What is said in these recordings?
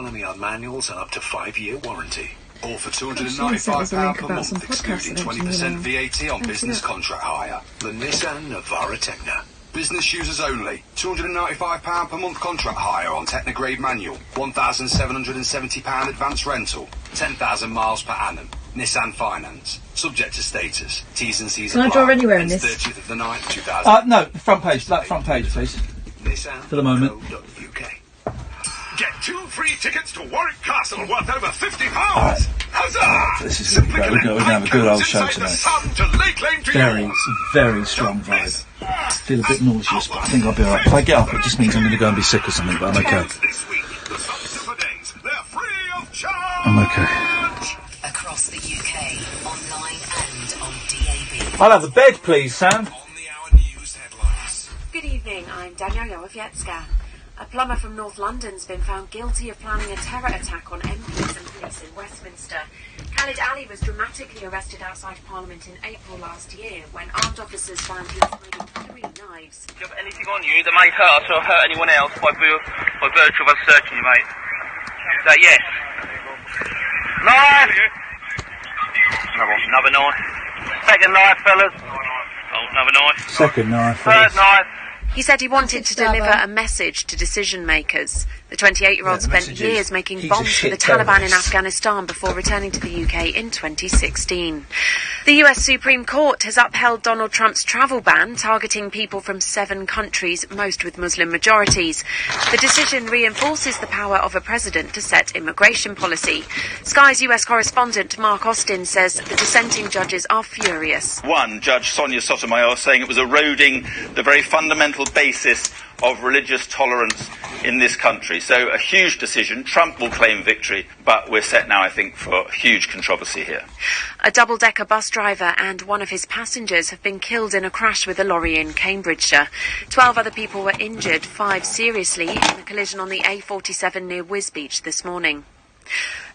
aluminium manuals and up to 5-year warranty. All for £295 per month, excluding 20% VAT on business contract hire. The Nissan Navara Tecna. Business users only. £295 per month contract hire on Tecna grade manual. £1,770 advance rental. 10,000 miles per annum. Nissan Finance. Subject to status. T's and C's apply. Can I draw anywhere in this? 30th of the 9th, 2000. No, front page, front page, please. Nissan. For the moment. Get 2 free tickets to Warwick Castle worth over £50. Right. Huzzah! This is really great. We're going to have a good old show tonight. Very strong vibe. I feel a bit nauseous, but I think I'll be alright. If I get up, it just means I'm going to go and be sick or something, but I'm okay. I'm okay. Across the UK, online and on DAB. I'll have a bed, please, Sam. Good evening, I'm Daniela Owiecka. A plumber from North London's been found guilty of planning a terror attack on MPs and police in Westminster. Khalid Ali was dramatically arrested outside Parliament in April last year when armed officers found he was hiding 3 knives. Do you have anything on you that may hurt us or hurt anyone else by virtue of us searching you, mate? Is that yes? Knife! Another knife. Second knife, fellas. Oh, another knife. Second knife. Third knife. He said he wanted to deliver a message to decision makers. The 28-year-old spent years making bombs for the Taliban in Afghanistan before returning to the UK in 2016. The US Supreme Court has upheld Donald Trump's travel ban targeting people from 7 countries, most with Muslim majorities. The decision reinforces the power of a president to set immigration policy. Sky's US correspondent Mark Austin says the dissenting judges are furious. One, Judge Sonia Sotomayor, saying it was eroding the very fundamental basis of religious tolerance in this country. So a huge decision. Trump will claim victory, but we're set now, I think, for huge controversy here. A double-decker bus driver and one of his passengers have been killed in a crash with a lorry in Cambridgeshire. 12 other people were injured, 5 seriously, in a collision on the A47 near Wisbech this morning.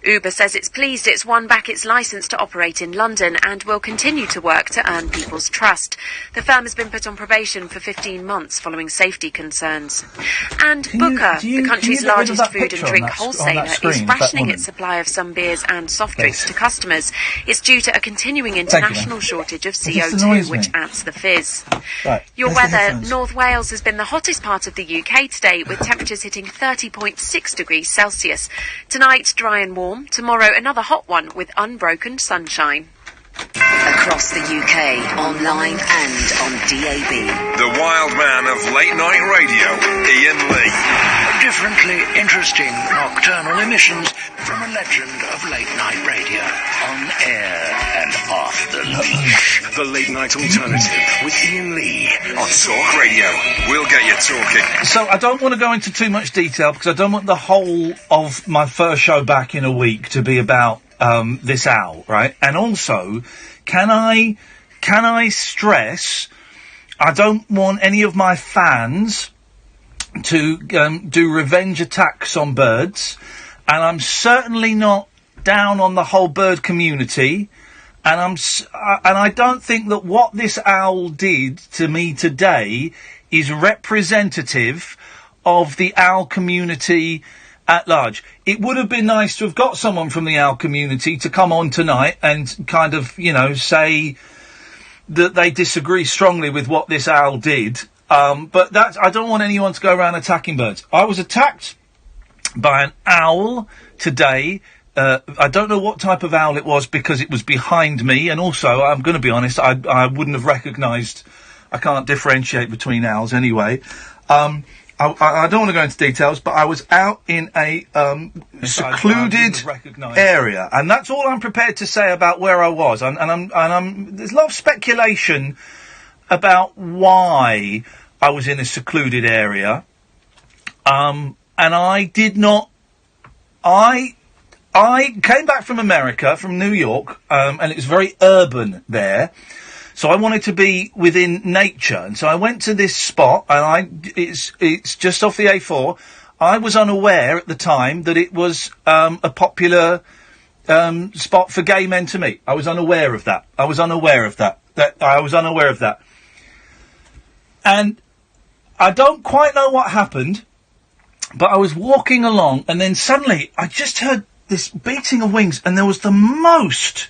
Uber says it's pleased it's won back its licence to operate in London and will continue to work to earn people's trust. The firm has been put on probation for 15 months following safety concerns. And Booker, the country's largest food and drink wholesaler, is rationing its supply of some beers and soft drinks to customers. It's due to a continuing international shortage of CO2, which adds the fizz. Your weather, North Wales has been the hottest part of the UK today, with temperatures hitting 30.6 degrees Celsius. Tonight, dry and warm. Tomorrow, another hot one with unbroken sunshine. Across the UK, online and on DAB. The wild man of late night radio, Iain Lee. Differently interesting nocturnal emissions from a legend of late night radio. On air and off the leash. The late night alternative with Iain Lee on Talk Radio. We'll get you talking. So I don't want to go into too much detail because I don't want the whole of my first show back in a week to be about this owl, right? And also, can I stress, I don't want any of my fans to do revenge attacks on birds, and I'm certainly not down on the whole bird community, and I don't think that what this owl did to me today is representative of the owl community at large. It would have been nice to have got someone from the owl community to come on tonight and kind of, say that they disagree strongly with what this owl did. But I don't want anyone to go around attacking birds. I was attacked by an owl today. I don't know what type of owl it was because it was behind me. And also, I'm going to be honest, I wouldn't have recognised, I can't differentiate between owls anyway. I don't want to go into details, but I was out in a secluded area, and that's all I'm prepared to say about where I was. And there's a lot of speculation about why I was in a secluded area. And I did not. I came back from America, from New York, and it was very urban there. So I wanted to be within nature, and so I went to this spot, and it's just off the A4. I was unaware at the time that it was a popular spot for gay men to meet. I was unaware of that. And I don't quite know what happened, But I was walking along, and then suddenly I just heard this beating of wings, and there was the most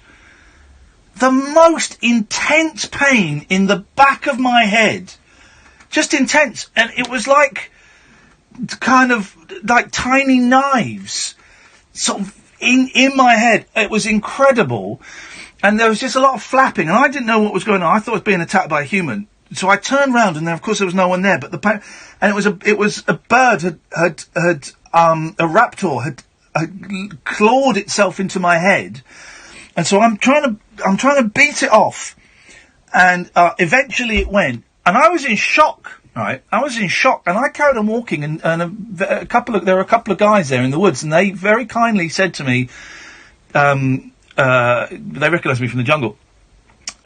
intense pain in the back of my head. Just intense. And it was like, kind of, like tiny knives, sort of, in my head. It was incredible. And there was just a lot of flapping, and I didn't know what was going on. I thought I was being attacked by a human. So I turned round, and then, of course, there was no one there. But and it was a bird a raptor had clawed itself into my head, and so I'm trying to beat it off, and eventually it went, and I was in shock. Right, I was in shock, and I carried on walking, and there were a couple of guys there in the woods, and they very kindly said to me, they recognised me from the jungle.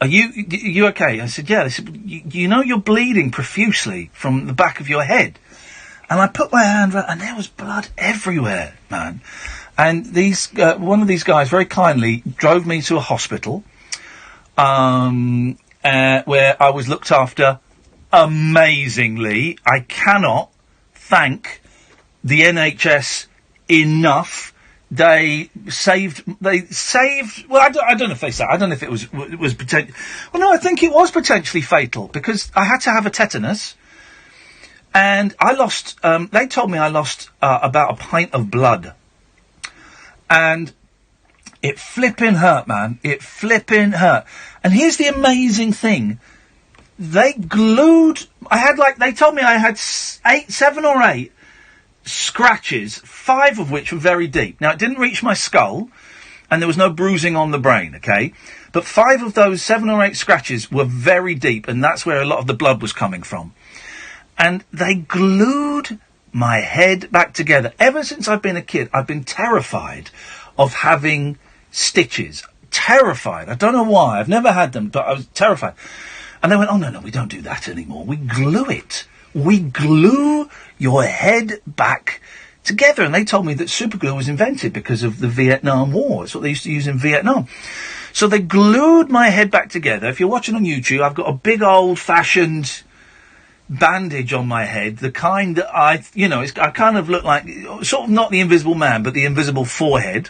Are you okay? I said, yeah. They said, you know you're bleeding profusely from the back of your head. And I put my hand around, and there was blood everywhere, man. And one of these guys very kindly drove me to a hospital, where I was looked after amazingly. I cannot thank the NHS enough. They saved, well, I don't know if they saved, I don't know if it was potentially, well, no, I think it was potentially fatal, because I had to have a tetanus, and I lost, they told me I lost, about a pint of blood, and it flipping hurt, man, it flipping hurt, and here's the amazing thing, they told me I had 7 or 8 scratches, 5 of which were very deep. Now, it didn't reach my skull, and there was no bruising on the brain, okay? But 5 of those 7 or 8 scratches were very deep, and that's where a lot of the blood was coming from. And they glued my head back together. Ever since I've been a kid, I've been terrified of having stitches. Terrified. I don't know why. I've never had them, but I was terrified. And they went, oh, no, we don't do that anymore. We glue it. We glue your head back together. And they told me that superglue was invented because of the Vietnam War. It's what they used to use in Vietnam. So they glued my head back together. If you're watching on YouTube, I've got a big old-fashioned bandage on my head, the kind that I kind of look like, sort of not the Invisible Man, but the Invisible Forehead.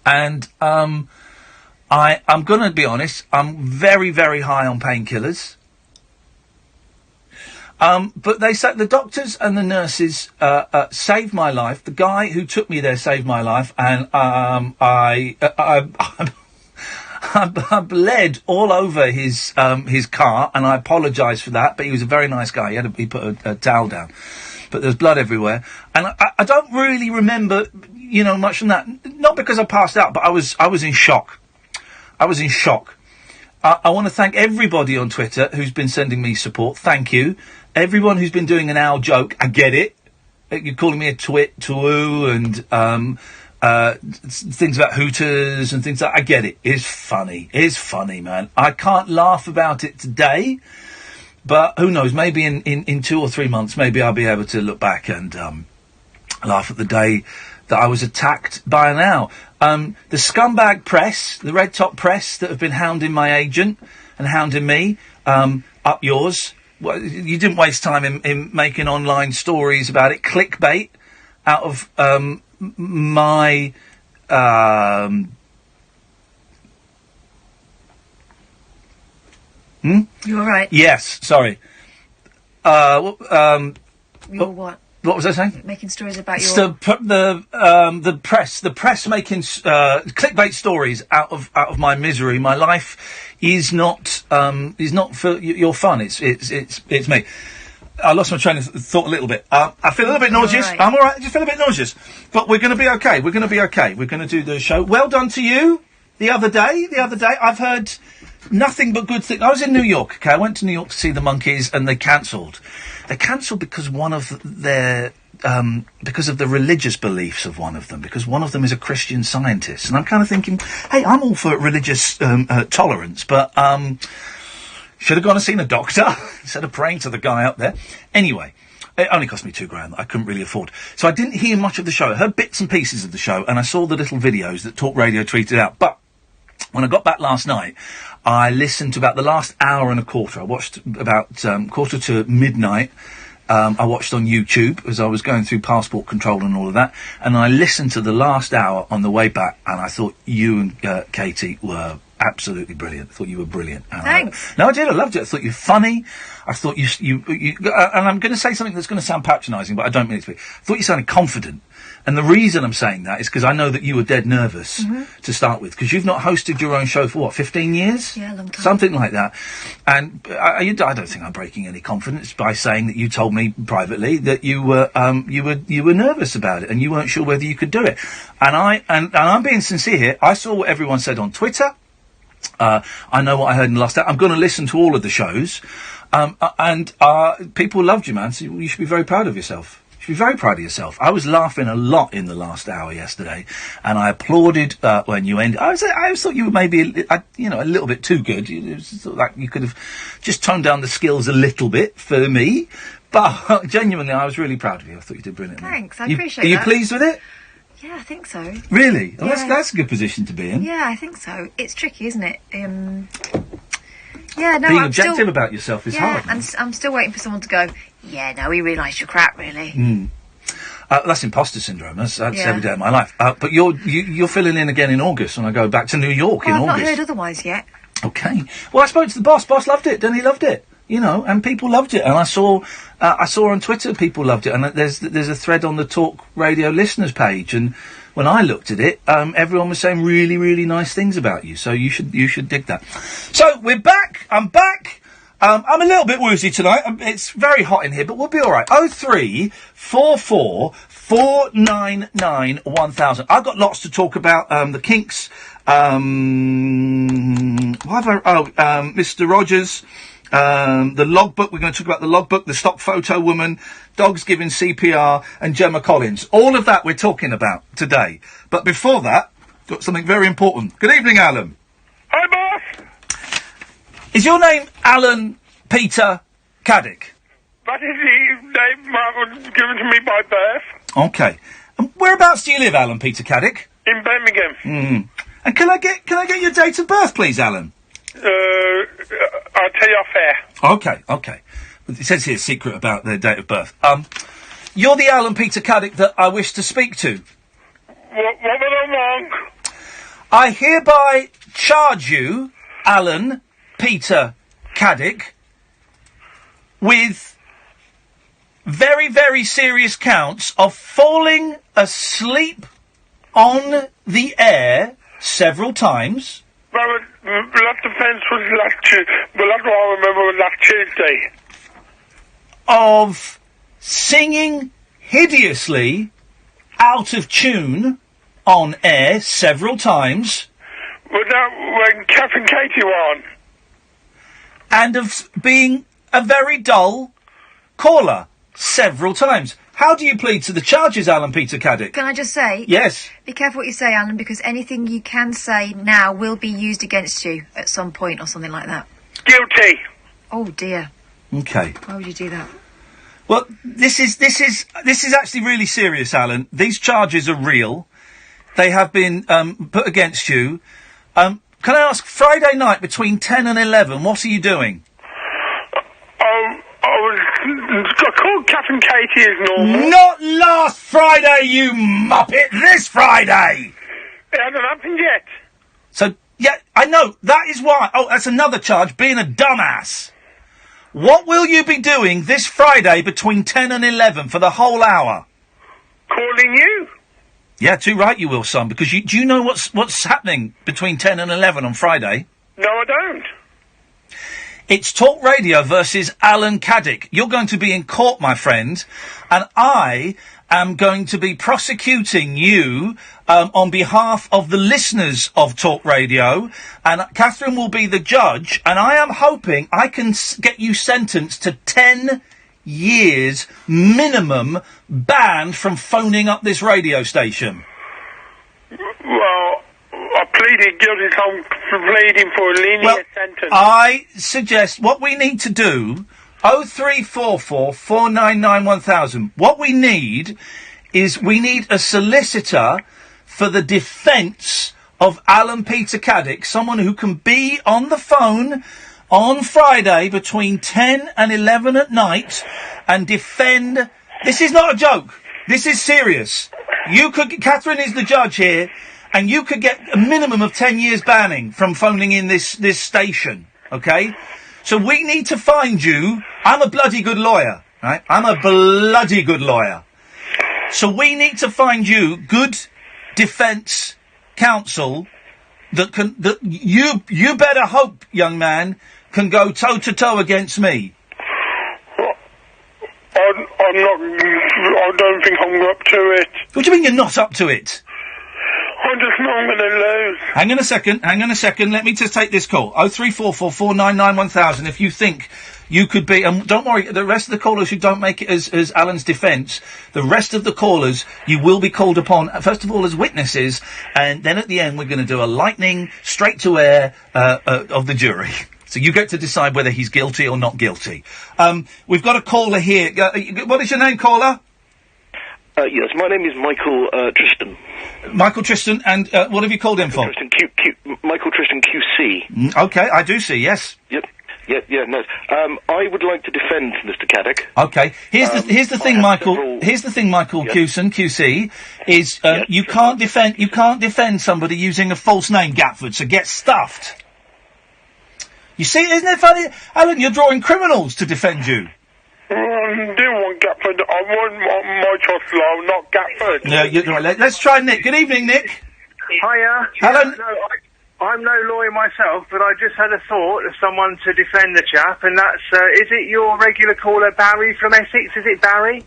And I'm going to be honest, I'm very, very high on painkillers. But they said the doctors and the nurses saved my life. The guy who took me there saved my life, and I bled all over his car, and I apologise for that. But he was a very nice guy. He put a towel down, but there's blood everywhere, and I don't really remember, much from that. Not because I passed out, but I was in shock. I was in shock. I want to thank everybody on Twitter who's been sending me support. Thank you. Everyone who's been doing an owl joke, I get it. You're calling me a twoo, and things about Hooters and things like that. I get it. It's funny. It's funny, man. I can't laugh about it today, but who knows? Maybe in 2 or 3 months, maybe I'll be able to look back and laugh at the day that I was attacked by an owl. The scumbag press, the red top press that have been hounding my agent and hounding me, up yours. Well, you didn't waste time in making online stories about it. Clickbait out of my... You all right? Yes, sorry. You're what? What was I saying? Making stories about your... The press making clickbait stories out of my misery. My life is not for your fun. It's me. I lost my train of thought a little bit. I feel a little bit nauseous. Right. I'm all right. I just feel a bit nauseous, but we're going to be okay. We're going to be okay. We're going to do the show. Well done to you. The other day, I've heard nothing but good things. I was in New York. Okay, I went to New York to see the Monkees, and they cancelled. They cancelled because because of the religious beliefs of one of them, because one of them is a Christian Scientist. And I'm kind of thinking, hey, I'm all for religious tolerance, but should have gone and seen a doctor instead of praying to the guy up there. Anyway, it only cost me $2,000 that I couldn't really afford. So I didn't hear much of the show. I heard bits and pieces of the show, and I saw the little videos that Talk Radio tweeted out. But when I got back last night, I listened to about the last hour and a quarter. I watched about quarter to midnight I watched on YouTube as I was going through passport control and all of that, and I listened to the last hour on the way back, and I thought you and Katie were absolutely brilliant. I thought you were brilliant. Thanks. No, I did. I loved it. I thought you were funny. I thought you and I'm going to say something that's going to sound patronising, but I don't mean it to be. I thought you sounded confident. And the reason I'm saying that is because I know that you were dead nervous to start with, because you've not hosted your own show for, 15 years? Yeah, a long time. Something like that. And I don't think I'm breaking any confidence by saying that you told me privately that you were nervous about it and you weren't sure whether you could do it. And I'm being sincere here. I saw what everyone said on Twitter. I know what I heard in the last hour. I'm going to listen to all of the shows. And people loved you, man. So you should be very proud of yourself. You should be very proud of yourself. I was laughing a lot in the last hour yesterday, and I applauded when you ended. I always thought you were maybe, a little bit too good. It was sort of like you could have just toned down the skills a little bit for me. But genuinely, I was really proud of you. I thought you did brilliantly. Thanks, I appreciate that. Are you pleased with it? Yeah, I think so. Really? Well, Yeah. that's a good position to be in. Yeah, I think so. It's tricky, isn't it? Yeah, no, Being I'm objective still, about yourself is yeah, hard. and I'm still waiting for someone to go, yeah, no, we realised you're crap, really. That's imposter syndrome. That's Yeah. every day of my life. But you're filling in again in August when I go back to New York in I've not August. heard otherwise yet. Okay. Well, I spoke to the boss. Boss loved it. Then he loved it. And people loved it. And I saw on Twitter people loved it. And there's a thread on the Talk Radio listeners page. And when I looked at it, everyone was saying really, really nice things about you. So you should dig that. So we're back. I'm back. I'm a little bit woozy tonight. It's very hot in here, but we'll be all right. 0344 499 1000. I've got lots to talk about. The Kinks. Mr. Rogers. The logbook. We're going to talk about the logbook, the stock photo woman, dogs giving CPR, and Gemma Collins. All of that we're talking about today. But before that, got something very important. Good evening, Alan. Hi, boss. Is your name Alan Peter Caddick? That is the name that was given to me by birth. Okay. And whereabouts do you live, Alan Peter Caddick? In Birmingham. And can I get your date of birth, please, Alan? I'll tell you off air. Okay. It says here secret about their date of birth. You're the Alan Peter Caddick that I wish to speak to. What was I wrong? I hereby charge you, Alan Peter Caddick, with very, very serious counts of falling asleep on the air several times. Well, last offence was last Tuesday. Well, that's what I remember was last Tuesday. Of singing hideously out of tune on air several times. Was that when Kath and Katie were on? And of being a very dull caller several times. How do you plead to the charges, Alan Peter Caddick? Can I just say? Yes. Be careful what you say, Alan, because anything you can say now will be used against you at some point or something like that. Guilty. Oh, dear. Okay. Why would you do that? Well, this is actually really serious, Alan. These charges are real. They have been put against you. Can I ask, Friday night between 10 and 11, what are you doing? I called Kath and Katie as normal. Not last Friday, you muppet! This Friday! It hasn't happened yet. So, yeah, I know. That is why. Oh, that's another charge, being a dumbass. What will you be doing this Friday between 10 and 11 for the whole hour? Calling you. Yeah, too right you will, son, because do you know what's happening between 10 and 11 on Friday? No, I don't. It's Talk Radio versus Alan Caddick. You're going to be in court, my friend, and I am going to be prosecuting you on behalf of the listeners of Talk Radio, and Catherine will be the judge, and I am hoping I can get you sentenced to 10 years minimum banned from phoning up this radio station. Well, I pleaded guilty, so I'm pleading for a lenient sentence. I suggest what we need to do, 0344 499 1000, what we need is we need a solicitor for the defence of Alan Peter Caddick, someone who can be on the phone on Friday between 10 and 11 at night and defend... This is not a joke. This is serious. Catherine is the judge here, and you could get a minimum of 10 years banning from phoning in this station, okay? So we need to find you... I'm a bloody good lawyer, right? I'm a bloody good lawyer. So we need to find you good defence counsel that you better hope, young man, can go toe-to-toe against me. I don't think I'm up to it. What do you mean you're not up to it? I just know I'm going to lose. Hang on a second. Let me just take this call. 03444991000. If you think you could be... And don't worry, the rest of the callers who don't make it as Alan's defence, the rest of the callers, you will be called upon, first of all, as witnesses, and then at the end we're going to do a lightning, straight-to-air of the jury. So you get to decide whether he's guilty or not guilty. We've got a caller here. What is your name, caller? Yes, my name is Michael Tristan. Michael Tristan, and what have you called in for? Michael Tristan QC. Okay, I do see, yes. Yep. Yeah, no. I would like to defend Mr. Caddick. Okay. Here's the thing, Michael. Here's the thing, Michael QC, is you can't defend somebody using a false name, Gatford, so get stuffed. You see, isn't it funny? Alan, you're drawing criminals to defend you. I didn't want Gatford. I want my Slow, not Gatford. No, you're right. Let's try Nick. Good evening, Nick. Hiya. Alan. No, I'm no lawyer myself, but I just had a thought of someone to defend the chap, and that's, is it your regular caller Barry from Essex? Is it Barry?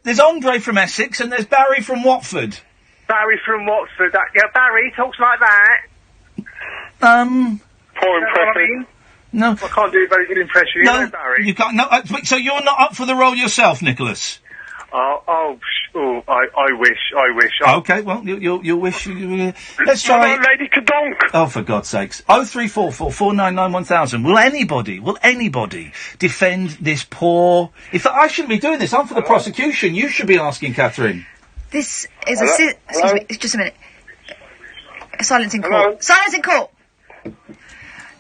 There's Andre from Essex, and there's Barry from Watford. Barry from Watford. Barry talks like that. Poor impression. No. I can't do a very good impression. No, you know, Barry. You can't. No. So you're not up for the role yourself, Nicholas? I wish. Okay, well, you wish. Let's try. Lady Kadonk. Oh, for God's sakes! 03444991000. Will anybody defend this poor? I shouldn't be doing this. I'm for the prosecution. You should be asking, Catherine. This is excuse me, just a minute. Silence in court. Silence in court.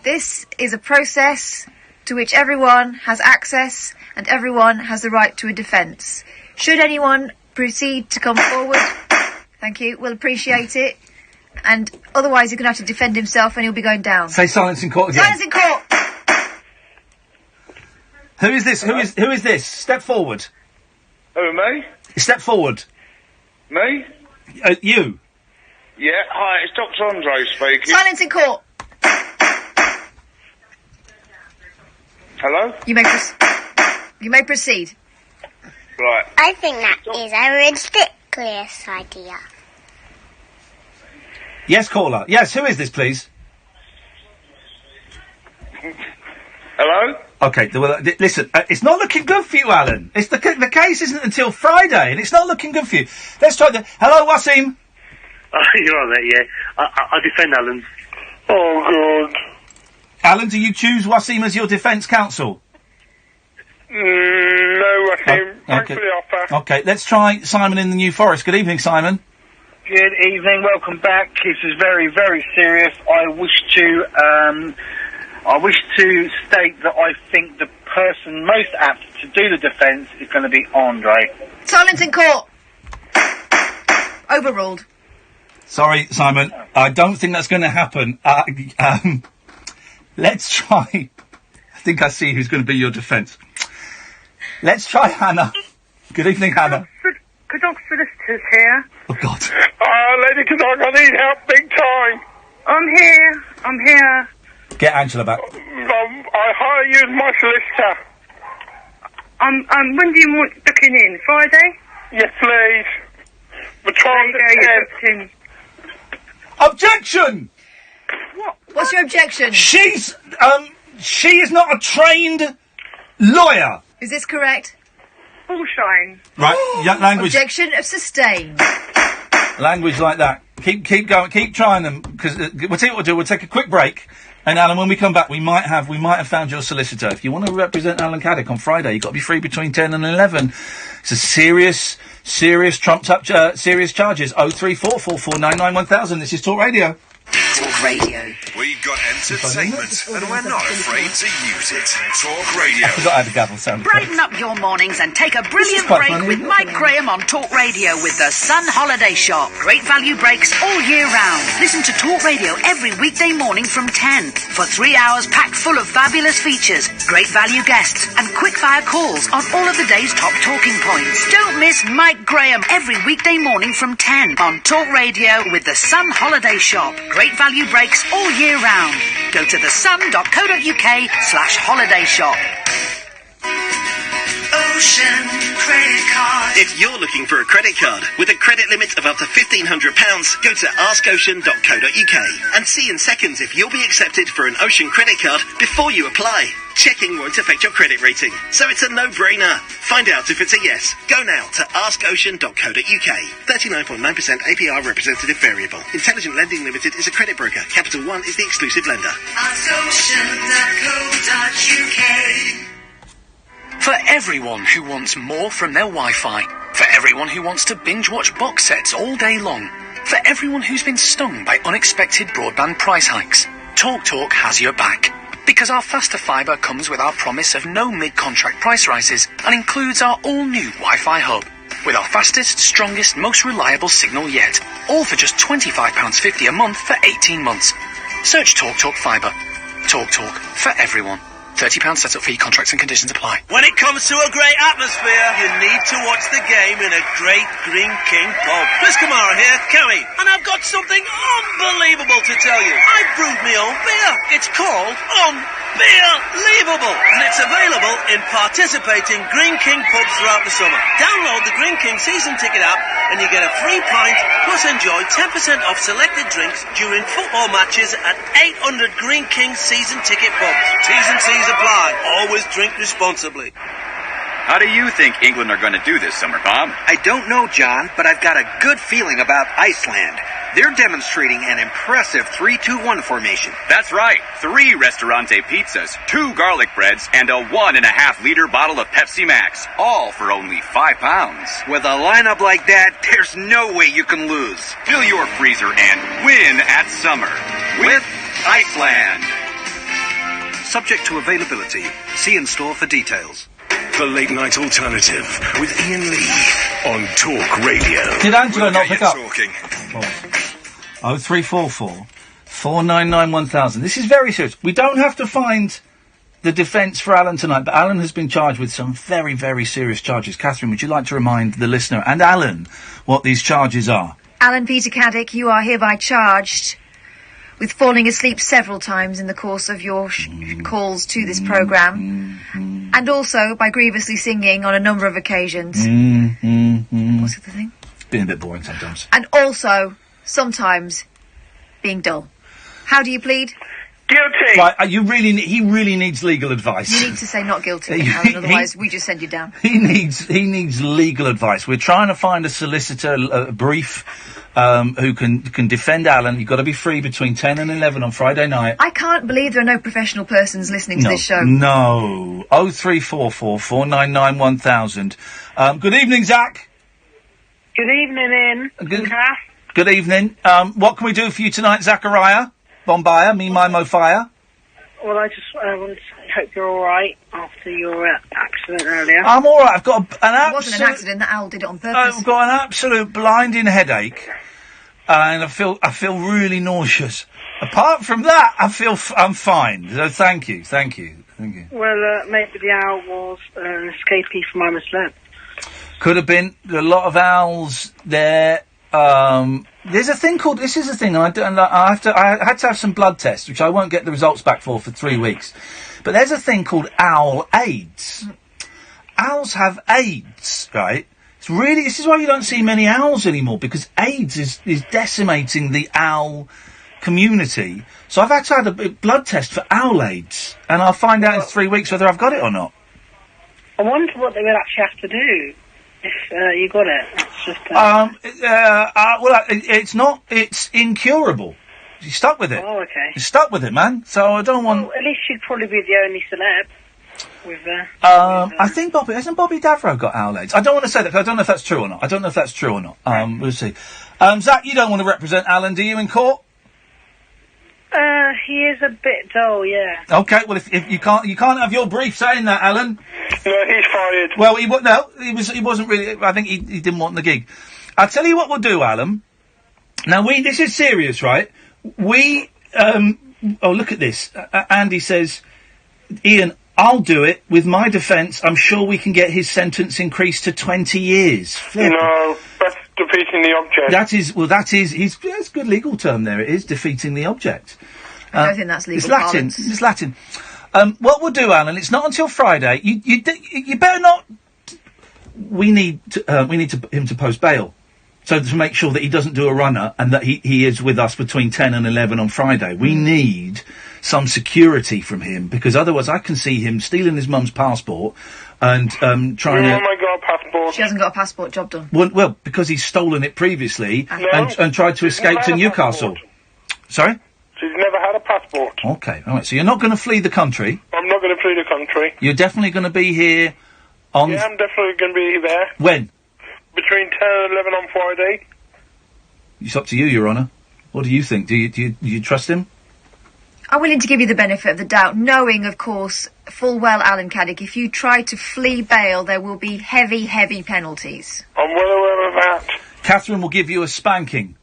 This is a process to which everyone has access and everyone has the right to a defence. Should anyone proceed to come forward, thank you, we'll appreciate it. And otherwise he's going to have to defend himself and he'll be going down. Say silence in court again. Silence in court! Who is this? Who is this? Step forward. Who, me? Step forward. Me? You. Yeah, hi, it's Dr. Andre speaking. Silence in court! Hello? You may proceed. Right. I think that is a ridiculous idea. Yes, caller. Yes, who is this, please? Hello? Okay, well, listen, it's not looking good for you, Alan. It's the case isn't until Friday, and it's not looking good for you. Let's try Hello, Wasim? You're on there, yeah. I defend Alan. Oh, God. Alan, do you choose Wasim as your defence counsel? No, Wasim. Thanks for the offer. Okay, let's try Simon in the New Forest. Good evening, Simon. Good evening, welcome back. This is very, very serious. I wish to state that I think the person most apt to do the defence is going to be Andre. Silence in court! Overruled. Sorry, Simon. I don't think that's going to happen. Let's try... I think I see who's going to be your defence. Let's try Hannah. Good evening, Hannah. Kadonk solicitors here. Oh, God. Lady Kadonk, I need help big time. I'm here. Get Angela back. I hire you as my solicitor. When do you want booking in? Friday? Yes, please. The trial's at 10. Objection! What's your objection? She is not a trained lawyer. Is this correct? Bullshine. Right, language. Objection of sustained. Language like that. Keep going. Keep trying them. Because we'll tell you what we'll do. We'll take a quick break. And Alan, when we come back, we might have found your solicitor. If you want to represent Alan Caddick on Friday, you've got to be free between 10 and 11. It's a serious trumped up, serious charges. 03444991000. This is Talk Radio. Talk Radio. We got entertainment, and we're not afraid to use it. Talk Radio. I forgot I had a gavel sound. Brighten up your mornings and take a brilliant break with Mike Graham on Talk Radio with the Sun Holiday Shop. Great value breaks all year round. Listen to Talk Radio every weekday morning from 10 for 3 hours packed full of fabulous features, great value guests, and quick-fire calls on all of the day's top talking points. Don't miss Mike Graham every weekday morning from 10 on Talk Radio with the Sun Holiday Shop. Great value breaks all year round. Go to thesun.co.uk/holiday shop. Ocean Credit Card. If you're looking for a credit card with a credit limit of up to £1,500, go to askocean.co.uk and see in seconds if you'll be accepted for an Ocean credit card before you apply. Checking won't affect your credit rating, so it's a no-brainer. Find out if it's a yes. Go now to askocean.co.uk. 39.9% APR representative variable. Intelligent Lending Limited is a credit broker. Capital One is the exclusive lender. askocean.co.uk. For everyone who wants more from their Wi-Fi. For everyone who wants to binge-watch box sets all day long. For everyone who's been stung by unexpected broadband price hikes. TalkTalk has your back. Because our faster fibre comes with our promise of no mid-contract price rises and includes our all-new Wi-Fi hub. With our fastest, strongest, most reliable signal yet. All for just £25.50 a month for 18 months. Search TalkTalk Fibre. TalkTalk for everyone. £30 setup fee, contracts and conditions apply. When it comes to a great atmosphere, you need to watch the game in a great Green King pub. Chris Kamara here, Kerry, and I've got something unbelievable to tell you. I brewed my own beer. It's called Unbeerleavable, and it's available in participating Green King pubs throughout the summer. Download the Green King season ticket app, and you get a free pint, plus enjoy 10% off selected drinks during football matches at 800 Green King season ticket pubs. T's and C's apply. Always drink responsibly. How do you think England are going to do this summer, Bob? I don't know, John, but I've got a good feeling about Iceland. They're demonstrating an impressive 3-2-1 formation. That's right. 3 Restaurante pizzas, 2 garlic breads, and a 1.5-liter bottle of Pepsi Max. All for only £5. With a lineup like that, there's no way you can lose. Fill your freezer and win at summer with Iceland. Subject to availability. See in-store for details. The Late Night Alternative with Iain Lee on Talk Radio. Did Angela not pick up? Talking. 0344 499 1000. This is very serious. We don't have to find the defence for Alan tonight, but Alan has been charged with some very, very serious charges. Catherine, would you like to remind the listener and Alan what these charges are? Alan Peter Caddick, you are hereby charged with falling asleep several times in the course of your calls to this programme, and also by grievously singing on a number of occasions. What's the other thing? It's been a bit boring sometimes. And also, sometimes, being dull. How do you plead? Guilty. Right, he really needs legal advice. You need to say not guilty, Alan, otherwise we just send you down. He needs legal advice. We're trying to find a solicitor, a brief, who can defend Alan. You've got to be free between 10 and 11 on Friday night. I can't believe there are no professional persons listening to this show. No. 0344 499 1000. Good evening, Zach. Good evening, Ian. Good evening. What can we do for you tonight, Zachariah? Bombaya, me, my, mo, fire. Well, I just wanted to say, hope you're all right after your accident earlier. I'm all right. I've got an absolute... It wasn't an accident. That owl did it on purpose. I've got an absolute blinding headache, and I feel really nauseous. Apart from that, I'm fine. So thank you. Well, maybe the owl was an escapee from I'm a Celeb. Could have been. A lot of owls there. There's a thing called, this is a thing, I had to have some blood tests, which I won't get the results back for 3 weeks. But there's a thing called owl AIDS. Owls have AIDS, right? This is why you don't see many owls anymore, because AIDS is decimating the owl community. So I've had to have a blood test for owl AIDS, and I'll find out in 3 weeks whether I've got it or not. I wonder what they would actually have to do if you got it. That's just, it's incurable. You're stuck with it. Oh, okay. You're stuck with it, man. So I don't want... Well, at least you'd probably be the only celeb with... I think hasn't Bobby Davro got owl AIDS? I don't want to say that, because I don't know if that's true or not. We'll see. Zach, you don't want to represent Alan, do you, in court? He is a bit dull, yeah. Okay, well, if you can't have your brief saying that, Alan. No, he's fired. Well, he wasn't really. I think he didn't want the gig. I'll tell you what we'll do, Alan. Now this is serious, right? Oh, look at this. Andy says, Ian, I'll do it. With my defence, I'm sure we can get his sentence increased to 20 years. No, that's defeating the object. That's a good legal term there. It is defeating the object. I don't think that's legal. It's Latin. It's Latin. What we'll do, Alan, it's not until Friday. You better not. We need him to post bail. So to make sure that he doesn't do a runner and that he is with us between 10 and 11 on Friday. We need some security from him, because otherwise I can see him stealing his mum's passport and trying to... Oh my God, passport. She hasn't got a passport, job done. Well, because he's stolen it previously and tried to escape to Newcastle. Sorry? She's never had a passport. Okay, all right. So you're not going to flee the country? I'm not going to flee the country. You're definitely going to be here on... Yeah, I'm definitely going to be there. When? Between 10 and 11 on Friday. It's up to you, Your Honour. What do you think? Do you trust him? I'm willing to give you the benefit of the doubt, knowing, of course, full well, Alan Caddick, if you try to flee bail, there will be heavy, heavy penalties. I'm well aware of that. Catherine will give you a spanking.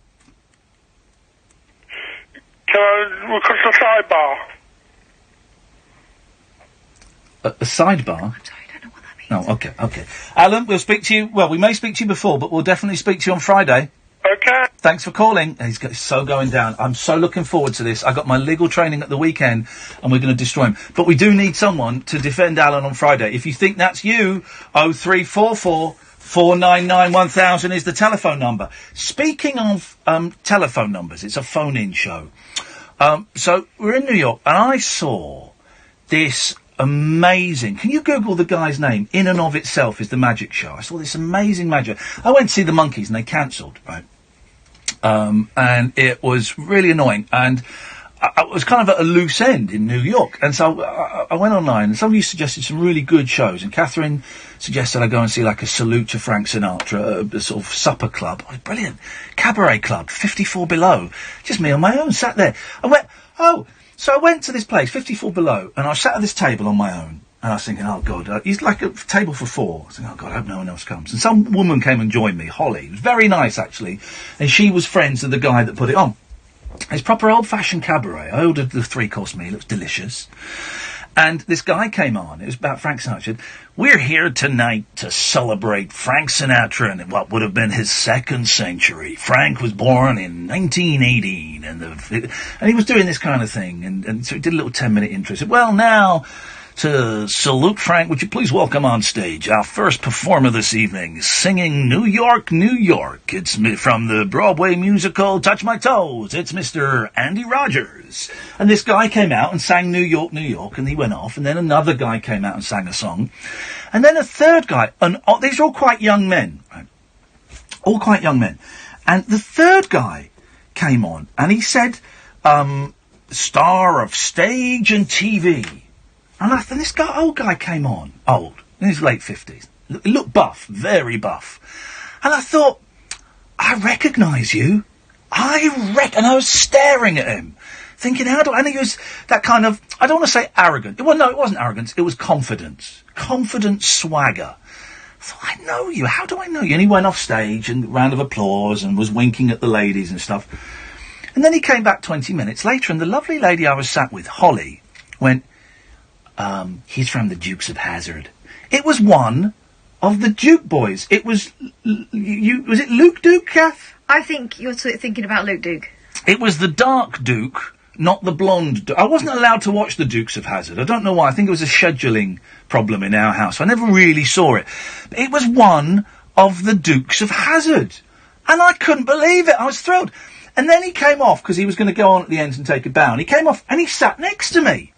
Can I request a sidebar? A sidebar? I'm sorry, I don't know what that means. Oh, okay. Alan, we'll speak to you... Well, we may speak to you before, but we'll definitely speak to you on Friday. Okay. Thanks for calling. He's so going down. I'm so looking forward to this. I got my legal training at the weekend, and we're going to destroy him. But we do need someone to defend Alan on Friday. If you think that's you, 0344 499 1000 is the telephone number. Speaking of telephone numbers, it's a phone-in show. So we're in New York, and I saw this amazing... Can you Google the guy's name? In and of itself is the magic show. I saw this amazing magic... I went to see the Monkees, and they cancelled, right? And it was really annoying. And I was kind of at a loose end in New York. And so I went online, and somebody suggested some really good shows. And Catherine suggested I go and see, like, a salute to Frank Sinatra, a sort of supper club. Oh, brilliant. Cabaret club, 54 Below. Just me on my own, sat there. I went, so I went to this place, 54 Below, and I sat at this table on my own. And I was thinking, oh, God, he's like a table for four. I was thinking, oh, God, I hope no one else comes. And some woman came and joined me, Holly. It was very nice, actually. And she was friends with the guy that put it on. It's proper old-fashioned cabaret. I ordered the three-course meal. It was delicious. And this guy came on. It was about Frank Sinatra. We're here tonight to celebrate Frank Sinatra and what would have been his second century. Frank was born in 1918, and he was doing this kind of thing. And so he did a little 10-minute intro. He said, well, now... To salute Frank, would you please welcome on stage our first performer this evening, singing New York, New York. It's from the Broadway musical Touch My Toes. It's Mr. Andy Rogers. And this guy came out and sang New York, New York, and he went off. And then another guy came out and sang a song. And then a third guy, and these are all quite young men, right? All quite young men. And the third guy came on, and he said, star of stage and TV. And this old guy came on, old, in his late 50s. He looked buff, very buff. And I thought, I recognise you. And I was staring at him, thinking, and he was that kind of, I don't want to say arrogant. Well, no, it wasn't arrogance, it was confidence. Confident swagger. I thought, I know you, how do I know you? And he went off stage, and round of applause, and was winking at the ladies and stuff. And then he came back 20 minutes later, and the lovely lady I was sat with, Holly, went, he's from the Dukes of Hazzard. It was one of the Duke boys. It was, was it Luke Duke, Kath? I think you're thinking about Luke Duke. It was the dark Duke, not the blonde Duke. I wasn't allowed to watch the Dukes of Hazzard. I don't know why. I think it was a scheduling problem in our house. I never really saw it. But it was one of the Dukes of Hazzard. And I couldn't believe it. I was thrilled. And then he came off, because he was going to go on at the end and take a bow. And he came off, and he sat next to me.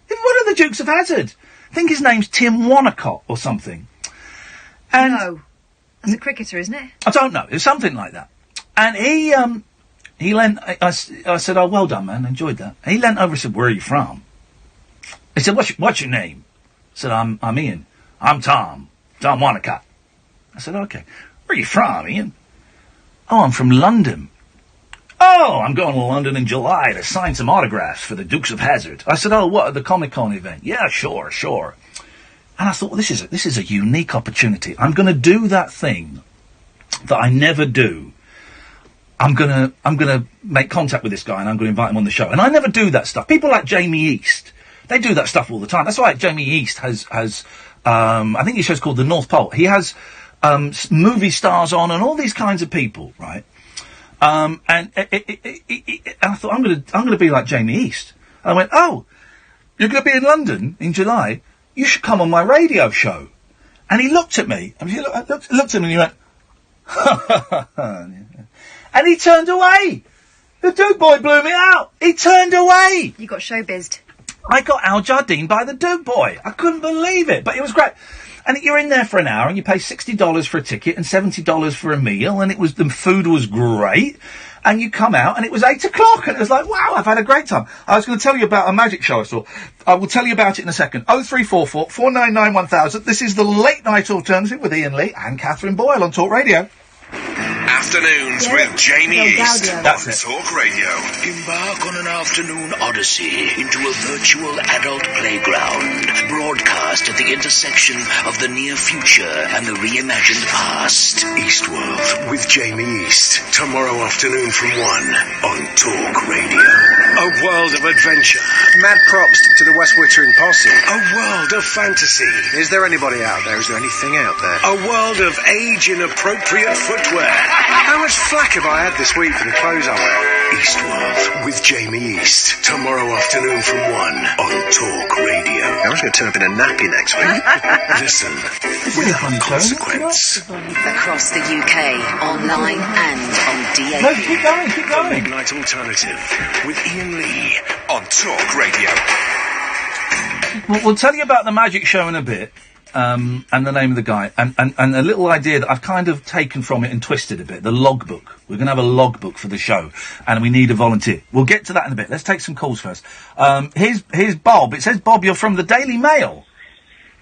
One of the Dukes of Hazzard. I think his name's Tim Wanacott or something. And no. That's a cricketer, isn't it? I don't know. It was something like that. And he leant... I said, oh, well done, man. I enjoyed that. And he leant over and said, where are you from? He said, what's your name? I said, I'm Ian. I'm Tom Wanacott. I said, okay. Where are you from, Ian? Oh, I'm from London. Oh, Oh, I'm going to London in July to sign some autographs for the Dukes of Hazzard. I said, oh, what, the Comic-Con event? Yeah, sure. And I thought, well, this is a unique opportunity. I'm going to do that thing that I never do. I'm gonna make contact with this guy and I'm gonna invite him on the show. And I never do that stuff. People like Jamie East, they do that stuff all the time. That's why Jamie East has I think his show's called The North Pole. He has movie stars on and all these kinds of people, right? And I thought, I'm gonna be like Jamie East. And I went, oh, you're gonna be in London in July? You should come on my radio show. And he looked at me. He looked at me and he went, and he turned away. The Duke Boy blew me out. He turned away. You got showbizzed. I got Al Jardine by the Duke Boy. I couldn't believe it, but it was great. And you're in there for an hour and you pay $60 for a ticket and $70 for a meal, and the food was great. And you come out and it was 8 o'clock and it was like, wow, I've had a great time. I was going to tell you about a magic show I saw. I will tell you about it in a second. 0344 499 1000. This is the Late Night Alternative with Iain Lee and Catherine Boyle on Talk Radio. Afternoons with Jamie East That's on it. Talk Radio. Embark on an afternoon odyssey into a virtual adult playground, broadcast at the intersection of the near future and the reimagined past. Eastworld with Jamie East. Tomorrow afternoon from 1 on Talk Radio. A world of adventure. Mad props to the West Wittering posse. A world of fantasy. Is there anybody out there? Is there anything out there? A world of age-inappropriate footwear. How much flack have I had this week for the clothes I wear? Eastworld with Jamie East. Tomorrow afternoon from 1 on Talk Radio. I was going to turn up in a nappy next week. Listen without consequence. Across the UK, online and on DAB. No, keep going. The Midnight Alternative with Iain Lee on Talk Radio. We'll tell you about the magic show in a bit, and the name of the guy, and a little idea that I've kind of taken from it and twisted a bit, the logbook. We're going to have a logbook for the show, and we need a volunteer. We'll get to that in a bit. Let's take some calls first. Here's Bob. It says, Bob, you're from the Daily Mail.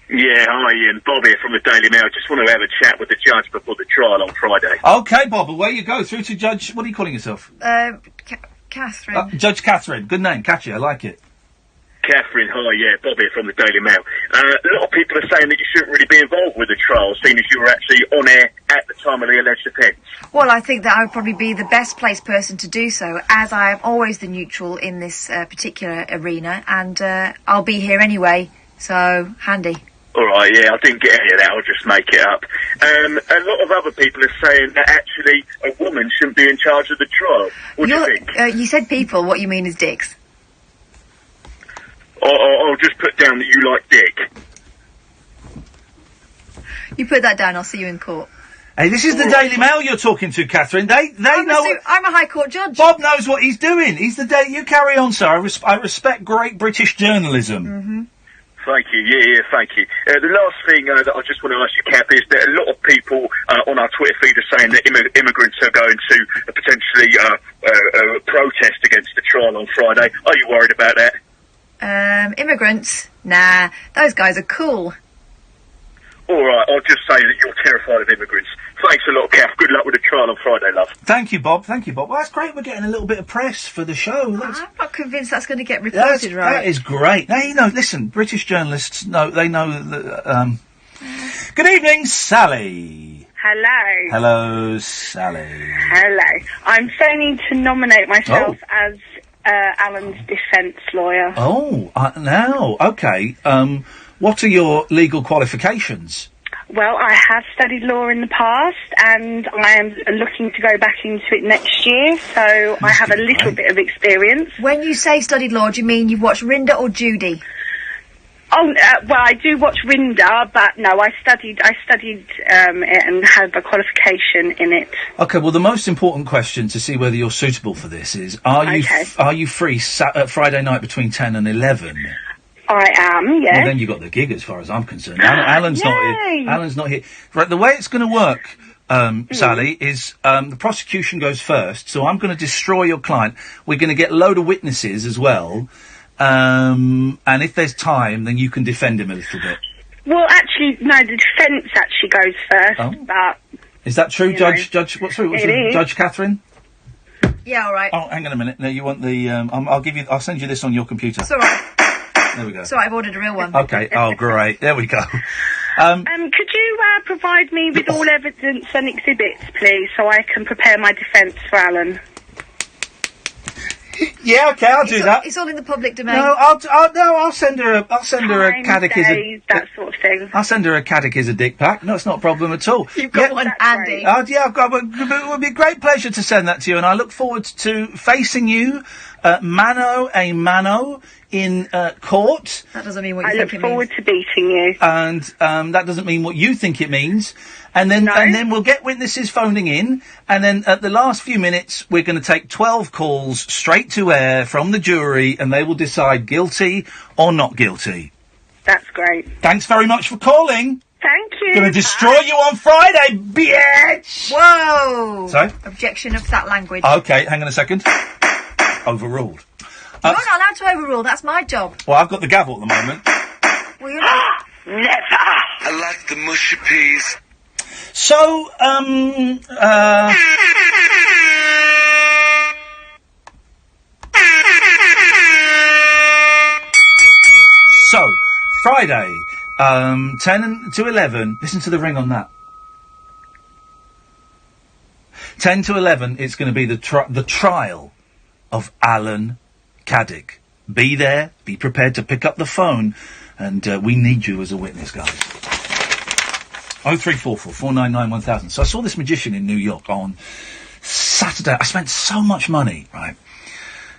Yeah, hi Ian. Bob here from the Daily Mail. Just want to have a chat with the judge before the trial on Friday. Okay, Bob, away you go. Through to Judge... What are you calling yourself? Catherine. Judge Catherine. Good name. Catchy. I like it. Catherine, hi, yeah, Bob here from the Daily Mail. A lot of people are saying that you shouldn't really be involved with the trial, seeing as you were actually on air at the time of the alleged offence. Well, I think that I would probably be the best placed person to do so, as I am always the neutral in this particular arena, and I'll be here anyway, so handy. All right, yeah, I didn't get any of that, I'll just make it up. A lot of other people are saying that actually a woman shouldn't be in charge of the trial. What do you think? You said people, what you mean is dicks. I'll just put down that you like dick. You put that down, I'll see you in court. Hey, this is the Daily Mail you're talking to, Catherine. They know... I'm a High Court judge. Bob knows what he's doing. He's the You carry on, sir. I respect great British journalism. Mm-hmm. Thank you, yeah, thank you. The last thing that I just want to ask you, Cap, is that a lot of people on our Twitter feed are saying that immigrants are going to potentially protest against the trial on Friday. Are you worried about that? Immigrants? Nah, those guys are cool. All right, I'll just say that you're terrified of immigrants. Thanks a lot, Kath. Good luck with the trial on Friday, love. Thank you, Bob. Well, that's great. We're getting a little bit of press for the show. I'm not convinced that's going to get reported right. That is great. Now, listen, British journalists know that... Good evening, Sally. Hello. Hello, Sally. Hello. I'm phoning to nominate myself as Alan's defence lawyer. Oh, now, okay. What are your legal qualifications? Well, I have studied law in the past, and I am looking to go back into it next year, so I have a little bit of experience. When you say studied law, do you mean you've watched Rinda or Judy? Oh, well, I do watch Rinda, but no, I studied it and have a qualification in it. Okay, well, the most important question to see whether you're suitable for this is, are you free Friday night between 10 and 11? I am, yes. Well, then you got the gig as far as I'm concerned. Alan's not here. Alan's not here. Right, the way it's going to work, Sally, is the prosecution goes first, so I'm going to destroy your client. We're going to get a load of witnesses as well, and if there's time, then you can defend him a little bit. Well, actually, no, the defence actually goes first, but... Is that true, Judge? What's it is. Judge Catherine? Yeah, all right. Oh, hang on a minute. No, you want the... I'll send you this on your computer. It's all right. There we go. It's all right, I've ordered a real one. Okay. Oh, great. There we go. Could you provide me with all evidence and exhibits, please, so I can prepare my defence for Alan? Yeah, okay, I'll do that. It's all in the public domain. No, I'll send her a catechism. Days, that sort of thing. I'll send her a catechism dick pack. No, it's not a problem at all. You've got one, Andy. I've got one. It would be a great pleasure to send that to you, and I look forward to facing you, mano a mano, in court. That doesn't mean what you I think look it forward means. to beating you. And that doesn't mean what you think it means. And then we'll get witnesses phoning in, and then at the last few minutes we're going to take 12 calls straight to air from the jury, and they will decide guilty or not guilty. That's great. Thanks very much for calling. Thank you. Gonna destroy you on Friday, bitch! Whoa! Sorry? Objection of that language. Okay, hang on a second. Overruled. You're not allowed to overrule, that's my job. Well, I've got the gavel at the moment. Well, you're not... Never! I like the mushy peas. So, So, Friday, 10 to 11, listen to the ring on that. 10 to 11, it's going to be the trial of Alan Caddick. Be there, be prepared to pick up the phone, and we need you as a witness, guys. 0344 499 1000. So I saw this magician in New York on Saturday. I spent so much money, right?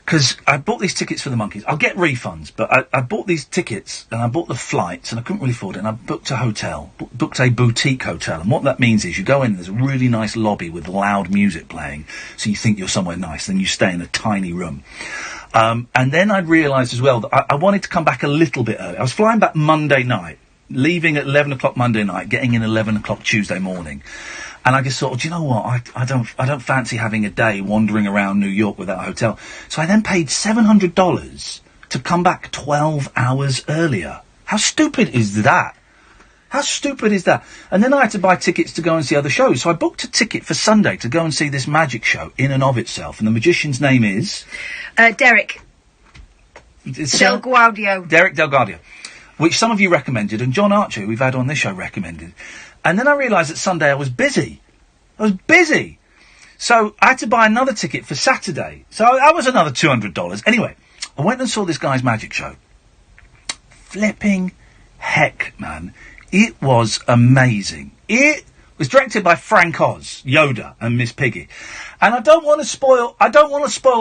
Because I bought these tickets for the Monkeys. I'll get refunds, but I bought these tickets, and I bought the flights, and I couldn't really afford it, and I booked a hotel, booked a boutique hotel, and what that means is you go in, there's a really nice lobby with loud music playing, so you think you're somewhere nice, then you stay in a tiny room. And then I'd realised as well that I wanted to come back a little bit early. I was flying back Monday night, leaving at 11 o'clock Monday night, getting in 11 o'clock Tuesday morning. And I just thought, do you know what? I don't fancy having a day wandering around New York without a hotel. So I then paid $700 to come back 12 hours earlier. How stupid is that? How stupid is that? And then I had to buy tickets to go and see other shows. So I booked a ticket for Sunday to go and see this magic show in and of itself. And the magician's name is? Derek. Delgaudio. Derek Delgaudio. Which some of you recommended, and John Archer, who we've had on this show, recommended. And then I realised that Sunday I was busy. So I had to buy another ticket for Saturday. So that was another $200. Anyway, I went and saw this guy's magic show. Flipping heck, man. It was amazing. It was directed by Frank Oz, Yoda, and Miss Piggy. And I don't want to spoil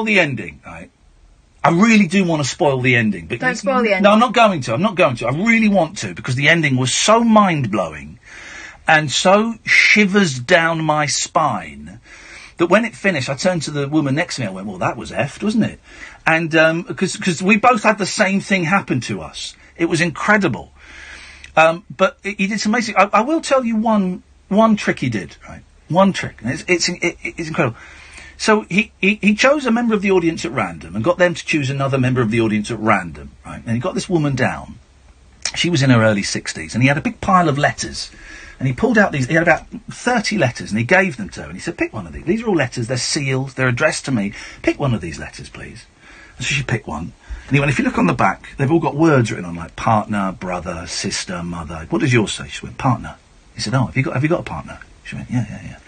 the ending, right? I really do want to spoil the ending. But don't spoil the ending. No, I'm not going to. I really want to, because the ending was so mind-blowing and so shivers down my spine that when it finished, I turned to the woman next to me. I went, well, that was effed, wasn't it? And because we both had the same thing happen to us. It was incredible. But he did some amazing... I will tell you one trick he did, right? One trick. And it's incredible. So he chose a member of the audience at random and got them to choose another member of the audience at random, right? And he got this woman down. She was in her early 60s, and he had a big pile of letters. And he pulled out he had about 30 letters, and he gave them to her. And he said, pick one of these. These are all letters, they're sealed, they're addressed to me. Pick one of these letters, please. And so she picked one. And he went, if you look on the back, they've all got words written on, like partner, brother, sister, mother. What does yours say? She went, partner. He said, oh, have you got a partner? She went, yeah.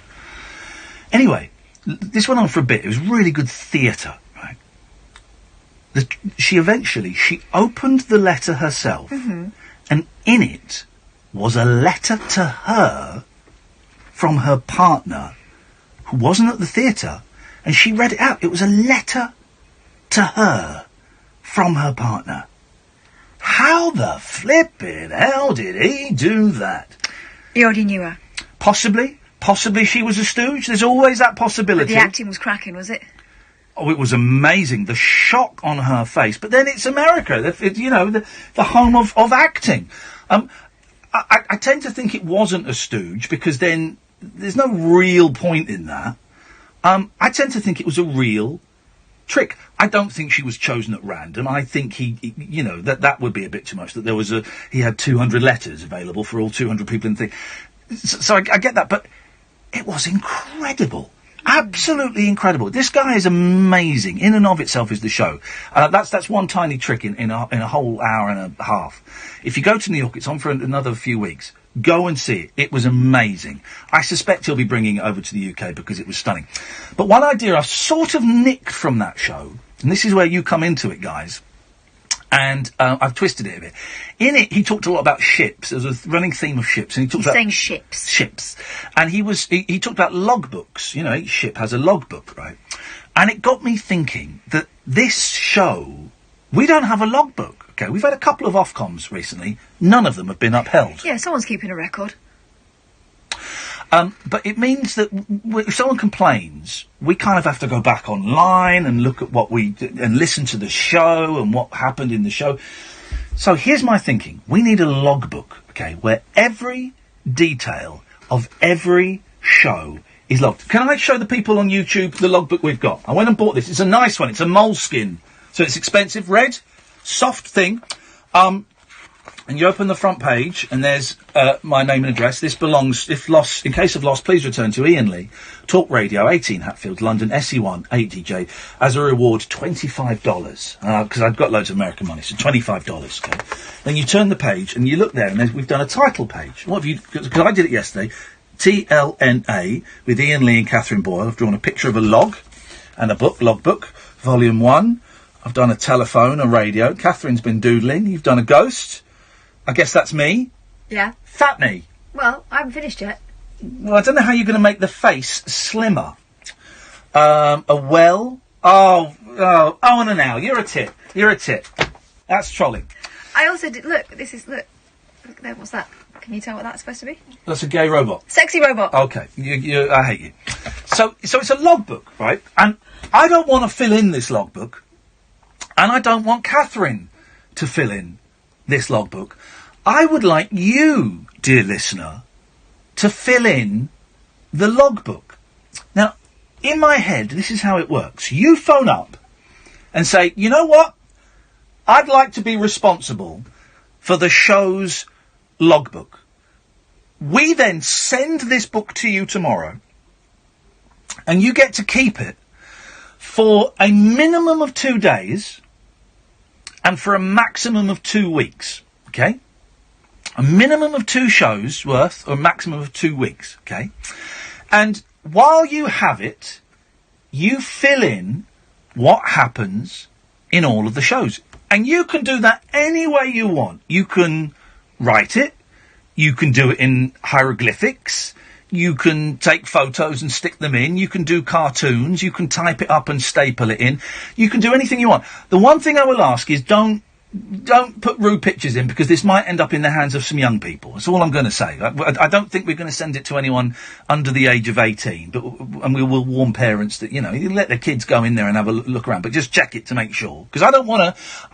Anyway, this went on for a bit. It was really good theatre, right? She opened the letter herself, and in it was a letter to her from her partner, who wasn't at the theatre, and she read it out. It was a letter to her from her partner. How the flippin' hell did he do that? He already knew her. Possibly she was a stooge. There's always that possibility. But the acting was cracking, was it? Oh, it was amazing. The shock on her face. But then it's America, the home of acting. I tend to think it wasn't a stooge, because then there's no real point in that. I tend to think it was a real trick. I don't think she was chosen at random. I think that would be a bit too much, that he had 200 letters available for all 200 people in the thing. So I get that, but it was incredible. Absolutely incredible. This guy is amazing. In and of itself is the show. That's one tiny trick in a whole hour and a half. If you go to New York, it's on for another few weeks. Go and see it. It was amazing. I suspect he'll be bringing it over to the UK because it was stunning. But one idea I sort of nicked from that show, and this is where you come into it, guys, and I've twisted it a bit. In it, he talked a lot about ships. There was a running theme of ships, and he talked about saying ships. Ships, and he talked about logbooks. You know, each ship has a logbook, right? And it got me thinking that this show, we don't have a logbook. Okay, we've had a couple of Ofcoms recently. None of them have been upheld. Yeah, someone's keeping a record. But it means that if someone complains, we kind of have to go back online and look at what and listen to the show and what happened in the show. So here's my thinking. We need a logbook, okay, where every detail of every show is logged. Can I show the people on YouTube the logbook we've got? I went and bought this. It's a nice one. It's a moleskin. So it's expensive. Red, soft thing. And you open the front page, and there's my name and address. This belongs, in case of loss, please return to Iain Lee, Talk Radio, 18 Hatfield, London, SE1, 8DJ. As a reward, $25. Because I've got loads of American money, so $25. Okay. Then you turn the page, and you look there, and we've done a title page. What have you? Because I did it yesterday. TLNA with Iain Lee and Catherine Boyle. I've drawn a picture of a log and a book, logbook, volume 1. I've done a telephone, a radio. Catherine's been doodling. You've done a ghost. I guess that's me. Yeah. Fat me. Well, I haven't finished yet. Well, I don't know how you're going to make the face slimmer. A well. Oh, and an owl. You're a tit. You're a tit. That's trolling. I also did. Look there. What's that? Can you tell what that's supposed to be? That's a gay robot. Sexy robot. Okay. I hate you. So it's a logbook, right? And I don't want to fill in this logbook, and I don't want Catherine to fill in this logbook. I would like you, dear listener, to fill in the logbook. Now, in my head, this is how it works. You phone up and say, you know what? I'd like to be responsible for the show's logbook. We then send this book to you tomorrow, and you get to keep it for a minimum of 2 days and for a maximum of 2 weeks, okay? A minimum of 2 shows worth, or a maximum of 2 weeks, okay? And while you have it, you fill in what happens in all of the shows. And you can do that any way you want. You can write it. You can do it in hieroglyphics. You can take photos and stick them in. You can do cartoons. You can type it up and staple it in. You can do anything you want. The one thing I will ask is don't put rude pictures in, because this might end up in the hands of some young people. That's all I'm going to say. I don't think we're going to send it to anyone under the age of 18, and we will warn parents that, you let their kids go in there and have a look around, but just check it to make sure. Because I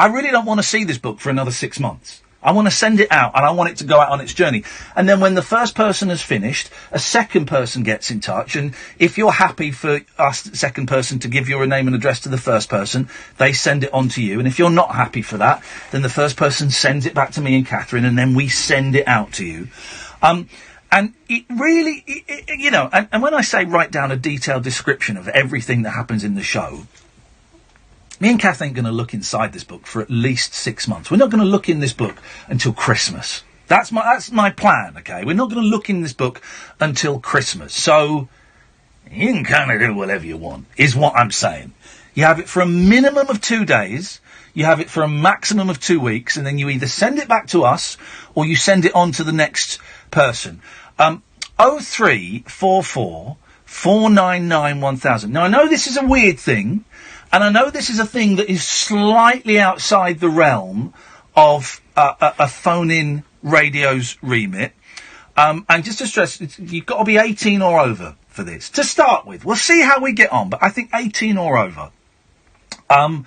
really don't want to see this book for another 6 months. I want to send it out, and I want it to go out on its journey. And then when the first person has finished, a second person gets in touch, and if you're happy for us, the second person, to give your name and address to the first person, they send it on to you. And if you're not happy for that, then the first person sends it back to me and Catherine, and then we send it out to you. And it really, and when I say write down a detailed description of everything that happens in the show, me and Kath ain't going to look inside this book for at least 6 months. We're not going to look in this book until Christmas. That's my plan, okay? We're not going to look in this book until Christmas. So, you can kind of do whatever you want, is what I'm saying. You have it for a minimum of 2 days, you have it for a maximum of 2 weeks, and then you either send it back to us, or you send it on to the next person. 0344 499 1000. Now, I know this is a weird thing, and I know this is a thing that is slightly outside the realm of a phone-in radio's remit. And just to stress, you've got to be 18 or over for this. To start with, we'll see how we get on, but I think 18 or over. And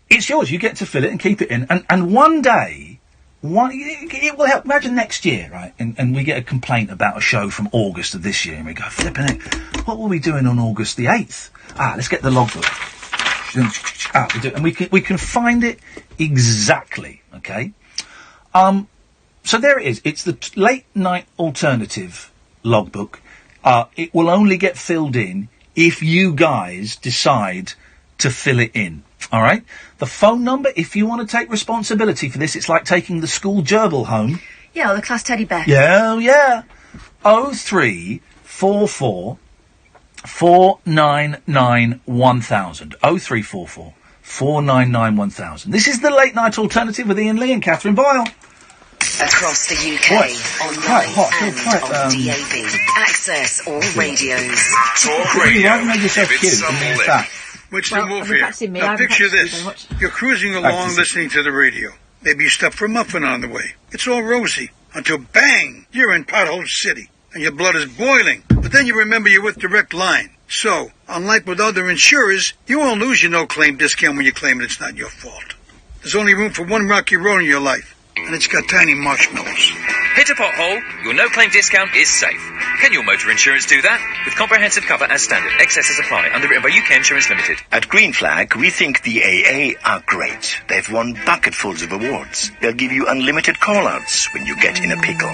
it's yours. You get to fill it and keep it in. And one day, it will help. Imagine next year, right? And we get a complaint about a show from August of this year, and we go, flipping it, what were we doing on August the 8th? Let's get the logbook. And we can find it exactly, okay? So there it is. It's the late night alternative logbook. It will only get filled in if you guys decide to fill it in. All right? The phone number, if you want to take responsibility for this, it's like taking the school gerbil home. Yeah, or the class teddy bear. Yeah, yeah. 0344 499 1000. 0344 499 1000. This is the Late Night Alternative with Iain Lee and Catherine Boyle. Across the UK, online and on DAB. Access all radios. Talk Radio. Which the move here. Now picture this. You're cruising along listening to the radio. Maybe you stop for a muffin on the way. It's all rosy. Until bang! You're in Pothole City. And your blood is boiling. But then you remember you're with Direct Line. So, unlike with other insurers, you won't lose your no-claim discount when you claim it's not your fault. There's only room for one rocky road in your life. And it's got tiny marshmallows. Hit a pothole, your no-claim discount is safe. Can your motor insurance do that? With comprehensive cover as standard, excesses apply, underwritten by UK Insurance Limited. At Green Flag, we think the AA are great. They've won bucketfuls of awards. They'll give you unlimited call-outs when you get in a pickle.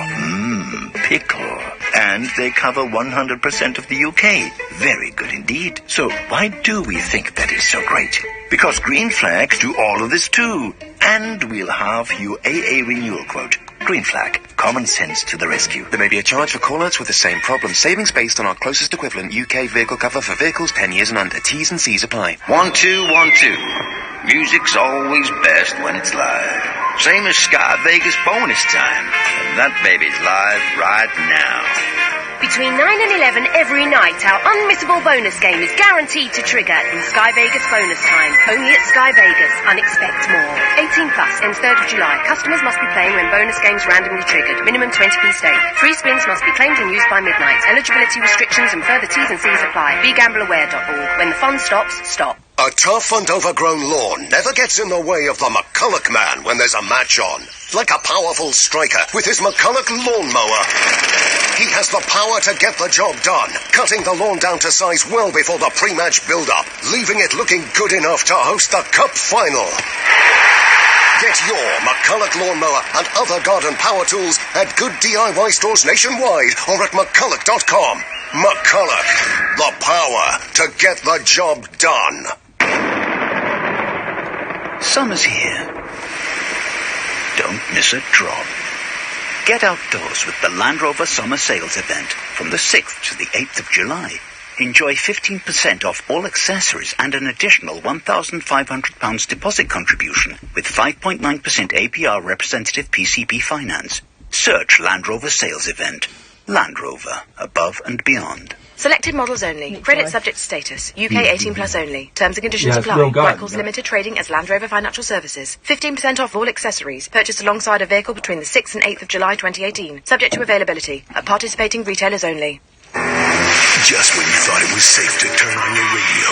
Pickle. And they cover 100% of the UK. Very good indeed. So why do we think that is so great? Because Green Flags do all of this too. And we'll have you AA renewal quote. Green Flag. Common sense to the rescue. There may be a charge for call-outs with the same problem. Savings based on our closest equivalent UK vehicle cover for vehicles 10 years and under. T's and C's apply. 1 2 1 2. Music's always best when it's live. Same as Sky Vegas bonus time. And that baby's live right now. Between 9 and 11 every night, our unmissable bonus game is guaranteed to trigger in Sky Vegas bonus time. Only at Sky Vegas. Unexpect more. 18 plus, ends 3rd of July. Customers must be playing when bonus games randomly triggered. Minimum 20p stake. Free spins must be claimed and used by midnight. Eligibility restrictions and further T's and C's apply. BeGambleAware.org. When the fun stops, stop. A tough and overgrown lawn never gets in the way of the McCulloch man when there's a match on. Like a powerful striker with his McCulloch lawnmower. He has the power to get the job done, cutting the lawn down to size well before the pre-match build-up, leaving it looking good enough to host the Cup final. Get your McCulloch lawnmower and other garden power tools at good DIY stores nationwide or at McCulloch.com. McCulloch, the power to get the job done. Summer's here. Don't miss a drop. Get outdoors with the Land Rover Summer Sales event from the 6th to the 8th of July. Enjoy 15% off all accessories and an additional £1,500 deposit contribution with 5.9% APR representative PCP finance. Search Land Rover Sales event. Land Rover, above and beyond. Selected models only. Credit subject to status. UK 18 plus only. Terms and conditions apply. Michael's Limited Trading as Land Rover Financial Services. 15% off all accessories. Purchased alongside a vehicle between the 6th and 8th of July 2018. Subject to availability. At participating retailers only. Just when you thought it was safe to turn on your radio,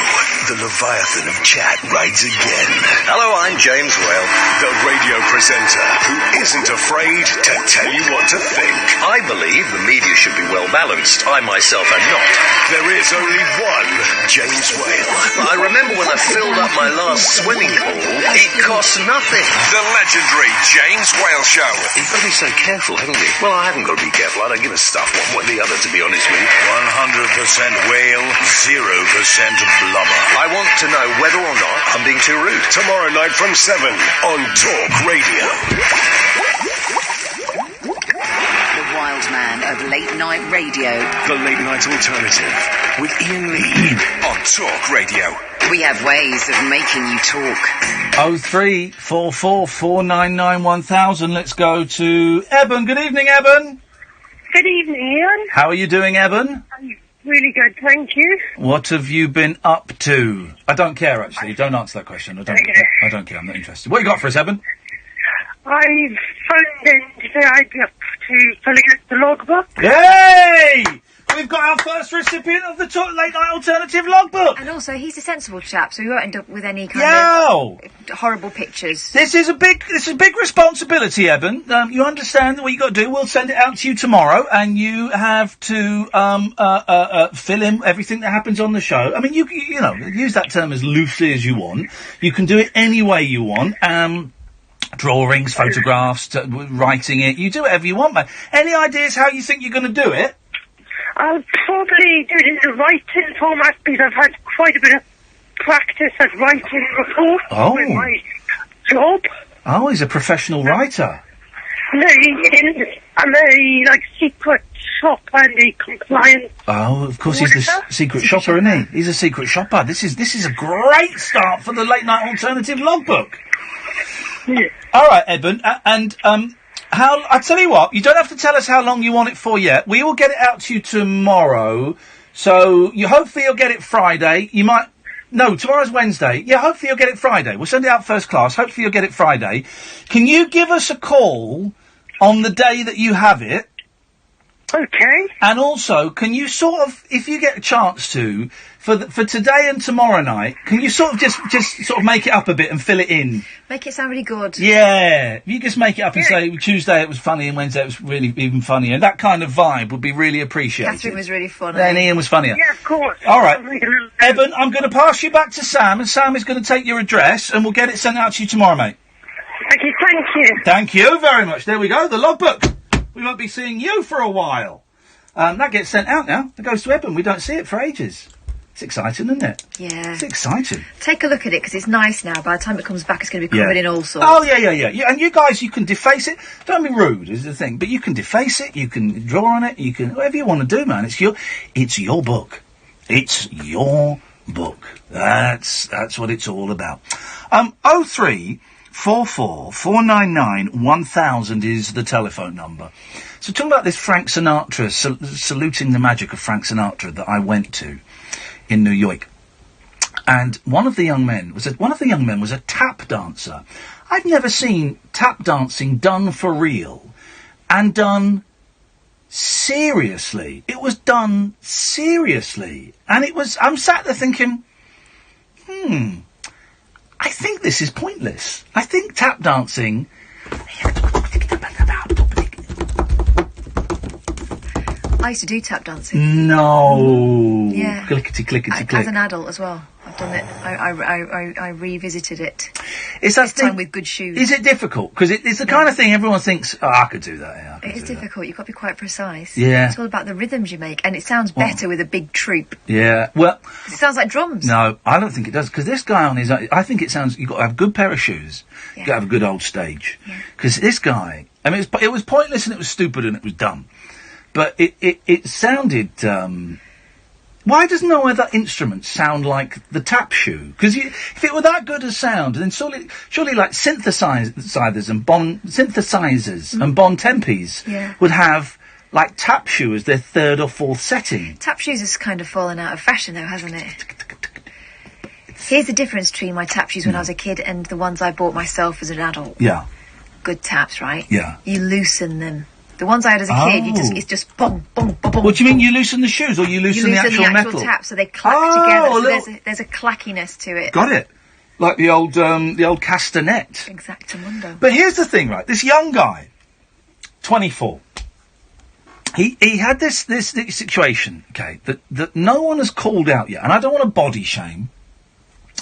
the Leviathan of chat rides again. Hello, I'm James Whale, the radio presenter who isn't afraid to tell you what to think. I believe the media should be well balanced. I myself am not. There is only one James Whale. I remember when I filled up my last swimming pool, it cost nothing. The legendary James Whale Show. You've got to be so careful, haven't you? Well, I haven't got to be careful. I don't give a stuff one way or the other, to be honest with you. 100% whale, 0% blubber. I want to know whether or not I'm being too rude. Tomorrow night from 7 on Talk Radio. The wild man of late night radio. The Late Night Alternative with Iain Lee on Talk Radio. We have ways of making you talk. 0344 499 1000. Let's go to Eben. Good evening, Eben. Good evening, Ian. How are you doing, Eben? I'm really good, thank you. What have you been up to? I don't care, actually. Don't answer that question. I don't care. I'm not interested. What you got for us, Eben? I phoned in to say I'd be up to filling out the logbook. Yay! We've got our first recipient of the Late Night Alternative logbook. And also, he's a sensible chap, so we won't end up with any kind of horrible pictures. This is a big responsibility, Eben. You understand what you got to do. We'll send it out to you tomorrow, and you have to fill in everything that happens on the show. I mean, you know, use that term as loosely as you want. You can do it any way you want. Drawings, photographs, writing it. You do whatever you want, man. Any ideas how you think you're going to do it? I'll probably do it in the writing format because I've had quite a bit of practice at writing reports with my job. Oh, he's a professional writer. I'm a secret shopper and a compliance. Oh, of course, he's the secret shopper, isn't he? He's a secret shopper. This is a great start for the Late Night Alternative logbook. Yeah. All right, Eben, I tell you what, you don't have to tell us how long you want it for yet. We will get it out to you tomorrow. So hopefully you'll get it Friday. No, tomorrow's Wednesday. Yeah, hopefully you'll get it Friday. We'll send it out first class. Hopefully you'll get it Friday. Can you give us a call on the day that you have it? Okay. And also, can you sort of, if you get a chance to, for today and tomorrow night, can you sort of just sort of make it up a bit and fill it in? Make it sound really good. Yeah. If you just make it up and say Tuesday it was funny and Wednesday it was really even funnier, that kind of vibe would be really appreciated. Catherine was really funny. And Ian was funnier. Yeah, of course. All right. Eben, I'm going to pass you back to Sam, and Sam is going to take your address, and we'll get it sent out to you tomorrow, mate. Thank you. Thank you very much. There we go, the logbook. We won't be seeing you for a while. That gets sent out now. It goes to Eben. We don't see it for ages. It's exciting, isn't it? Yeah. It's exciting. Take a look at it, because it's nice now. By the time it comes back, it's going to be covered in all sorts. Oh, yeah. And you guys, you can deface it. Don't be rude, is the thing. But you can deface it. You can draw on it. You can... Whatever you want to do, man. It's your book. It's your book. That's what it's all about. 0344 499 1000 is the telephone number. So talking about this Frank Sinatra, saluting the magic of Frank Sinatra that I went to in New York. And one of the young men was a tap dancer. I've never seen tap dancing done for real and done seriously. It was done seriously. And I'm sat there thinking, I think this is pointless. I think tap dancing... I used to do tap dancing. No. Yeah. Clickety, click. As an adult as well. I've done it. I revisited it. It's that this time with good shoes. Is it difficult? Because it's the kind of thing everyone thinks, I could do that. Yeah, it is difficult. You've got to be quite precise. Yeah. It's all about the rhythms you make, and it sounds better with a big troop. Yeah. Well, it sounds like drums. No, I don't think it does. Because this guy on his own, I think it sounds. You've got to have a good pair of shoes. Yeah. You've got to have a good old stage. Because this guy, I mean, it was pointless and it was stupid and it was dumb. But it sounded. Why does no other instrument sound like the tap shoe? Because if it were that good a sound, then surely like synthesizers and bon tempis would have like tap shoe as their third or fourth setting. Tap shoes has kind of fallen out of fashion, though, hasn't it? Here's the difference between my tap shoes when I was a kid and the ones I bought myself as an adult. Yeah. Good taps, right? Yeah. You loosen them. The ones I had as a kid, it's just boom, boom, boom, boom. What do you mean, you loosen the shoes or you loosen the actual metal? Tap, so they clack together. So there's a clackiness to it. Got it. Like the old castanet. Exactamundo. But here's the thing, right? This young guy, 24. He had this situation, okay, that no one has called out yet, and I don't want to body shame,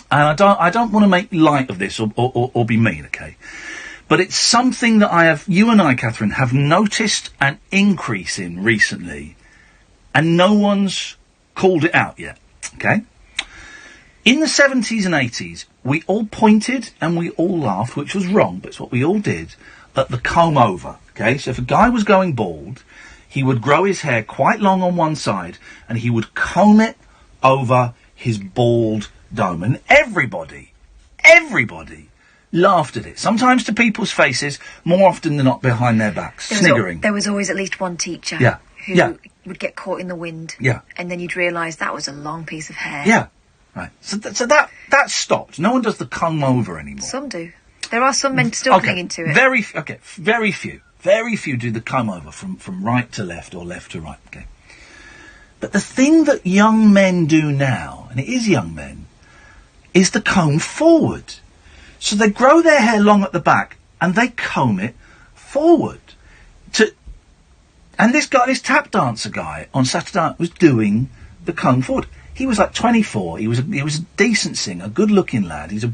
and I don't want to make light of this or be mean, okay. But it's something that you and I, Catherine, have noticed an increase in recently, and no one's called it out yet, okay? In the 70s and 80s, we all pointed and we all laughed, which was wrong, but it's what we all did, at the comb over, okay? So if a guy was going bald, he would grow his hair quite long on one side, and he would comb it over his bald dome. And everybody laughed at it, sometimes to people's faces, more often than not behind their backs, sniggering. There was always at least one teacher who would get caught in the wind, and then you'd realise that was a long piece of hair. Yeah, right. So that stopped. No one does the comb over anymore. Some do. There are some men still clinging to it. Very few do the comb over from right to left or left to right, okay? But the thing that young men do now, and it is young men, is the comb forward. So they grow their hair long at the back and they comb it forward. And this tap dancer guy on Saturday night was doing the comb forward. He was like 24. He was a decent singer, a good-looking lad. He was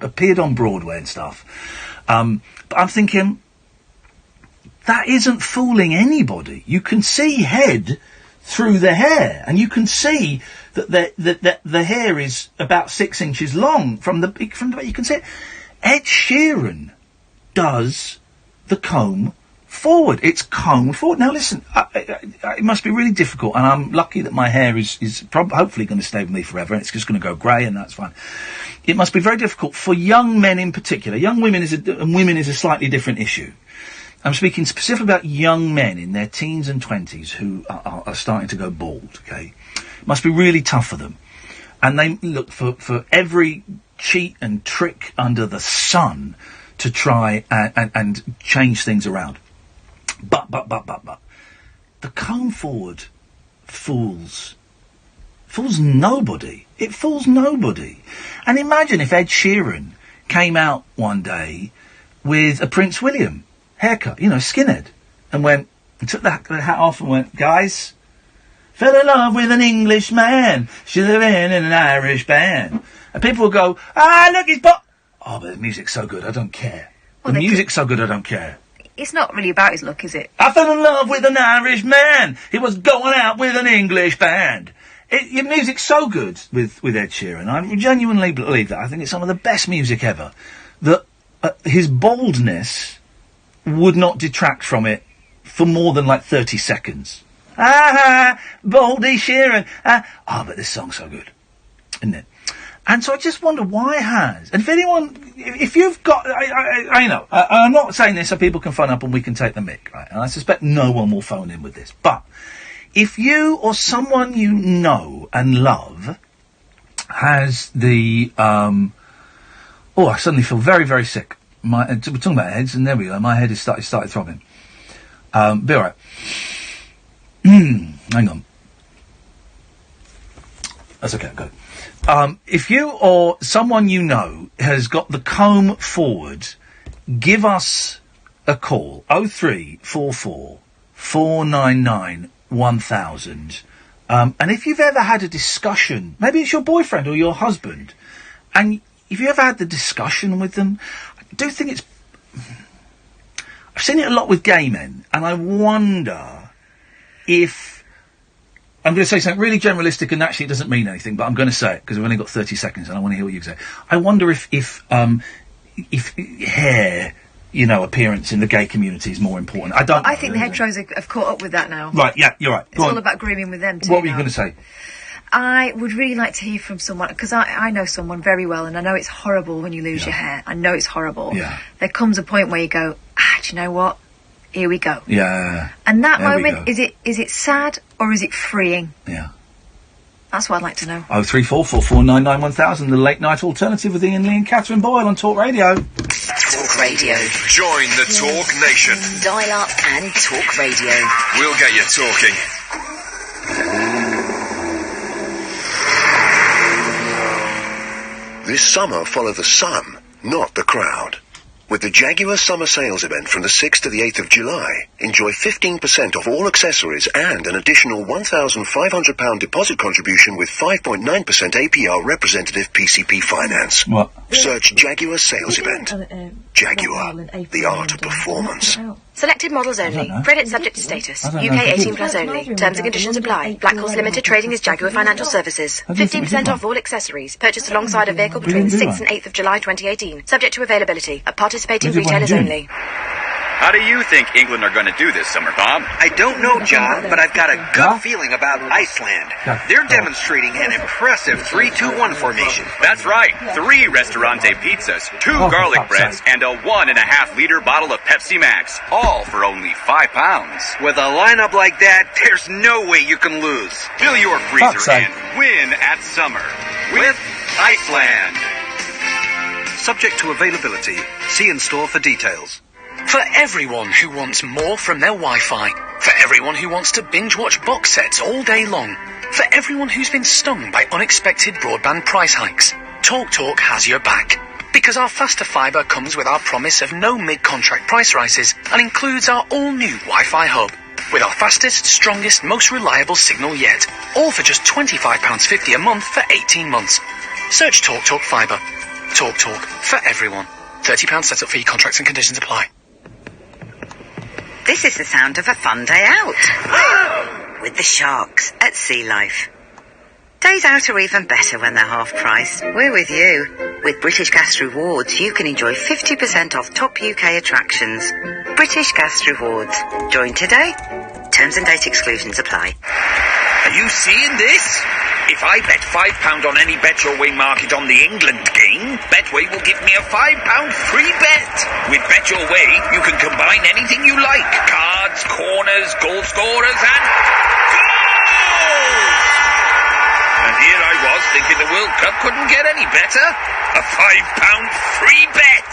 appeared on Broadway and stuff. But I'm thinking that isn't fooling anybody. You can see head through the hair, and you can see that the hair is about 6 inches long from the you can see it. Ed Sheeran does the comb forward. It's combed forward. Now listen, it must be really difficult, and I'm lucky that my hair is hopefully going to stay with me forever, and it's just going to go grey, and that's fine. It must be very difficult for young men in particular. Young women and women is a slightly different issue. I'm speaking specifically about young men in their teens and 20s who are starting to go bald, okay? It must be really tough for them. And they look for every cheat and trick under the sun to try and change things around. But. The comb forward fools nobody. It fools nobody. And imagine if Ed Sheeran came out one day with a Prince William haircut, skinhead, and took the hat off and went, guys, fell in love with an English man, should have been in an Irish band. And people would go, look, he's oh, but the music's so good, I don't care. Well, the music's so good, I don't care. It's not really about his look, is it? I fell in love with an Irish man. He was going out with an English band. Your music's so good with Ed Sheeran. I genuinely believe that. I think it's some of the best music ever. That his baldness would not detract from it for more than 30 seconds. Baldy Sheeran. But this song's so good, isn't it? And so I just wonder why and if you've got, I know, I'm not saying this so people can phone up and we can take the mic, right? And I suspect no one will phone in with this. But if you or someone you know and love has the, I suddenly feel very, very sick. We're talking about heads, and there we go. My head has started throbbing. Be alright. Hang on. That's okay, go. If you or someone you know has got the comb forward, give us a call. 0344 499 1000. And if you've ever had a discussion, maybe it's your boyfriend or your husband, and if you ever had the discussion with them, I do think it's... I've seen it a lot with gay men, and I wonder if... I'm going to say something really generalistic, and actually it doesn't mean anything, but I'm going to say it, because we've only got 30 seconds, and I want to hear what you say. I wonder if hair, appearance in the gay community is more important. I think the heteros have caught up with that now. Right, yeah, you're right. It's all about grooming with them, too. What were you going to say? I would really like to hear from someone, because I know someone very well, and I know it's horrible when you lose your hair. I know it's horrible. Yeah. There comes a point where you go, do you know what? Here we go. Yeah. And that moment, is it sad or is it freeing? Yeah. That's what I'd like to know. 0344 499 1000, the late night alternative with Iain Lee and Catherine Boyle on Talk Radio. Talk Radio. Join the Talk Nation. Dial up and Talk Radio. We'll get you talking. This summer, follow the sun, not the crowd. With the Jaguar summer sales event from the 6th to the 8th of July, enjoy 15% off all accessories and an additional £1,500 deposit contribution with 5.9% APR representative PCP finance. What? Search Jaguar sales event. Jaguar, the art of performance. Selected models only. Credit subject to status. UK 18 plus only. Terms and conditions apply. Black Horse Limited trading is Jaguar Financial Services. 15% off all accessories. Purchased alongside a vehicle between the 6th and 8th of July 2018. Subject to availability. At participating retailers only. How do you think England are going to do this summer, Bob? I don't know, John, but I've got a gut feeling about Iceland. They're demonstrating an impressive 3-2-1 formation. That's right. 3 Restaurante pizzas, 2 garlic breads, and a 1.5-liter bottle of Pepsi Max. All for only £5. With a lineup like that, there's no way you can lose. Fill your freezer and win at summer with Iceland. Subject to availability. See in store for details. For everyone who wants more from their Wi-Fi. For everyone who wants to binge-watch box sets all day long. For everyone who's been stung by unexpected broadband price hikes. TalkTalk has your back. Because our faster fibre comes with our promise of no mid-contract price rises and includes our all-new Wi-Fi hub. With our fastest, strongest, most reliable signal yet. All for just £25.50 a month for 18 months. Search TalkTalk Fibre. TalkTalk for everyone. £30 setup fee, contracts and conditions apply. This is the sound of a fun day out. with the sharks at Sea Life. Days out are even better when they're half price. We're with you. With British Gas Rewards, you can enjoy 50% off top UK attractions. British Gas Rewards. Join today. Terms and date exclusions apply. Are you seeing this? If I bet £5 on any Bet Your Way market on the England game, Betway will give me a £5 free bet. With Bet Your Way, you can combine anything you like. Cards, corners, goal scorers, and goals! And here I was thinking the World Cup couldn't get any better. A £5 free bet.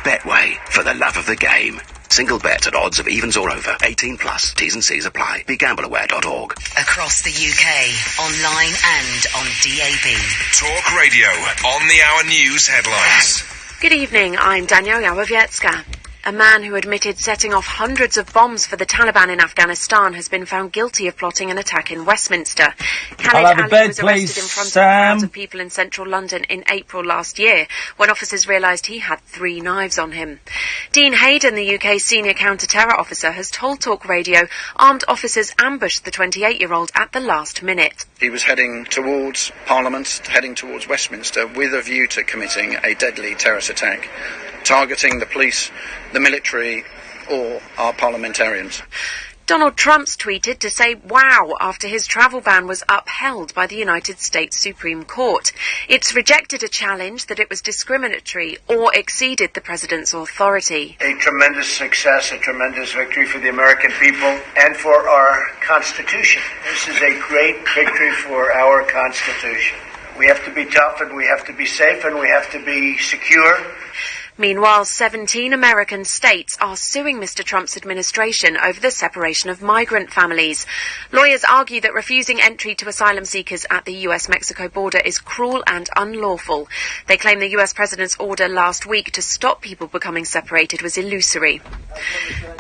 Betway, for the love of the game. Single bet at odds of evens or over. 18 plus. T's and C's apply. BeGambleAware.org. Across the UK, online and on DAB. Talk Radio, on the hour news headlines. Good evening, I'm Danielle Yawowiecka. A man who admitted setting off hundreds of bombs for the Taliban in Afghanistan has been found guilty of plotting an attack in Westminster. Khalid Ali was arrested in front of crowds of people in central London in April last year when officers realised he had 3 knives on him. Dean Hayden, the UK's senior counter-terror officer, has told Talk Radio armed officers ambushed the 28-year-old at the last minute. He was heading towards Parliament, heading towards Westminster, with a view to committing a deadly terrorist attack, targeting the police, the military, or our parliamentarians. Donald Trump's tweeted to say wow after his travel ban was upheld by the United States Supreme Court. It's rejected a challenge that it was discriminatory or exceeded the president's authority. A tremendous success, a tremendous victory for the American people and for our Constitution. This is a great victory for our Constitution. We have to be tough and we have to be safe and we have to be secure. Meanwhile, 17 American states are suing Mr. Trump's administration over the separation of migrant families. Lawyers argue that refusing entry to asylum seekers at the US-Mexico border is cruel and unlawful. They claim the US president's order last week to stop people becoming separated was illusory.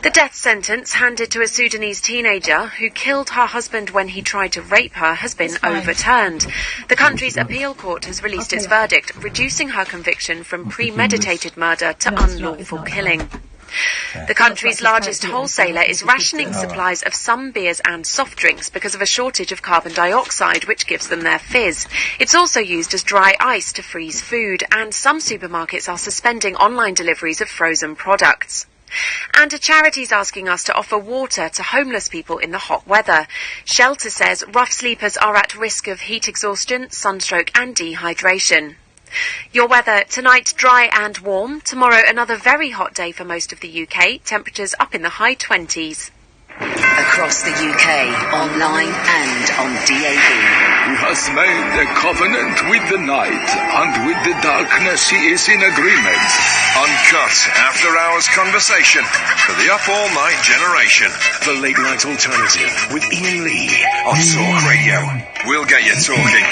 The death sentence handed to a Sudanese teenager who killed her husband when he tried to rape her has been overturned. The country's appeal court has released its verdict, reducing her conviction from premeditated murder to unlawful killing. The country's largest wholesaler is rationing supplies of some beers and soft drinks because of a shortage of carbon dioxide, which gives them their fizz. It's also used as dry ice to freeze food, and some supermarkets are suspending online deliveries of frozen products. And a charity's asking us to offer water to homeless people in the hot weather. Shelter says rough sleepers are at risk of heat exhaustion, sunstroke and dehydration. Your weather tonight, dry and warm. Tomorrow, another very hot day for most of the UK. Temperatures up in the high 20s. Across the UK, online and on DAB. Who has made a covenant with the night, and with the darkness he is in agreement. Uncut, after-hours conversation for the up-all-night generation. The Late Night Alternative with Iain Lee on Talk Radio. We'll get you talking.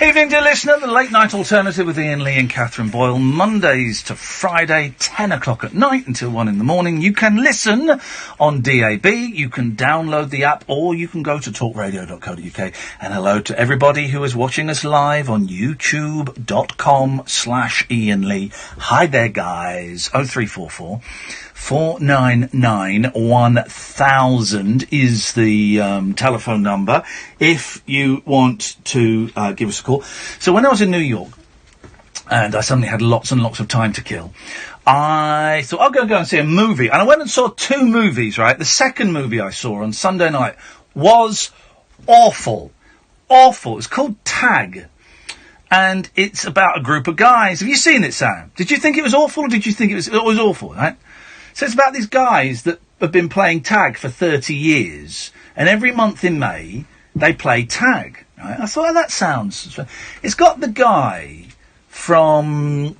Evening, dear listener, the Late Night Alternative with Iain Lee and Catherine Boyle, Mondays to Friday, 10 o'clock at night until 1 in the morning. You can listen on DAB, you can download the app, or you can go to talkradio.co.uk. And hello to everybody who is watching us live on youtube.com/Iain Lee. Hi there, guys. 0344 499 1000 is the telephone number if you want to give us a call. So when I was in New York and I suddenly had lots and lots of time to kill, I thought I'll go and see a movie, and I went and saw 2 movies, right? The second movie I saw on Sunday night was awful. It's called Tag, and it's about a group of guys. Have you seen it, Sam? Did you think it was awful, or did you think it was awful, right? So it's about these guys that have been playing tag for 30 years, and every month in May, they play tag, right? I thought, that sounds... It's got the guy from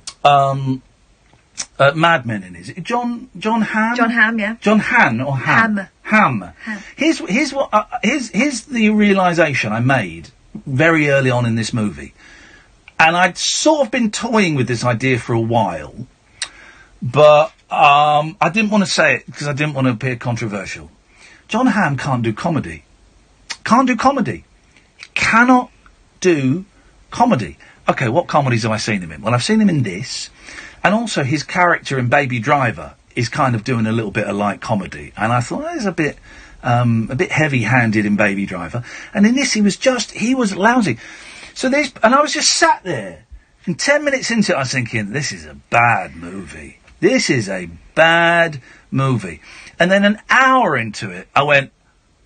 Mad Men in it. Is it John Hamm? John Hamm, yeah. John Hamm or Ham? Ham. Here's the realisation I made very early on in this movie. And I'd sort of been toying with this idea for a while, but I didn't want to say it because I didn't want to appear controversial. John Hamm can't do comedy. He cannot do comedy. Okay, what comedies have I seen him in? Well, I've seen him in this, and also his character in Baby Driver is kind of doing a little bit of light comedy. And I thought, there's a bit a bit heavy-handed in Baby Driver. And in this, he was lousy. So and I was just sat there, and 10 minutes into it, I was thinking, this is a bad movie. This is a bad movie. And then an hour into it, I went,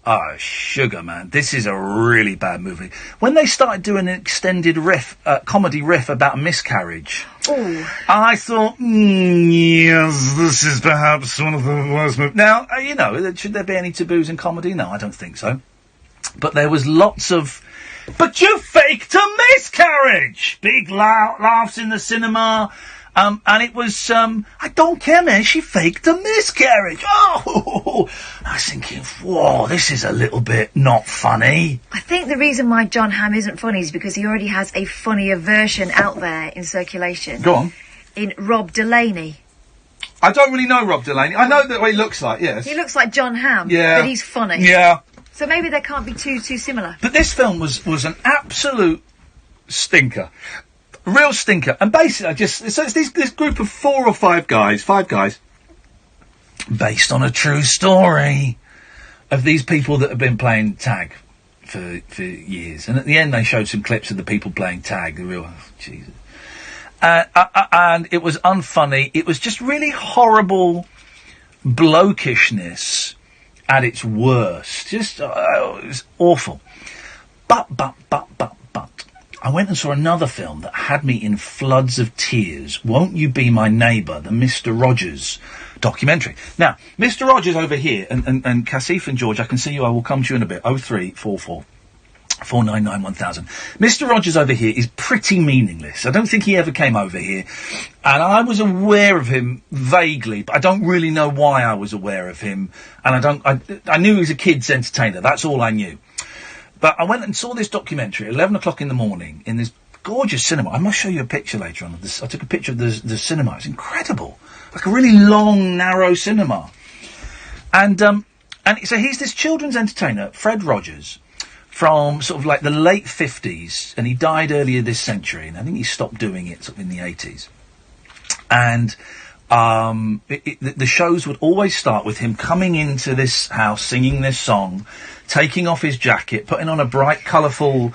oh, sugar, man, this is a really bad movie. When they started doing an extended comedy riff about a miscarriage, I thought, yes, this is perhaps one of the worst movies. Now, should there be any taboos in comedy? No, I don't think so. But there was lots of, but you faked a miscarriage! Big laughs in the cinema. And it was, I don't care, man, she faked a miscarriage. Oh! I was thinking, whoa, this is a little bit not funny. I think the reason why John Hamm isn't funny is because he already has a funnier version out there in circulation. Go on. In Rob Delaney. I don't really know Rob Delaney. I know what he looks like, yes. He looks like John Hamm, yeah, but he's funny. Yeah. So maybe they can't be too similar. But this film was an absolute stinker. Real stinker. And basically, it's this group of 4 or 5 guys, based on a true story of these people that have been playing tag for years. And at the end, they showed some clips of the people playing tag. The real, Jesus. And it was unfunny. It was just really horrible blokishness at its worst. Just, it was awful. But, I went and saw another film that had me in floods of tears. Won't You Be My Neighbour, the Mr. Rogers documentary. Now, Mr. Rogers over here, and Casif and George, I can see you, I will come to you in a bit, 0344 499 1000. Mr. Rogers over here is pretty meaningless. I don't think he ever came over here. And I was aware of him vaguely, but I don't really know why I was aware of him. And I knew he was a kid's entertainer. That's all I knew. But I went and saw this documentary at 11 o'clock in the morning in this gorgeous cinema. I must show you a picture later on of this. I took a picture of the cinema. It's incredible. Like a really long, narrow cinema. And so he's this children's entertainer, Fred Rogers, from sort of like the late 50s, and he died earlier this century, and I think he stopped doing it sort of in the 80s. And the shows would always start with him coming into this house, singing this song, taking off his jacket, putting on a bright, colourful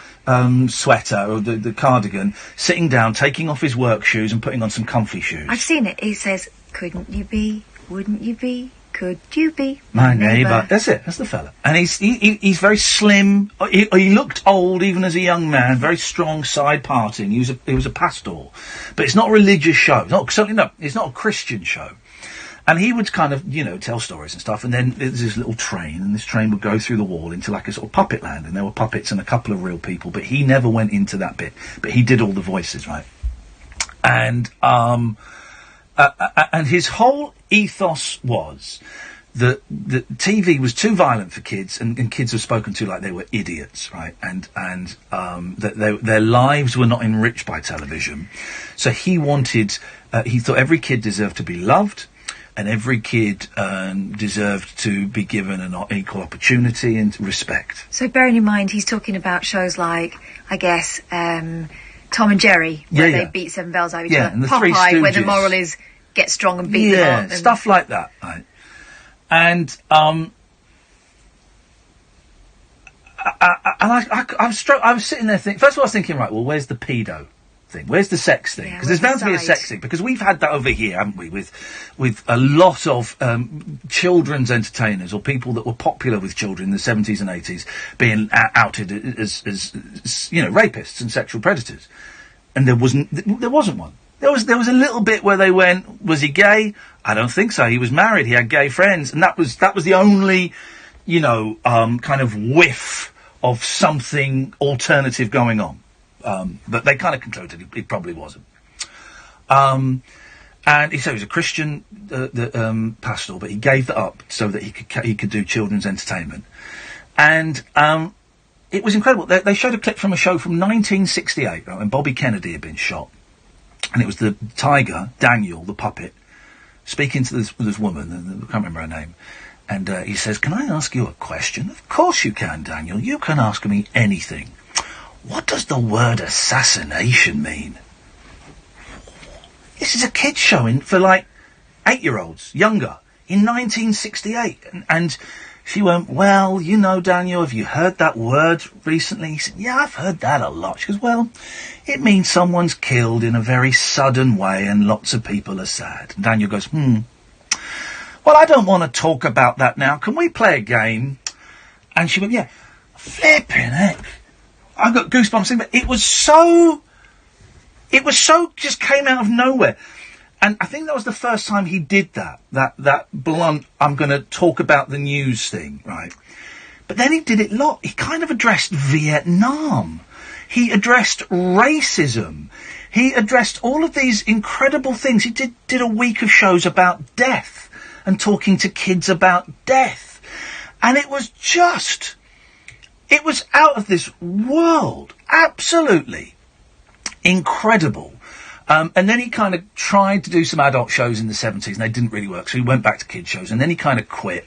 sweater, or the cardigan, sitting down, taking off his work shoes and putting on some comfy shoes. I've seen it. He says, couldn't you be, wouldn't you be, could you be my neighbour? That's it. That's the fella. And he's very slim. He looked old even as a young man. Very strong, side parting. He was a pastor, but it's not a religious show. It's not a Christian show. And he would kind of, tell stories and stuff. And then there's this little train, and this train would go through the wall into like a sort of puppet land, and there were puppets and a couple of real people. But he never went into that bit. But he did all the voices, right? And his whole ethos was that TV was too violent for kids, and kids were spoken to like they were idiots, right? And that their lives were not enriched by television. So he thought every kid deserved to be loved, and every kid deserved to be given an equal opportunity and respect. So bearing in mind, he's talking about shows like, I guess, Tom and Jerry, where they beat 7 bells out of each other. And the Popeye, Three Stooges, where the moral is get strong and beat them up. And stuff like that. Right? And I was sitting there thinking. First of all, I was thinking, right, well, where's the pedo thing? Where's the sex thing? Because there's bound to be a sex thing. Because we've had that over here, haven't we? With a lot of children's entertainers or people that were popular with children in the 70s and 80s being outed as rapists and sexual predators. And there wasn't one. There was a little bit where they went, was he gay? I don't think so. He was married. He had gay friends, and that was the only, kind of whiff of something alternative going on. But they kind of concluded it probably wasn't. And he said he was a Christian pastor, but he gave that up so that he could do children's entertainment. And it was incredible. They showed a clip from a show from 1968, right, when Bobby Kennedy had been shot. And it was the tiger, Daniel, the puppet, speaking to this woman, and I can't remember her name. And he says, "Can I ask you a question?" "Of course you can, Daniel. You can ask me anything." "What does the word assassination mean?" This is a kid's show for like 8-year-olds, younger, in 1968. And She went, well, you know, Daniel, have you heard that word recently? He said, yeah, I've heard that a lot. She goes, well, it means someone's killed in a very sudden way and lots of people are sad. And Daniel goes, well, I don't want to talk about that now. Can we play a game? And she went, yeah. Flipping heck. I got goosebumps thinking, but it was so just came out of nowhere. And I think that was the first time he did that blunt, I'm going to talk about the news thing, right? But then he did it a lot. He kind of addressed Vietnam. He addressed racism. He addressed all of these incredible things. He did a week of shows about death and talking to kids about death. And it was out of this world. Absolutely incredible. And then he kind of tried to do some adult shows in the 70s, and they didn't really work, so he went back to kid shows, and then he kind of quit.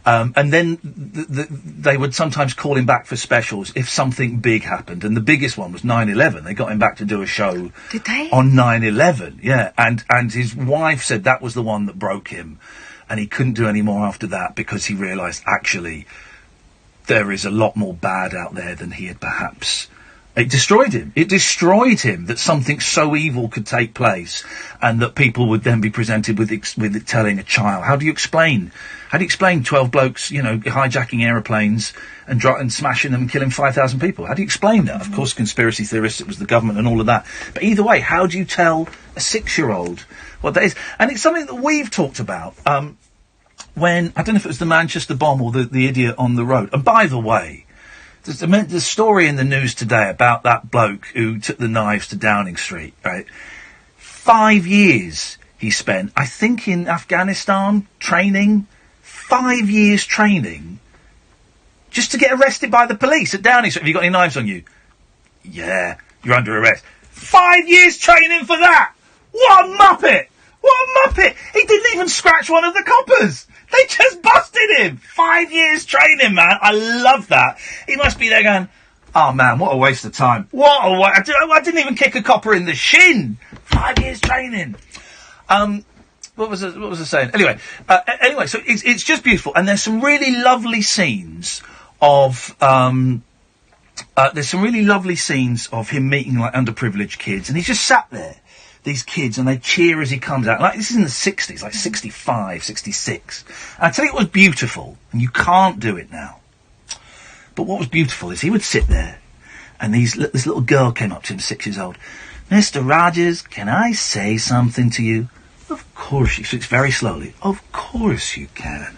And then they would sometimes call him back for specials if something big happened, and the biggest one was 9/11. They got him back to do a show Did they? On 9/11, yeah. And his wife said that was the one that broke him, and he couldn't do any more after that because he realised, actually, there is a lot more bad out there than he had perhaps... It destroyed him. It destroyed him that something so evil could take place, and that people would then be presented with it telling a child. How do you explain 12 blokes, hijacking aeroplanes and smashing them and killing 5,000 people? How do you explain that? Of course, conspiracy theorists, it was the government and all of that. But either way, how do you tell a 6-year-old what that is? And it's something that we've talked about, when, I don't know if it was the Manchester bomb or the idiot on the road. And by the way, there's a story in the news today about that bloke who took the knives to Downing Street, right? 5 years he spent, I think, in Afghanistan, training. 5 years training just to get arrested by the police at Downing Street. Have you got any knives on you? Yeah, you're under arrest. 5 years training for that! What a muppet! What a muppet! He didn't even scratch one of the coppers! They just busted him! 5 years training, man. I love that. He must be there going, oh, man, what a waste of time. What a waste. I didn't even kick a copper in the shin. 5 years training. What was I saying? Anyway, so it's just beautiful. And there's some really lovely scenes of... him meeting, like, underprivileged kids. And he just sat there. These kids, and they cheer as he comes out. Like, this is in the 60s, like 65, 66. And I tell you what was beautiful, and you can't do it now. But what was beautiful is he would sit there, and this little girl came up to him, 6 years old. Mr. Rogers, can I say something to you? Of course she speaks very slowly. Of course you can.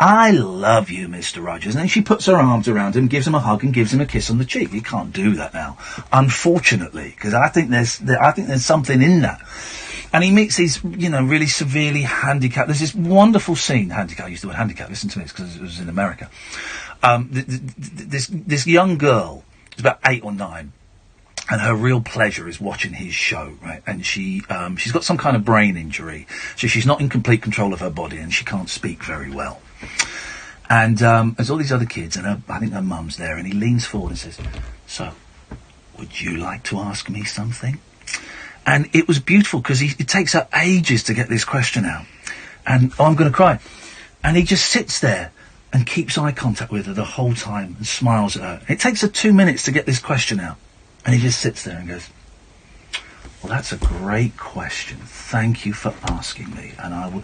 I love you, Mr. Rogers. And then she puts her arms around him, gives him a hug, and gives him a kiss on the cheek. You can't do that now, unfortunately, because I think there's something in that. And he meets these, really severely handicapped. There's this wonderful scene. I used the word handicap. Listen to me, it's because it was in America. This young girl is about 8 or 9. And her real pleasure is watching his show, right? And she's got some kind of brain injury, so she's not in complete control of her body, and she can't speak very well. And there's all these other kids, and I think her mum's there, and he leans forward and says, so, would you like to ask me something? And it was beautiful, because it takes her ages to get this question out. And, I'm going to cry. And he just sits there and keeps eye contact with her the whole time and smiles at her. It takes her 2 minutes to get this question out. And he just sits there and goes, well, that's a great question. Thank you for asking me. And I will...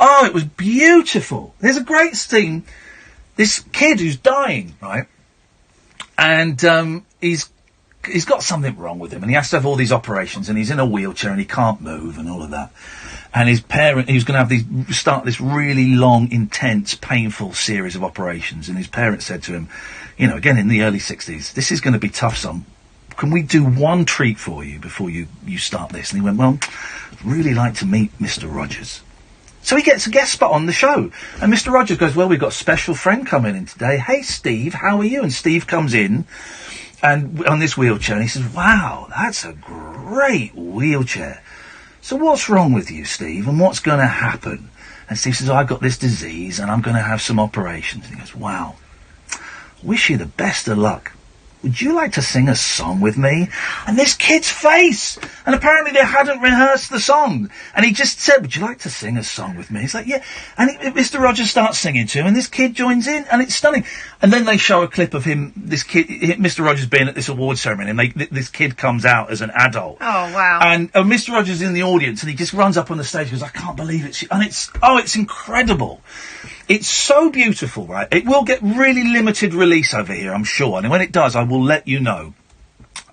Oh, it was beautiful. There's a great scene. This kid who's dying, right? And he's got something wrong with him, and he has to have all these operations, and he's in a wheelchair, and he can't move, and all of that. And his parent, he was going to start this really long, intense, painful series of operations, and his parents said to him, again in the early 60s, this is going to be tough, son. Can we do one treat for you before you start this? And he went, well, I'd really like to meet Mr. Rogers. So he gets a guest spot on the show. And Mr. Rogers goes, well, we've got a special friend coming in today. Hey, Steve, how are you? And Steve comes in and on this wheelchair, and he says, wow, that's a great wheelchair. So what's wrong with you, Steve? And what's going to happen? And Steve says, I've got this disease, and I'm going to have some operations. And he goes, wow, wish you the best of luck. would you like to sing a song with me? And this kid's face! And apparently they hadn't rehearsed the song. And he just said, would you like to sing a song with me? He's like, yeah. And Mr. Rogers starts singing to him, and this kid joins in, and it's stunning. And then they show a clip of him, this kid, Mr. Rogers being at this award ceremony, and this kid comes out as an adult. Oh, wow. And Mr. Rogers is in the audience, and he just runs up on the stage and goes, I can't believe it. And it's incredible. It's so beautiful, right? It will get really limited release over here, I'm sure. And when it does, I will let you know.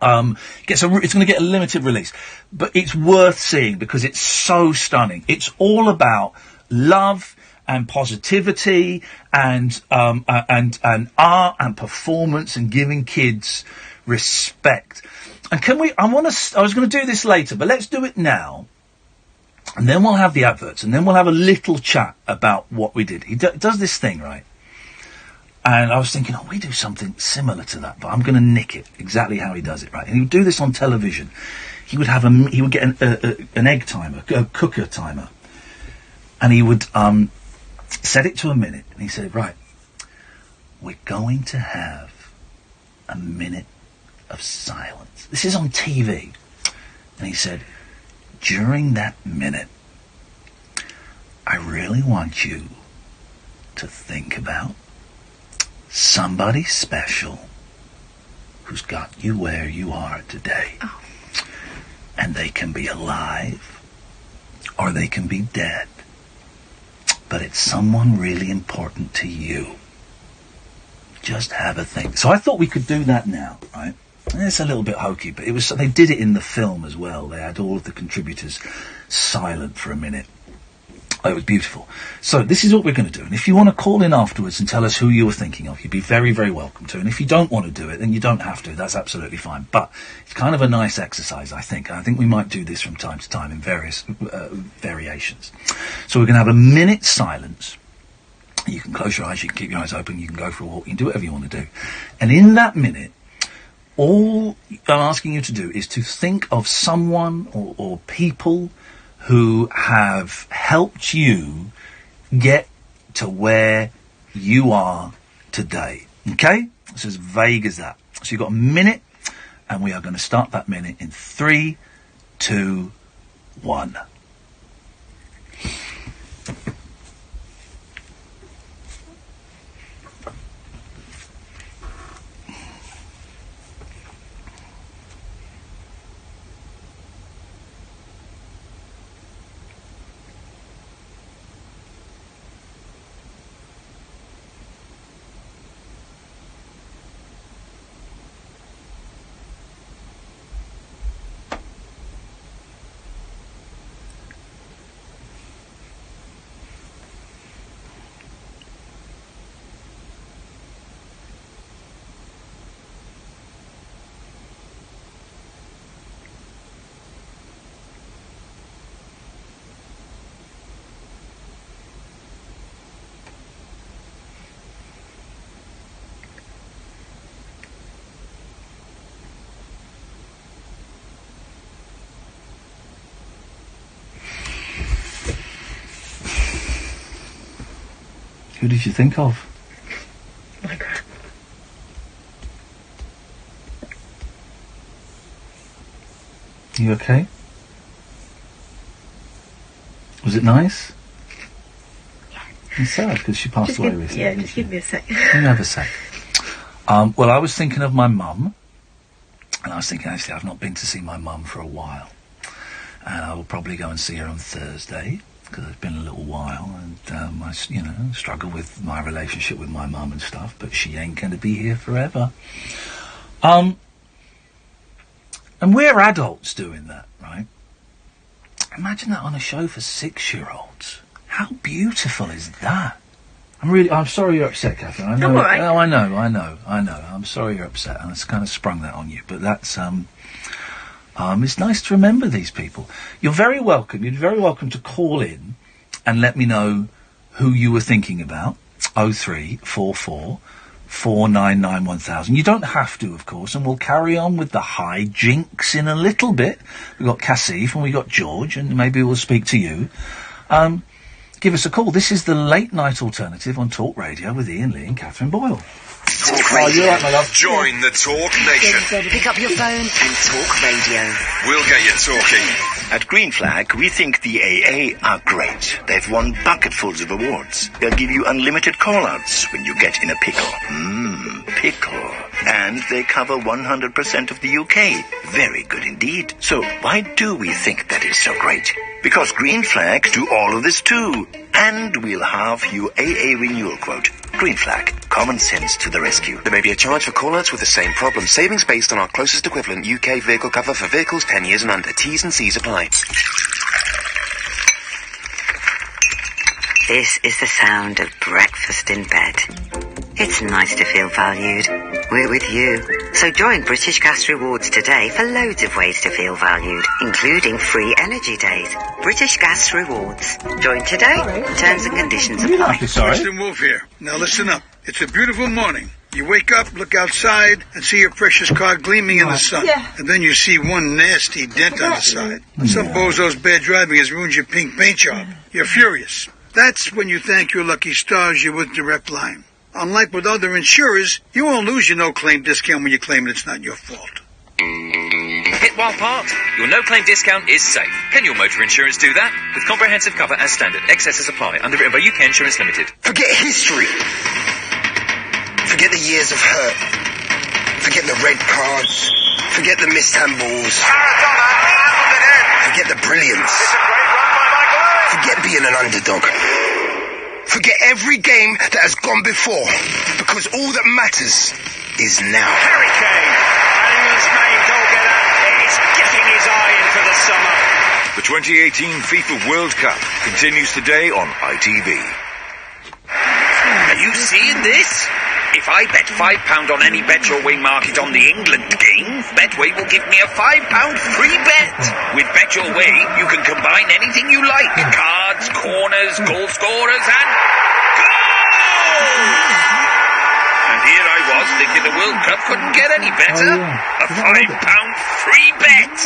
It's going to get a limited release. But it's worth seeing because it's so stunning. It's all about love and positivity and art and performance and giving kids respect. And I was going to do this later, but let's do it now. And then we'll have the adverts, and then we'll have a little chat about what we did. He does this thing, right? And I was thinking, we do something similar to that, but I'm going to nick it exactly how he does it, right? And he would do this on television. He would get an egg timer, a cooker timer, and he would set it to a minute. And he said, right, we're going to have a minute of silence. This is on TV. And he said, during that minute, I really want you to think about somebody special who's got you where you are today. Oh. And they can be alive or they can be dead. But it's someone really important to you. Just have a think. So I thought we could do that now, right? And it's a little bit hokey, but they did it in the film as well. They had all of the contributors silent for a minute. Oh, it was beautiful. So this is what we're going to do. And if you want to call in afterwards and tell us who you were thinking of, you'd be very, very welcome to. And if you don't want to do it, then you don't have to. That's absolutely fine. But it's kind of a nice exercise, I think. And I think we might do this from time to time in various variations. So we're going to have a minute's silence. You can close your eyes, you can keep your eyes open, you can go for a walk, you can do whatever you want to do. And in that minute, all I'm asking you to do is to think of someone or people who have helped you get to where you are today. Okay? It's as vague as that. So you've got a minute, and we are going to start that minute in 3, 2, 1. Who did you think of? Migrant. You okay? Was it nice? Yeah. It's sad because she passed away recently. Yeah, just give me a sec. Give me a sec. Well, I was thinking of my mum, and I was thinking, actually, I've not been to see my mum for a while. And I will probably go and see her on Thursday, because it's been a little while, and I struggle with my relationship with my mum and stuff, but she ain't going to be here forever. And we're adults doing that, right? Imagine that on a show for 6-year-olds. How beautiful is that? I'm sorry you're upset, Catherine. I know. I'm all right. Oh, I know. I'm sorry you're upset, and it's kind of sprung that on you, but that's, it's nice to remember these people. You're very welcome. You're very welcome to call in and let me know who you were thinking about. 0344 499 1000. You don't have to, of course, and we'll carry on with the hijinks in a little bit. We've got Cassif and we've got George, and maybe we'll speak to you. Give us a call. This is the Late Night Alternative on Talk Radio with Iain Lee and Catherine Boyle. Talk Oh, Radio. you're right, my love. Join the Talk Nation. Pick up your phone and Talk Radio. We'll get you talking. At Green Flag, we think the AA are great. They've won bucketfuls of awards. They'll give you unlimited call-outs when you get in a pickle. Pickle. And they cover 100% of the UK. Very good indeed. So why do we think that is so great? Because Green Flag do all of this too. And we'll halve your AA renewal quote. Green Flag. Common sense to the rescue. There may be a charge for call-outs with the same problem. Savings based on our closest equivalent UK vehicle cover for vehicles 10 years and under. T's and C's apply. This is the sound of breakfast in bed. It's nice to feel valued. We're with you. So join British Gas Rewards today for loads of ways to feel valued, including free energy days. British Gas Rewards. Join today. Terms and conditions apply. Preston Wolf here. Now listen up. It's a beautiful morning. You wake up, look outside, and see your precious car gleaming in the sun. Yeah. And then you see one nasty dent on the side. Some bozo's bad driving has ruined your pink paint job. You're furious. That's when you thank your lucky stars you're with Direct Line. Unlike with other insurers, you won't lose your no-claim discount when you claim it's not your fault. Hit while parked. Your no-claim discount is safe. Can your motor insurance do that? With comprehensive cover as standard. Excesses apply. Underwritten by UK Insurance Limited. Forget history. Forget the years of hurt. Forget the red cards. Forget the missed handballs. Forget the brilliance. Forget being an underdog. Forget every game that has gone before, because all that matters is now. Harry Kane, an English-made goal-getter, is getting his eye in for the summer. The 2018 FIFA World Cup continues today on ITV. Are you seeing this? If I bet £5 on any Bet Your Way market on the England game, Betway will give me a £5 free bet. With Bet Your Way, you can combine anything you like. Cards, corners, goal scorers, and goals! And here I was thinking the World Cup couldn't get any better. A £5 free bet.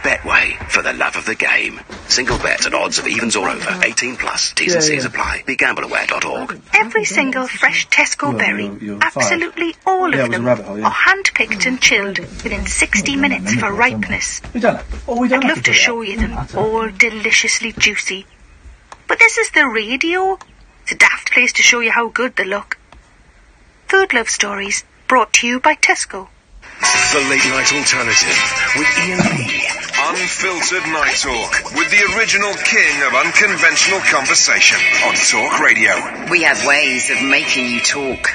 Betway, for the love of the game. Single bet at odds of evens or over. 18 plus. T's and C's apply. BeGambleAware.org. Every single fresh Tesco berry, absolutely all of them, are hand-picked and chilled within 60 minutes for ripeness. I'd love to show you them, all deliciously juicy. But this is the radio. It's a daft place to show you how good they look. Food Love Stories, brought to you by Tesco. The Late Night Alternative with Iain Lee. Unfiltered Night Talk with the original king of unconventional conversation on Talk Radio. We have ways of making you talk.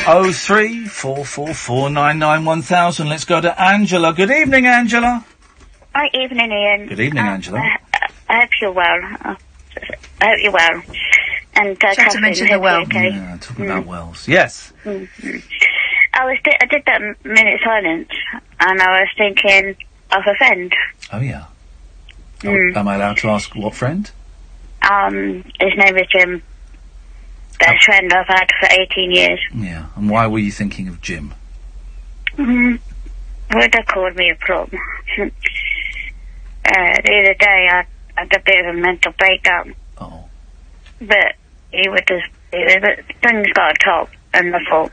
03444991000. Let's go to Angela. Good evening, Angela. Hi, evening, Ian. Good evening, Angela. I hope you're well. I hope you're well. And Try to mention the well. Okay. Yeah, talking about wells. Yes. Mm-hmm. I did that minute silence, and I was thinking of a friend. Oh, yeah. Am I allowed to ask what friend? His name is Jim. Best friend I've had for 18 years. Yeah. And why were you thinking of Jim? Would have called me a plum. The other day I had a bit of a mental breakdown. Oh. But things got a top, and I thought,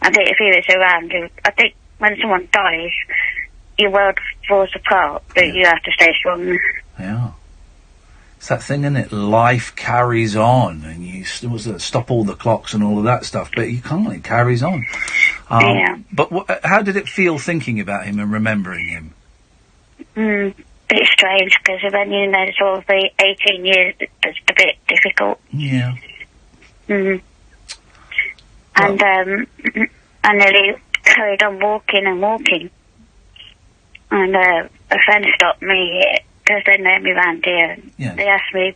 I think if he was around, I think when someone dies, your world falls apart, but you have to stay strong. Yeah. It's that thing, isn't it? Life carries on, and you stop all the clocks and all of that stuff, but you can't. It carries on. Yeah. But how did it feel thinking about him and remembering him? Bit strange, because when you know it's all the 18 years, it's a bit difficult. Yeah. And I nearly carried on walking. And a friend stopped me because they know me round here. Yeah. They asked me,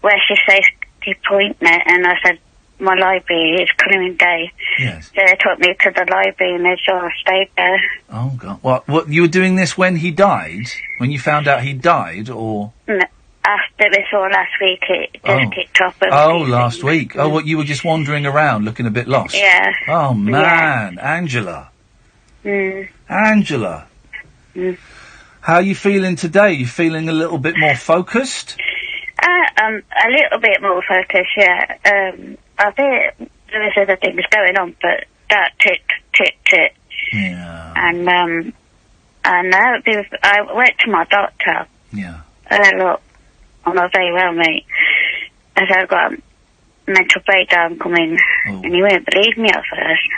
where's your safety point net? And I said, my library is coming day. Yes. So they took me to the library and they saw I stayed there. Oh, God. What, you were doing this when he died? When you found out he died, or...? No, after we saw last week, it just kicked off. Last week. Oh, you were just wandering around looking a bit lost? Yeah. Oh, man. Yeah. Angela. Angela. How are you feeling today? You feeling a little bit more focused? A little bit more focused, yeah. A bit There was other things going on, but that tit. Yeah. And I went to my doctor. Yeah. I said, look, I'm not very well, mate. I said, I've got a mental breakdown coming. Oh. And he wouldn't believe me at first.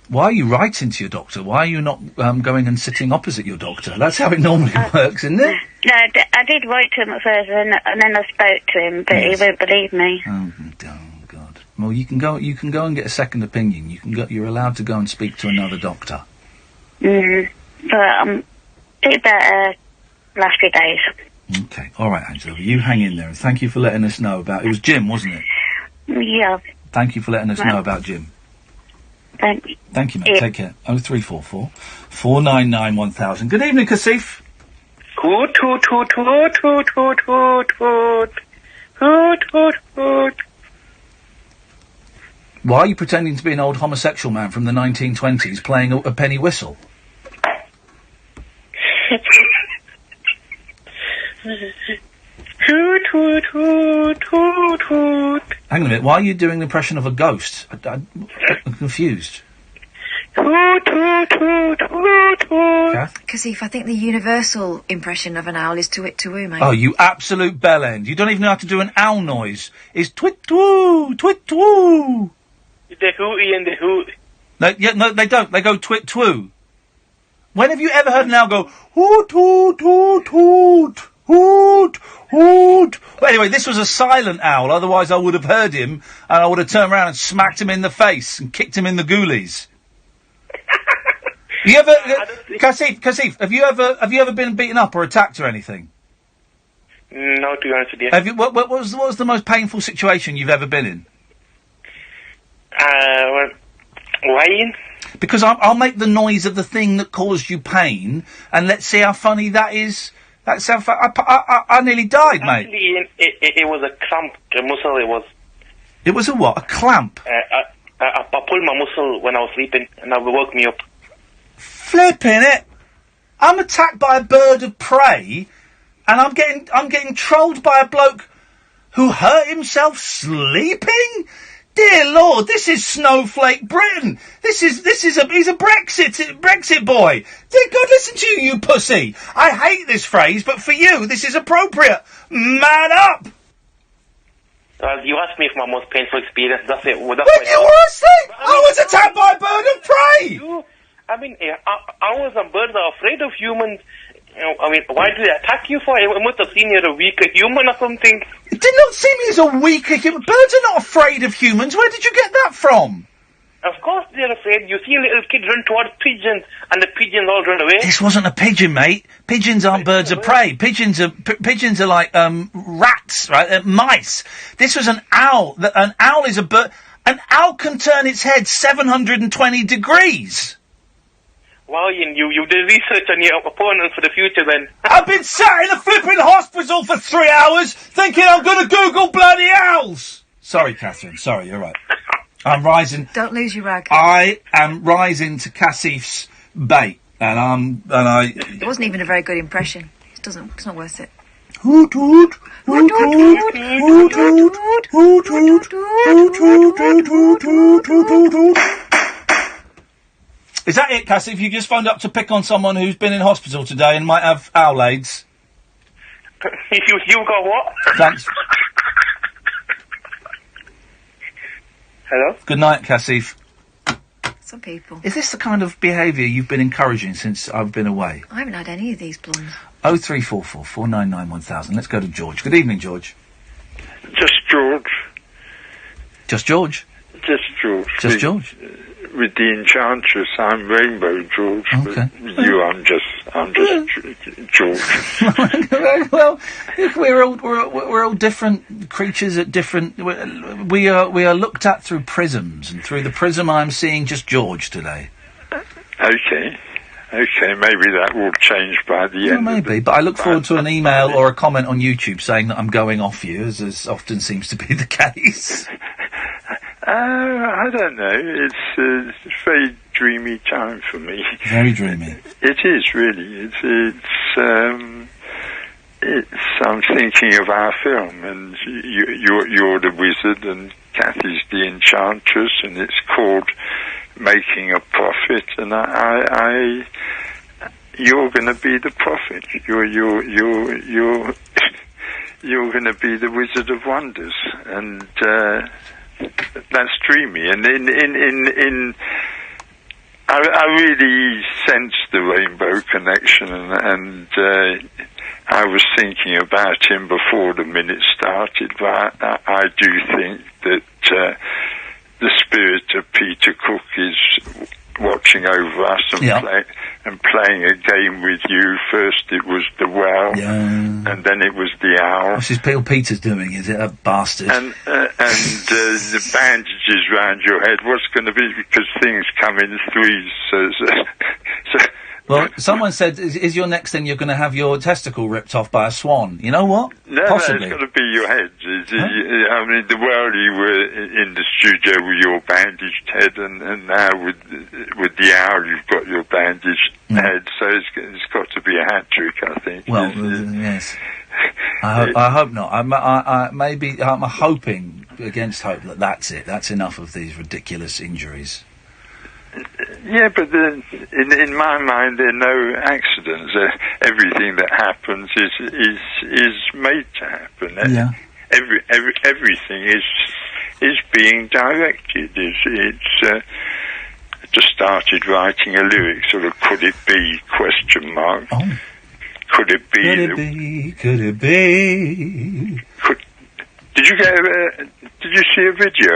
Why are you writing to your doctor? Why are you not going and sitting opposite your doctor? That's how it normally works, isn't it? No, I did write to him at first, and then I spoke to him, but he wouldn't believe me. Oh God! Well, you can go and get a second opinion. You're allowed to go and speak to another doctor. But I'm a bit better last few days. Okay, all right, Angela. You hang in there, and thank you for letting us know about. It was Jim, wasn't it? Yeah. Thank you for letting us know about Jim. Thank you. Thank you, mate. Take care. 0344 499 1000. Good evening, Kasif. Hoot, hoot, hoot, hoot, hoot, hoot, hoot, hoot. Hoot, hoot, hoot. Why are you pretending to be an old homosexual man from the 1920s playing a penny whistle? Hoot, hoot, hoot, hoot, hoot. Hang on a minute. Why are you doing the impression of a ghost? I'm confused. Hoot, hoot, hoot, hoot, hoot. Kasif, I think the universal impression of an owl is twit-twoo, mate. Oh, you absolute bellend. You don't even know how to do an owl noise. It's twit-twoo, twit-twoo. The hooty and the hoot. No, they don't. They go twit-twoo. When have you ever heard an owl go hoot, hoot, hoot, hoot, hoot, hoot? Well, anyway, this was a silent owl. Otherwise, I would have heard him, and I would have turned around and smacked him in the face and kicked him in the ghoulies. You ever, Kasif, have you ever been beaten up or attacked or anything? No, to be honest with you. Have you? What was the most painful situation you've ever been in? Well, why? Because I'll make the noise of the thing that caused you pain, and let's see how funny that is. That's how I nearly died, mate. Actually, it was a cramp. The muscle, it was. It was a what? A clamp? I pulled my muscle when I was sleeping, and that woke me up. Flipping it! I'm attacked by a bird of prey, and I'm getting trolled by a bloke who hurt himself sleeping? Dear Lord, this is Snowflake Britain. He's a Brexit boy. Dear God, listen to you, you pussy. I hate this phrase, but for you, this is appropriate. Man up! You asked me if my most painful experience. That's it. When you were asleep, I was attacked by a bird of prey. I mean, owls and birds are afraid of humans. I mean, why do they attack you for? It must have seen you're a weaker human or something. It did not see me as a weaker human. Birds are not afraid of humans. Where did you get that from? Of course they're afraid. You see a little kid run towards pigeons, and the pigeons all run away. This wasn't a pigeon, mate. Pigeons aren't birds of prey. Pigeons are like rats, right? Mice. This was an owl. An owl is a bird. An owl can turn its head 720 degrees. Wow, you did research on your opponents for the future then. I've been sat in a flipping hospital for 3 hours thinking I'm going to Google bloody owls. Sorry, Catherine. Sorry, you're right. I'm rising. Don't lose your rag. I am rising to Kasif's bait, and I. It wasn't even a very good impression. It's not worth it. Hoot hoot hoot hoot hoot hoot hoot hoot hoot hoot hoot hoot. Is that it, Cassie? You just phoned up to pick on someone who's been in hospital today and might have owl aids? You got what? Thanks. Hello? Good night, Cassie. Some people. Is this the kind of behaviour you've been encouraging since I've been away? I haven't had any of these blondes. 0344 499 1000. Let's go to George. Good evening, George. Just George. Just George? Just George. Just George? With the Enchantress, I'm Rainbow George. Okay. With you, I'm just George. Well, we're all different creatures at different. We are looked at through prisms, and through the prism, I'm seeing just George today. Okay, maybe that will change by the end. Maybe, but I look forward to an email or a comment on YouTube saying that I'm going off you, as often seems to be the case. I don't know. It's a very dreamy time for me. Very dreamy. It is really. I'm thinking of our film, and you're the wizard, and Kathy's The Enchantress, and it's called Making a Profit, and you're going to be the prophet. You're going to be the Wizard of Wonders, and that's dreamy. And I really sense the Rainbow Connection, and I was thinking about him before the minute started, but I do think that the spirit of Peter Cook is watching over us and playing a game with you. First it was the well, and then it was the owl. What's this Bill Peters doing? Is it a bastard? And the bandages round your head, what's going to be, because things come in threes, so well, someone said, is your next thing you're going to have your testicle ripped off by a swan? You know what? No, possibly. It's got to be your head. I mean, the while you were in the studio with your bandaged head, and now with the owl, you've got your bandaged head. So it's got to be a hat trick, I think. Well, yes. I hope not. I'm hoping against hope that that's it. That's enough of these ridiculous injuries. Yeah, but in my mind, there are no accidents. Everything that happens is made to happen. Yeah. Everything is being directed. It's just started writing a lyric, sort of, could it be, question mark. Oh. Could it be? Could it be? Could it be? Did you see a video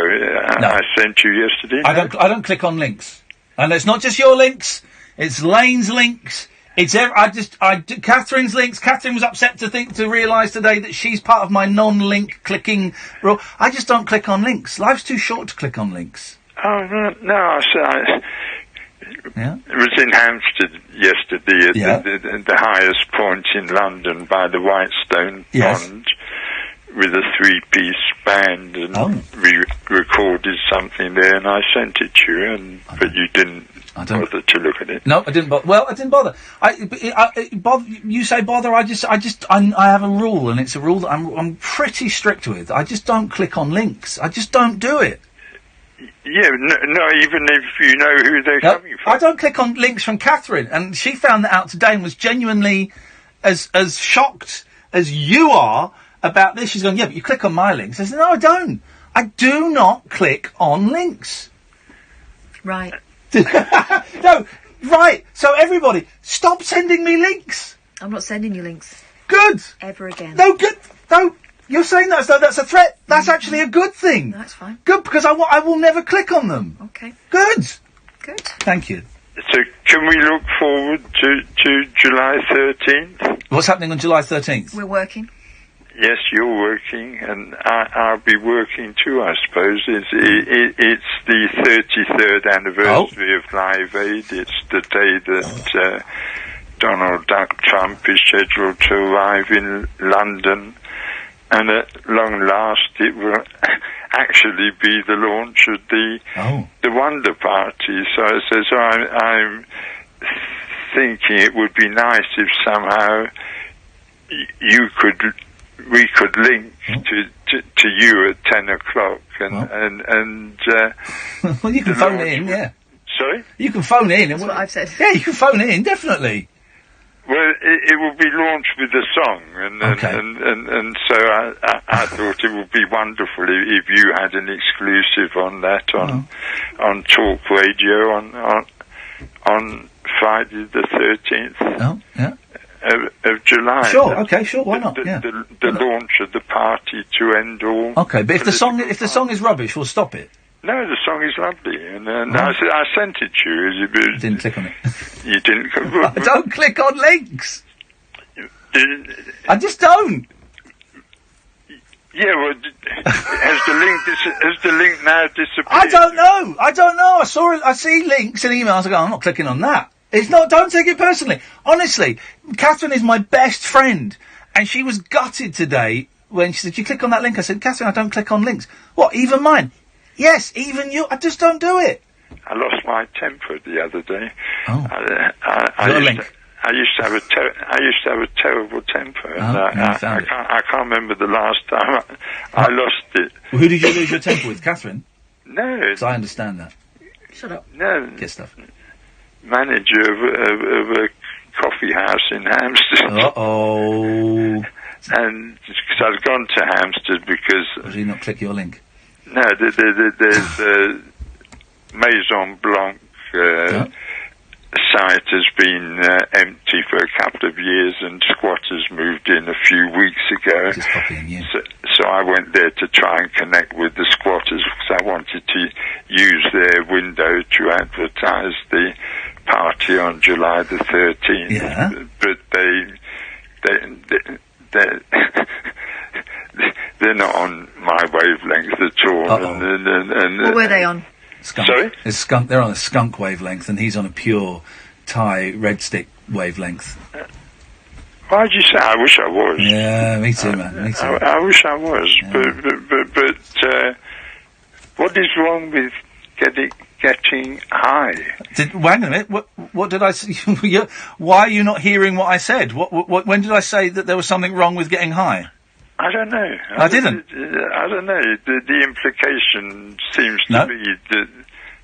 I sent you yesterday? I don't click on links. And it's not just your links, it's Lane's links, it's Catherine's links. Catherine was upset to realise today that she's part of my non-link clicking rule. I just don't click on links. Life's too short to click on links. Oh, no, it was in Hampstead yesterday at the highest point in London by the Whitestone Pond, with a 3-piece band, and we recorded something there, and I sent it to you, but you didn't bother to look at it. No, I didn't bother. Well, I didn't bother. You say bother, I have a rule, and it's a rule that I'm pretty strict with. I just don't click on links. I just don't do it. Yeah, no, even if you know who they're coming from. I don't click on links from Catherine, and she found that out today and was genuinely as shocked as you are about this. She's going, yeah, but you click on my links. I said, no, I don't. I do not click on links. Right. No, right. So everybody, stop sending me links. I'm not sending you links. Good. Ever again. No, good. No, you're saying that as though that's a threat. That's actually a good thing. No, that's fine. Good, because I will never click on them. Okay. Good. Good. Thank you. So can we look forward to July 13th? What's happening on July 13th? We're working. Yes, you're working, and I'll be working too, I suppose. It's the 33rd anniversary of Live Aid. It's the day that Donald Duck Trump is scheduled to arrive in London, and at long last it will actually be the launch of the Wonder Party. So I'm thinking it would be nice if somehow we could link to you at 10 o'clock and well, you can phone in, yeah. Sorry? You can phone in. That's what I've said. Yeah, you can phone in, definitely. Well, it will be launched with a song, and so I thought it would be wonderful if you had an exclusive on that on Talk Radio on Friday the 13th. Oh, yeah. Of July. Sure. Okay. Sure. Why not? The launch of the party to end all. Okay, but if the song is rubbish, we'll stop it. No, the song is lovely, and I sent it to you. Didn't click on it. You didn't. I don't click on links. I just don't. Yeah, well, has the link now disappeared? I don't know. I see links and emails. I go, I'm not clicking on that. It's not, don't take it personally. Honestly, Catherine is my best friend, and she was gutted today when she said, you click on that link. I said, Catherine, I don't click on links. What, even mine? Yes, even you. I just don't do it. I lost my temper the other day. Oh. I I used to have a terrible temper, and I can't remember the last time I lost it. Well, who did you lose your temper with, Catherine? No. So I understand that. Shut up. No. Get stuff. Manager of a coffee house in Hampstead. Uh-oh. And because I'd gone to Hampstead because... Did you not click your link? No, there's Maison Blanc site has been empty for a couple of years, and squatters moved in a few weeks ago. Just copying you. So I went there to try and connect with the squatters because I wanted to use their window to advertise the party on July the 13th. Yeah. But they're not on my wavelength at all. And what were they on? Skunk. Sorry? It's skunk. They're on a skunk wavelength, and he's on a pure Thai red stick wavelength. Why'd you say? I wish I was. Yeah, me too, man. Me too. I wish I was, but what is wrong with getting high? Hang on a minute. What did I say? Why are you not hearing what I said? When did I say that there was something wrong with getting high? I don't know. I didn't. I don't know. The implication seems to be that...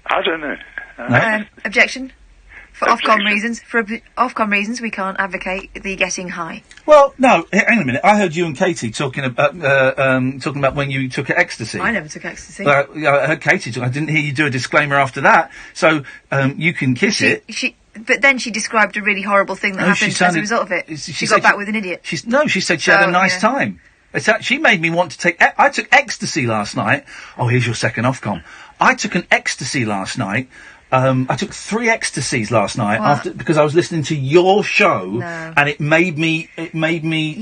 I don't know. Objection. For Ofcom reasons. For Ofcom reasons, we can't advocate the getting high. Well, no. Hang on a minute. I heard you and Katie talking about when you took ecstasy. I never took ecstasy. I heard Katie talk. I didn't hear you do a disclaimer after that. So you can kiss it. But then she described a really horrible thing that happened as a result of it. She got back with an idiot. She said she had a nice time. She made me want to take... I took ecstasy last night. Oh, here's your second Ofcom. I took an ecstasy last night. I took 3 ecstasies last night because I was listening to your show, and it made me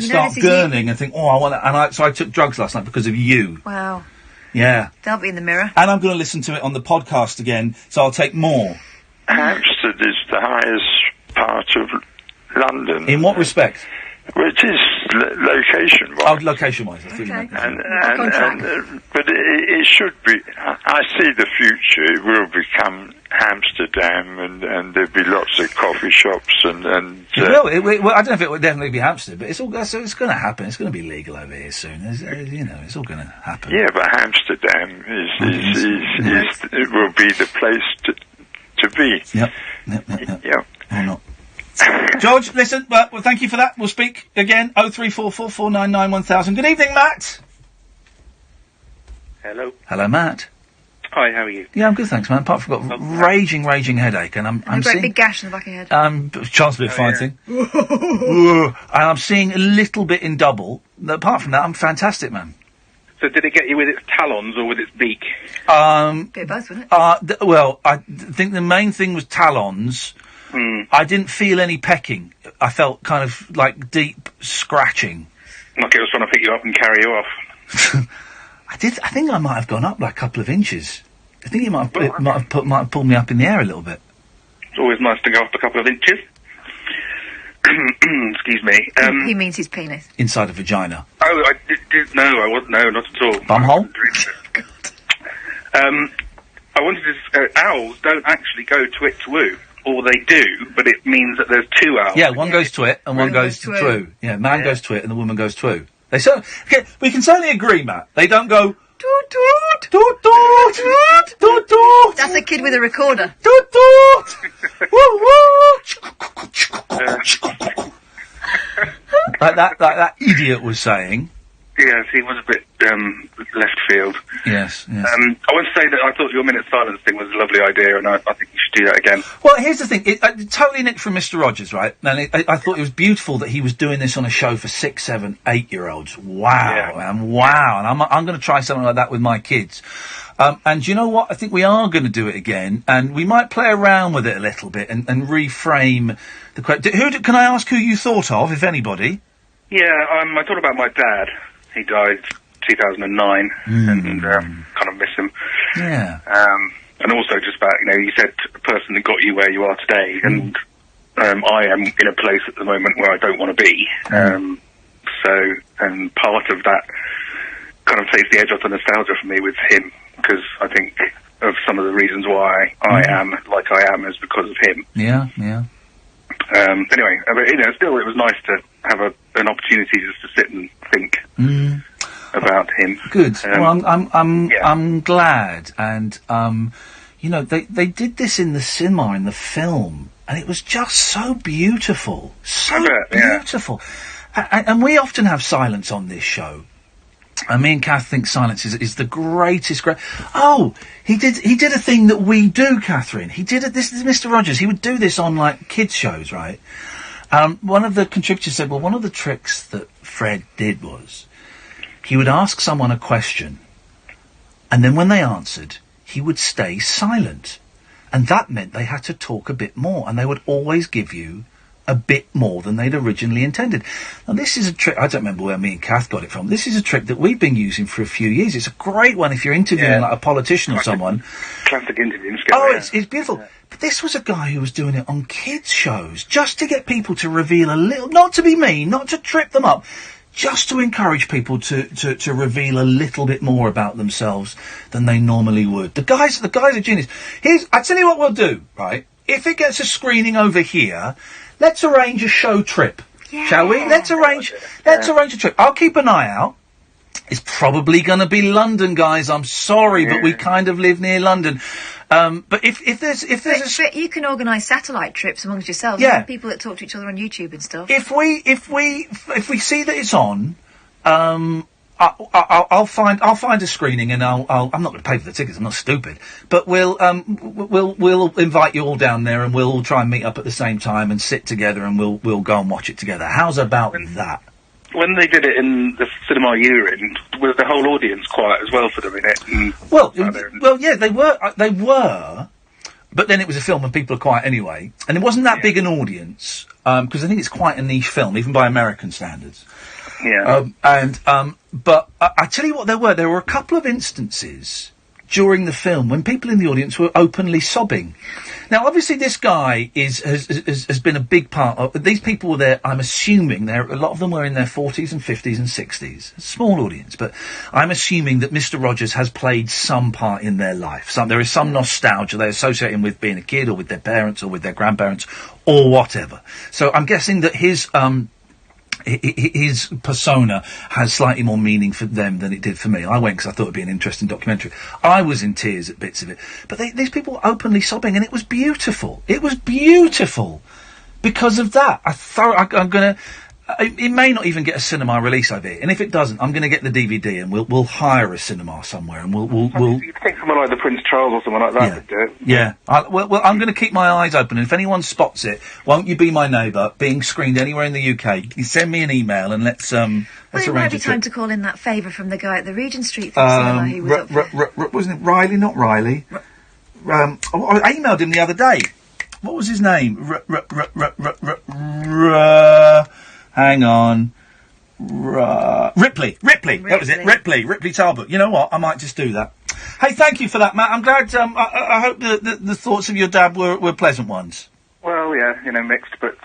start gurning and think, oh, I want that. And so I took drugs last night because of you. Wow. Yeah. They'll be in the mirror. And I'm going to listen to it on the podcast again, so I'll take more. Hampstead is the highest part of London. In what respect? Well, it is location-wise. Oh, location-wise. I thought you meant. But it should be. I see the future. It will become Amsterdam, and there'll be lots of coffee shops and. It will. I don't know if it will definitely be Hampstead, but it's going to happen. It's going to be legal over here soon. It's all going to happen. Yeah, but Amsterdam it will be the place to be. Yep. Or not. George, listen, well, thank you for that. We'll speak again. 03444991000. Good evening, Matt. Hello. Hello, Matt. Hi, how are you? Yeah, I'm good, thanks, man. Apart from I've got raging headache, and I'm seeing a big gash in the back of your head. Chance of it fighting. And I'm seeing a little bit in double. Apart from that, I'm fantastic, man. So did it get you with its talons or with its beak? Bit of both, wasn't it? Well, I think the main thing was talons. I didn't feel any pecking. I felt kind of like deep scratching. Like it was trying to pick you up and carry you off. I think I might have gone up like a couple of inches. I think it might have pulled me up in the air a little bit. It's always nice to go up a couple of inches. Excuse me. He means his penis. Inside a vagina. Oh, I did. No, I wasn't. No, not at all. Bumhole. I wanted to. Owls don't actually go twit twoo. Or they do, but it means that there's 2 owls. Yeah, one goes twit and one goes twoo. Yeah, man goes twit and the woman goes twoo. Okay, we can certainly agree, Matt. They don't go toot toot toot toot toot toot toot. That's a kid with a recorder. Toot toot. Woo woo. Like that idiot was saying. Yes, he was a bit left field. Yes. I want to say that I thought your minute silence thing was a lovely idea, and I think you should do that again. Well, here's the thing. It totally nicked from Mr. Rogers, right? And I thought it was beautiful that he was doing this on a show for 6, 7, 8-year-olds. Wow, man, wow. And I'm going to try something like that with my kids. And you know what? I think we are going to do it again, and we might play around with it a little bit and reframe the question. Can I ask who you thought of, if anybody? Yeah, I thought about my dad. He died 2009, and kind of miss him. Yeah. And also just about, you said the person that got you where you are today, and I am in a place at the moment where I don't want to be. So part of that kind of takes the edge off the nostalgia for me with him, because I think of some of the reasons why I am like I am is because of him. Yeah. Anyway, but, still, it was nice to have an opportunity just to sit and think about him. Good. Well, I'm glad, and they did this in the cinema, in the film, and it was just so beautiful, beautiful. And we often have silence on this show. And me and Kath think silence is the greatest. He did a thing that we do, Catherine. This is Mr. Rogers. He would do this on like kids shows, right? One of the contributors said, well, one of the tricks that Fred did was he would ask someone a question, and then when they answered, he would stay silent, and that meant they had to talk a bit more, and they would always give you a bit more than they'd originally intended. Now, this is a trick, I don't remember where me and Kath got it from. This is a trick that we've been using for a few years. It's a great one if you're interviewing like a politician or someone. Classic interview. It's beautiful. Yeah. But this was a guy who was doing it on kids' shows, just to get people to reveal a little, not to be mean, not to trip them up, just to encourage people to reveal a little bit more about themselves than they normally would. The guy's a genius. I tell you what we'll do, right? If it gets a screening over here, let's arrange a show trip, shall we? Let's arrange a trip. I'll keep an eye out. It's probably going to be London, guys. I'm sorry, but we kind of live near London. But if there's but you can organise satellite trips amongst yourselves. Yeah. People that talk to each other on YouTube and stuff. If we see that it's on, I'll find a screening, and I'm not going to pay for the tickets. I'm not stupid, but we'll invite you all down there, and we'll all try and meet up at the same time and sit together, and we'll go and watch it together. How's about that? When they did it in the cinema you're in, was the whole audience quiet as well for them in it? Well, yeah, they were, but then it was a film and people are quiet anyway, and it wasn't that big an audience because I think it's quite a niche film, even by American standards. Yeah. But I tell you what, there were a couple of instances during the film when people in the audience were openly sobbing. Now, obviously, this guy has been a big part of... These people were there, I'm assuming, a lot of them were in their 40s and 50s and 60s. A small audience, but I'm assuming that Mr. Rogers has played some part in their life. There is some nostalgia they associate him with being a kid or with their parents or with their grandparents or whatever. So I'm guessing that his persona has slightly more meaning for them than it did for me. I went because I thought it'd be an interesting documentary. I was in tears at bits of it. But these people were openly sobbing, and it was beautiful. It was beautiful because of that. I'm going to... It may not even get a cinema release over here, and if it doesn't, I'm going to get the DVD, and we'll hire a cinema somewhere, and we'll. You'd think someone like the Prince Charles or someone like that would do it. Yeah. Well, I'm going to keep my eyes open, and if anyone spots it, won't you be my neighbour? Being screened anywhere in the UK, you send me an email, and let's arrange it might be time to call in that favour from the guy at the Regent Street cinema who was up wasn't it Riley? Not Riley. I emailed him the other day. What was his name? Hang on. Ripley. That was it. Ripley Talbot. You know what? I might just do that. Hey, thank you for that, Matt. I'm glad. I hope the thoughts of your dad were pleasant ones. Well, yeah, mixed, but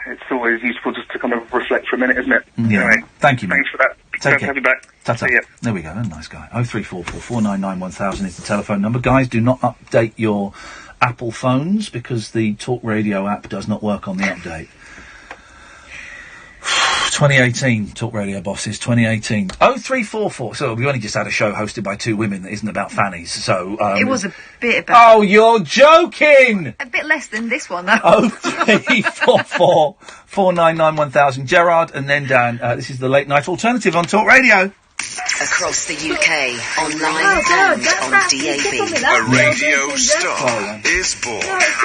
it's always useful just to kind of reflect for a minute, isn't it? Yeah. Anyway, thank you, mate. Thanks for that. Take care. Have you back. Ta-ta. There we go. A nice guy. 0344 499 1000 is the telephone number. Guys, do not update your Apple phones because the Talk Radio app does not work on the update. 2018, Talk Radio bosses, 2018. 0344. So we only just had a show hosted by two women that isn't about fannies, so... it was a bit about... Oh, you're joking! A bit less than this one, though. 0344 499 1000. Gerard and then Dan. This is the Late Night Alternative on Talk Radio. Across the UK, online and on DAB. A radio star is born.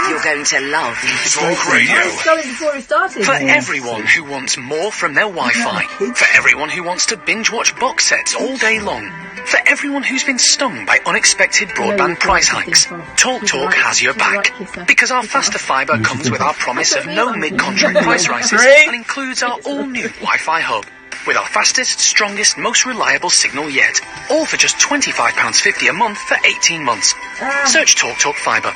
You're going to love Talk Radio. Before it started. For everyone who wants more from their Wi-Fi. For everyone who wants to binge-watch box sets all day long. For everyone who's been stung by unexpected broadband price hikes. TalkTalk has your back. Because our faster fibre comes with our promise of no mid-contract price rises and includes our all-new Wi-Fi hub. With our fastest, strongest, most reliable signal yet. All for just £25.50 a month for 18 months. Search TalkTalk Fibre.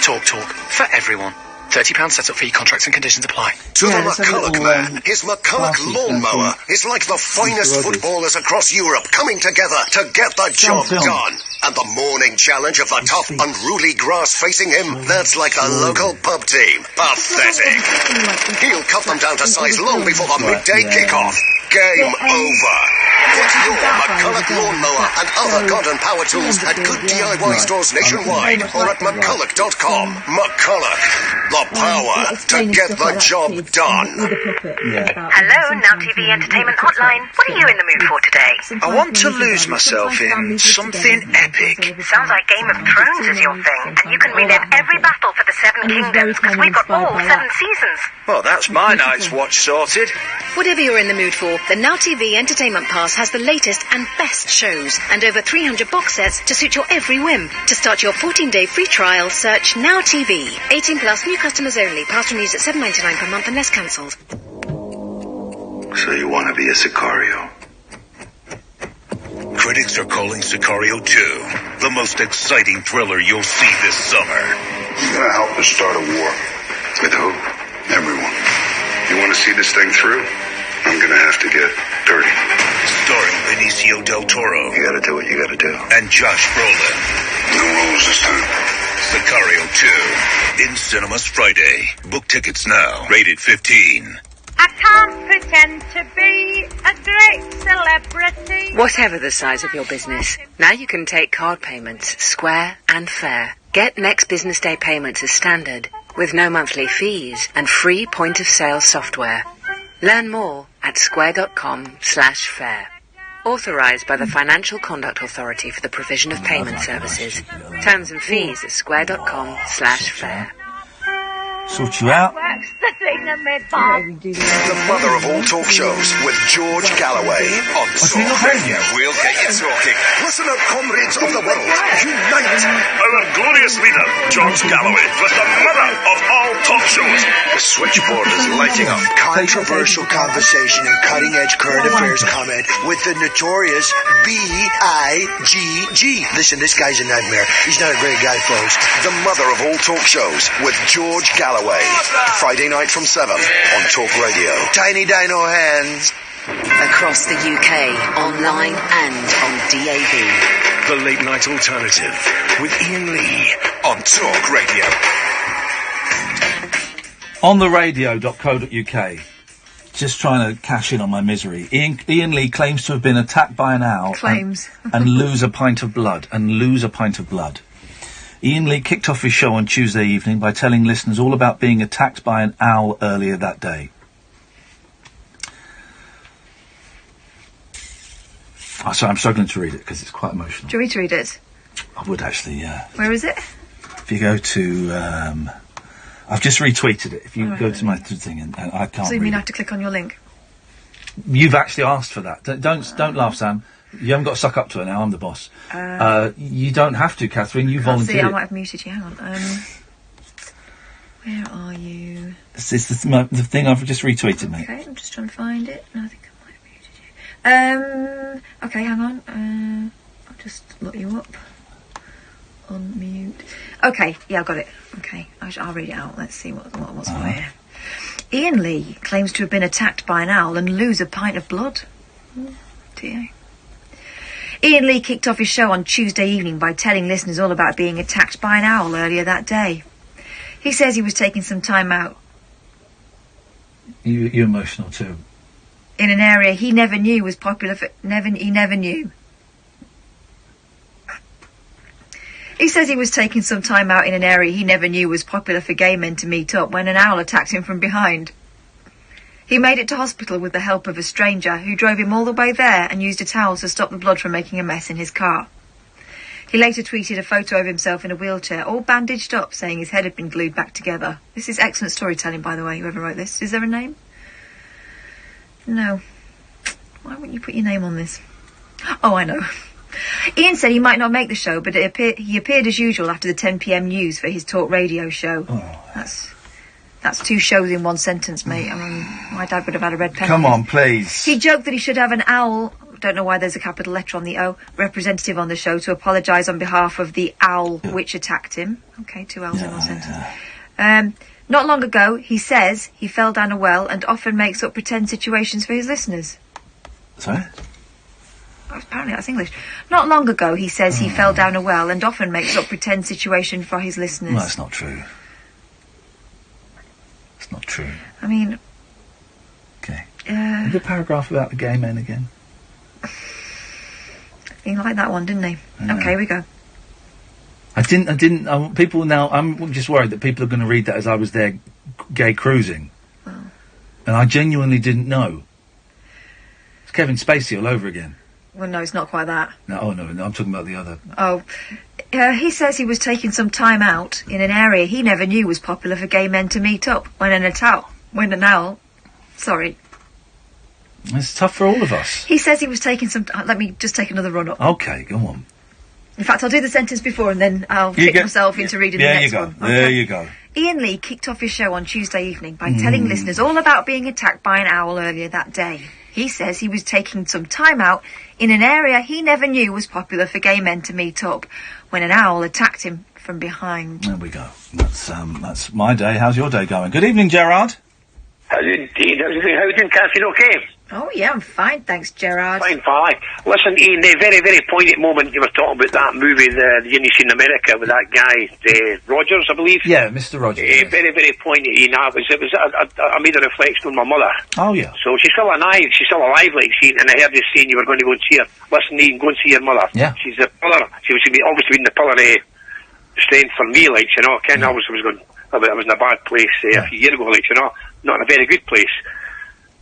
TalkTalk for everyone. £30 setup fee, contracts and conditions apply. To the McCulloch man, his McCulloch lawnmower is like the finest footballers across Europe coming together to get the job done. And the morning challenge of the tough, unruly grass facing him, that's like a local pub team. Pathetic. He'll cut them down to size long before the midday kickoff. Game over. Get your McCulloch lawnmower and other garden power tools at good DIY stores nationwide or at McCulloch.com. McCulloch, the power to get the job done. Hello, Now TV Entertainment Hotline. What are you in the mood for today? I want to lose myself in something epic. Sounds like Game of Thrones is your thing. And you can relive every battle for the Seven Kingdoms because we've got all 7 seasons. Well, that's my night's watch sorted. Whatever you're in the mood for, the Now TV Entertainment Pass has the latest and best shows and over 300 box sets to suit your every whim. To start your 14-day free trial, search Now TV. 18 plus, new customers only. Pass renews at $7.99 per month unless cancelled. So you want to be a Sicario? Critics are calling Sicario 2 the most exciting thriller you'll see this summer. You're gonna help us start a war. With who? Everyone. You want to see this thing through? I'm gonna have to get dirty. Starring Benicio del Toro. You gotta do what you gotta do. And Josh Brolin. No rules this time. Sicario 2. In cinemas Friday. Book tickets now. Rated 15. I can't pretend to be a great celebrity. Whatever the size of your business, now you can take card payments, square and fair. Get next business day payments as standard, with no monthly fees and free point-of-sale software. Learn more at square.com/fair. Authorised by the Financial Conduct Authority for the provision of payment services. Terms and fees at square.com/fair. Sort you out. The mother of all talk shows with George Galloway on Talk Radio. We'll get you talking. Listen up, comrades of the world. Unite. Our glorious leader, George Galloway, was the mother of all talk shows. The switchboard is lighting up. Controversial conversation and cutting-edge current affairs comment with the notorious B.I.G.G. Listen, this guy's a nightmare. He's not a great guy, folks. The mother of all talk shows with George Galloway. Friday night from 7 on Talk Radio. Tiny Dino Hands. Across the UK, online and on DAB. The Late Night Alternative with Iain Lee on Talk Radio. On the radio.co.uk. Just trying to cash in on my misery. Iain Lee claims to have been attacked by an owl. Claims. And lose a pint of blood. Iain Lee kicked off his show on Tuesday evening by telling listeners all about being attacked by an owl earlier that day. Oh, sorry, I'm struggling to read it because it's quite emotional. Do you want me to read it? I would actually, yeah. Where is it? If you go to, I've just retweeted it. If you go to my thing and I can't So you read mean I it. have to click on your link? You've actually asked for that. Don't laugh, Sam. You haven't got to suck up to her now. I'm the boss. You don't have to, Catherine. You volunteered. See, I might have muted you. Hang on. Where are you? It's the thing I've just retweeted, mate. Okay, I'm just trying to find it. No, I think I might have muted you. Okay, hang on. I'll just look you up. Unmute. Okay, yeah, I've got it. Okay, I'll read it out. Let's see what's where. Iain Lee claims to have been attacked by an owl and lose a pint of blood. Dear. Iain Lee kicked off his show on Tuesday evening by telling listeners all about being attacked by an owl earlier that day. He says he was taking some time out. You're emotional too. In an area he never knew was popular for... He never knew. He says he was taking some time out in an area he never knew was popular for gay men to meet up when an owl attacked him from behind. He made it to hospital with the help of a stranger who drove him all the way there and used a towel to stop the blood from making a mess in his car. He later tweeted a photo of himself in a wheelchair, all bandaged up, saying his head had been glued back together. This is excellent storytelling, by the way, whoever wrote this. Is there a name? No. Why wouldn't you put your name on this? Oh, I know. Iain said he might not make the show, but he appeared as usual after the 10 p.m. news for his talk radio show. Oh. That's 2 shows in 1 sentence, mate. My dad would have had a red pen. Come on, please. He joked that he should have an owl, don't know why there's a capital letter on the O, representative on the show to apologise on behalf of the owl which attacked him. Okay, 2 owls in 1 sentence. Not long ago, he says he fell down a well and often makes up pretend situations for his listeners. Sorry? Apparently that's English. Not long ago, he says he fell down a well and often makes up pretend situation for his listeners. No, that's not true. It's not true. I mean... Okay. Read the paragraph about the gay men again. He liked that one, didn't he? Okay, here we go. People now, I'm just worried that people are going to read that as I was there gay cruising. Oh. And I genuinely didn't know. It's Kevin Spacey all over again. Well, no, it's not quite that. No, no, I'm talking about the other. Oh. He says he was taking some time out in an area he never knew was popular for gay men to meet up when an owl. Sorry. It's tough for all of us. He says he was taking some... let me just take another run up. Okay, go on. In fact, I'll do the sentence before and then I'll trick myself into reading the next one. There you go. Iain Lee kicked off his show on Tuesday evening by telling listeners all about being attacked by an owl earlier that day. He says he was taking some time out in an area he never knew was popular for gay men to meet up when an owl attacked him from behind. There we go. That's my day. How's your day going? Good evening, Gerard. How you doing, Catherine? Okay? Oh, yeah, I'm fine, thanks, Gerard. Fine. Listen, Ian, a very, very poignant moment you were talking about that movie, the Unity in America, with that guy, Rogers, I believe. Yeah, Mr. Rogers. Yes. Very, very poignant, Ian. I made a reflection on my mother. Oh, yeah. So she's still alive, like, and I heard you saying you were going to go and see her. Listen, Ian, go and see your mother. Yeah. She's a pillar. She was obviously been the pillar strength for me, like, you know. Ken always was going, I was in a bad place a few years ago, like, you know. Not in a very good place.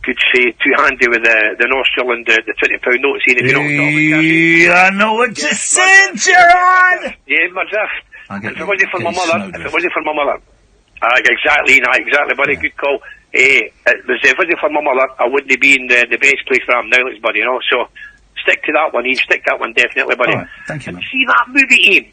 Could say too handy with the nostril and the £20 notes. If you know I know what you're saying, Gerard. Yeah, my drift. If it wasn't for my mother, exactly, buddy. Yeah. Good call. If it wasn't for my mother, I wouldn't be in the best place where I'm now, buddy. You know, so stick to that one, Ian. Stick to that one definitely, buddy. All right, thank you, man. See that movie, Ian.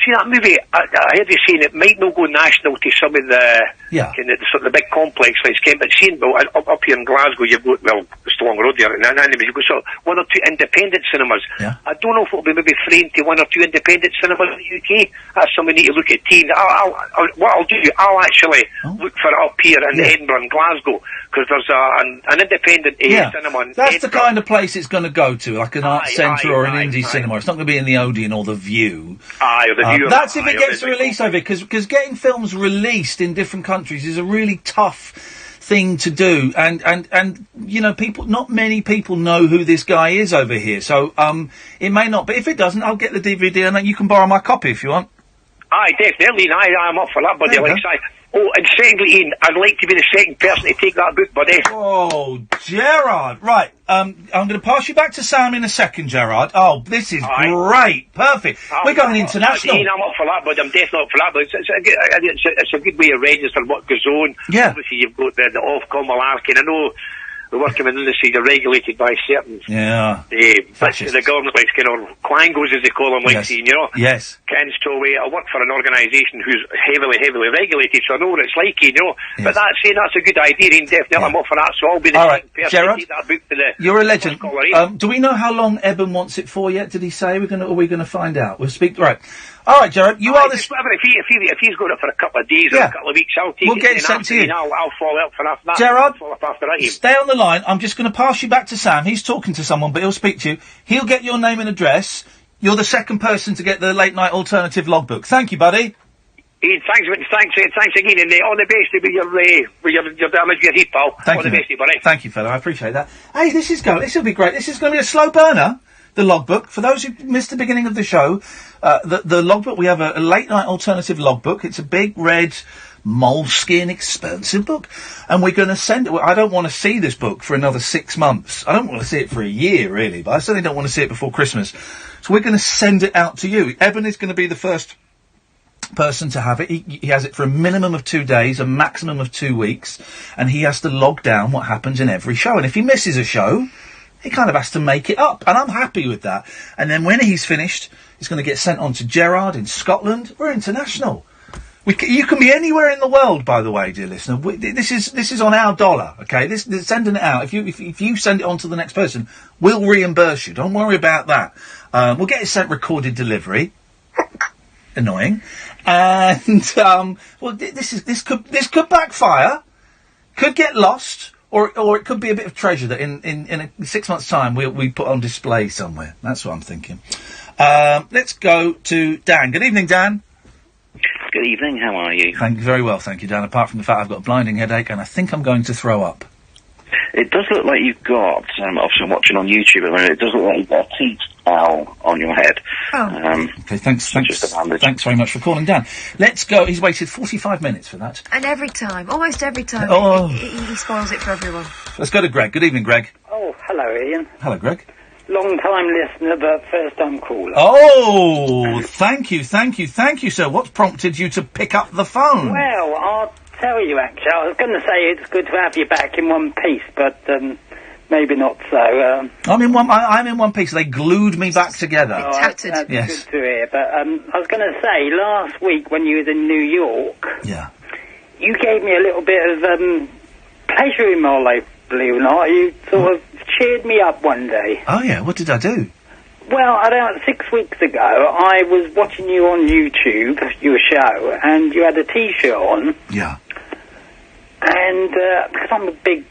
I heard you saying it might not go national to some of the kind of the big complex like Kent, but seeing up here in Glasgow, you've got it's a long road there, and anyways, you've got sort of one or two independent cinemas. Yeah. I don't know if it'll be maybe framed to one or two independent cinemas in the UK. That's something we need to look at. I'll actually look for it up here in Edinburgh and Glasgow because there's an independent cinema. That's the kind of place it's going to go to, like an art centre or an indie cinema. It's not going to be in the Odeon or the View. That's if it gets released over, because getting films released in different countries is a really tough thing to do, and you know, not many people know who this guy is over here, so it may not, but if it doesn't, I'll get the DVD and then you can borrow my copy if you want. Aye, definitely, I'm up for that, buddy. And secondly, Ian, I'd like to be the second person to take that book, buddy. Oh, Gerard. Right, I'm going to pass you back to Sam in a second, Gerard. Oh, this is great. Perfect. We're going international. Ian, I'm up for that, buddy. I'm definitely up for that, but it's a good way of registering what goes on. Yeah. Obviously, you've got the Ofcom malarkey, and I know the working in the industry are regulated by certain the government, like kind of clangos as they call them, like saying, you know. Yes. Ken Stowaway, I work for an organisation who's heavily regulated, so I know what it's like, you know. Yes. But that's a good idea, and definitely I'm up for that, so I'll be the second person Gerard, to take that book to the... You're a legend. Do we know how long Eben wants it for yet? Did he say? Are we going to find out? We'll speak... Right. All right, Gerard, you are the... If he's got it for a couple of days or a couple of weeks, I'll take we'll get it sent to you. I'll follow up for that. Gerard, after that. Stay on the line. I'm just going to pass you back to Sam. He's talking to someone, but he'll speak to you. He'll get your name and address. You're the second person to get the Late Night Alternative logbook. Thank you, buddy. Ian, thanks again, and all the best with your damage, your heat, pal. Thank you, best, buddy. Thank you, fella. I appreciate that. Hey, this will be great. This is going to be a slow burner. The logbook. For those who missed the beginning of the show, the logbook, we have a Late Night Alternative logbook. It's a big red moleskin expensive book, and we're going to send it. I don't want to see this book for another 6 months. I don't want to see it for a year, really, but I certainly don't want to see it before Christmas. So we're going to send it out to you. Eben is going to be the first person to have it. He has it for a minimum of 2 days, a maximum of 2 weeks, and he has to log down what happens in every show. And if he misses a show, he kind of has to make it up, and I'm happy with that. And then when he's finished, it's going to get sent on to Gerard in Scotland. We're international. You can be anywhere in the world, by the way, dear listener. This is on our dollar, okay? This sending it out. If you send it on to the next person, we'll reimburse you. Don't worry about that. We'll get it sent recorded delivery. annoying. And, well, this could backfire, could get lost, or it could be a bit of treasure that in 6 months' time we put on display somewhere. That's what I'm thinking. Let's go to Dan. Good evening, Dan. Good evening, how are you? Thank you, very well, thank you, Dan, apart from the fact I've got a blinding headache and I think I'm going to throw up. It does look like you've got, obviously I'm watching on YouTube at the moment, it does look like you've got a teeth towel on your head. Okay, thanks very much for calling, Dan. Let's go. He's waited 45 minutes for that. And almost every time, he spoils it for everyone. Let's go to Greg. Good evening, Greg. Oh, hello, Ian. Hello, Greg. Long-time listener, but first-time caller. Oh, thank you, sir. What's prompted you to pick up the phone? Well, I'll tell you, actually. I was going to say it's good to have you back in one piece, but maybe not so. I'm in one piece. They glued me back together. Tattered. That's yes. Good to hear. But I was going to say, last week when you was in New York, you gave me a little bit of pleasure in my life, believe it or not. You sort of cheered me up one day. Oh, yeah? What did I do? Well, about 6 weeks ago, I was watching you on YouTube, your show, and you had a T-shirt on. Yeah. And because I'm a big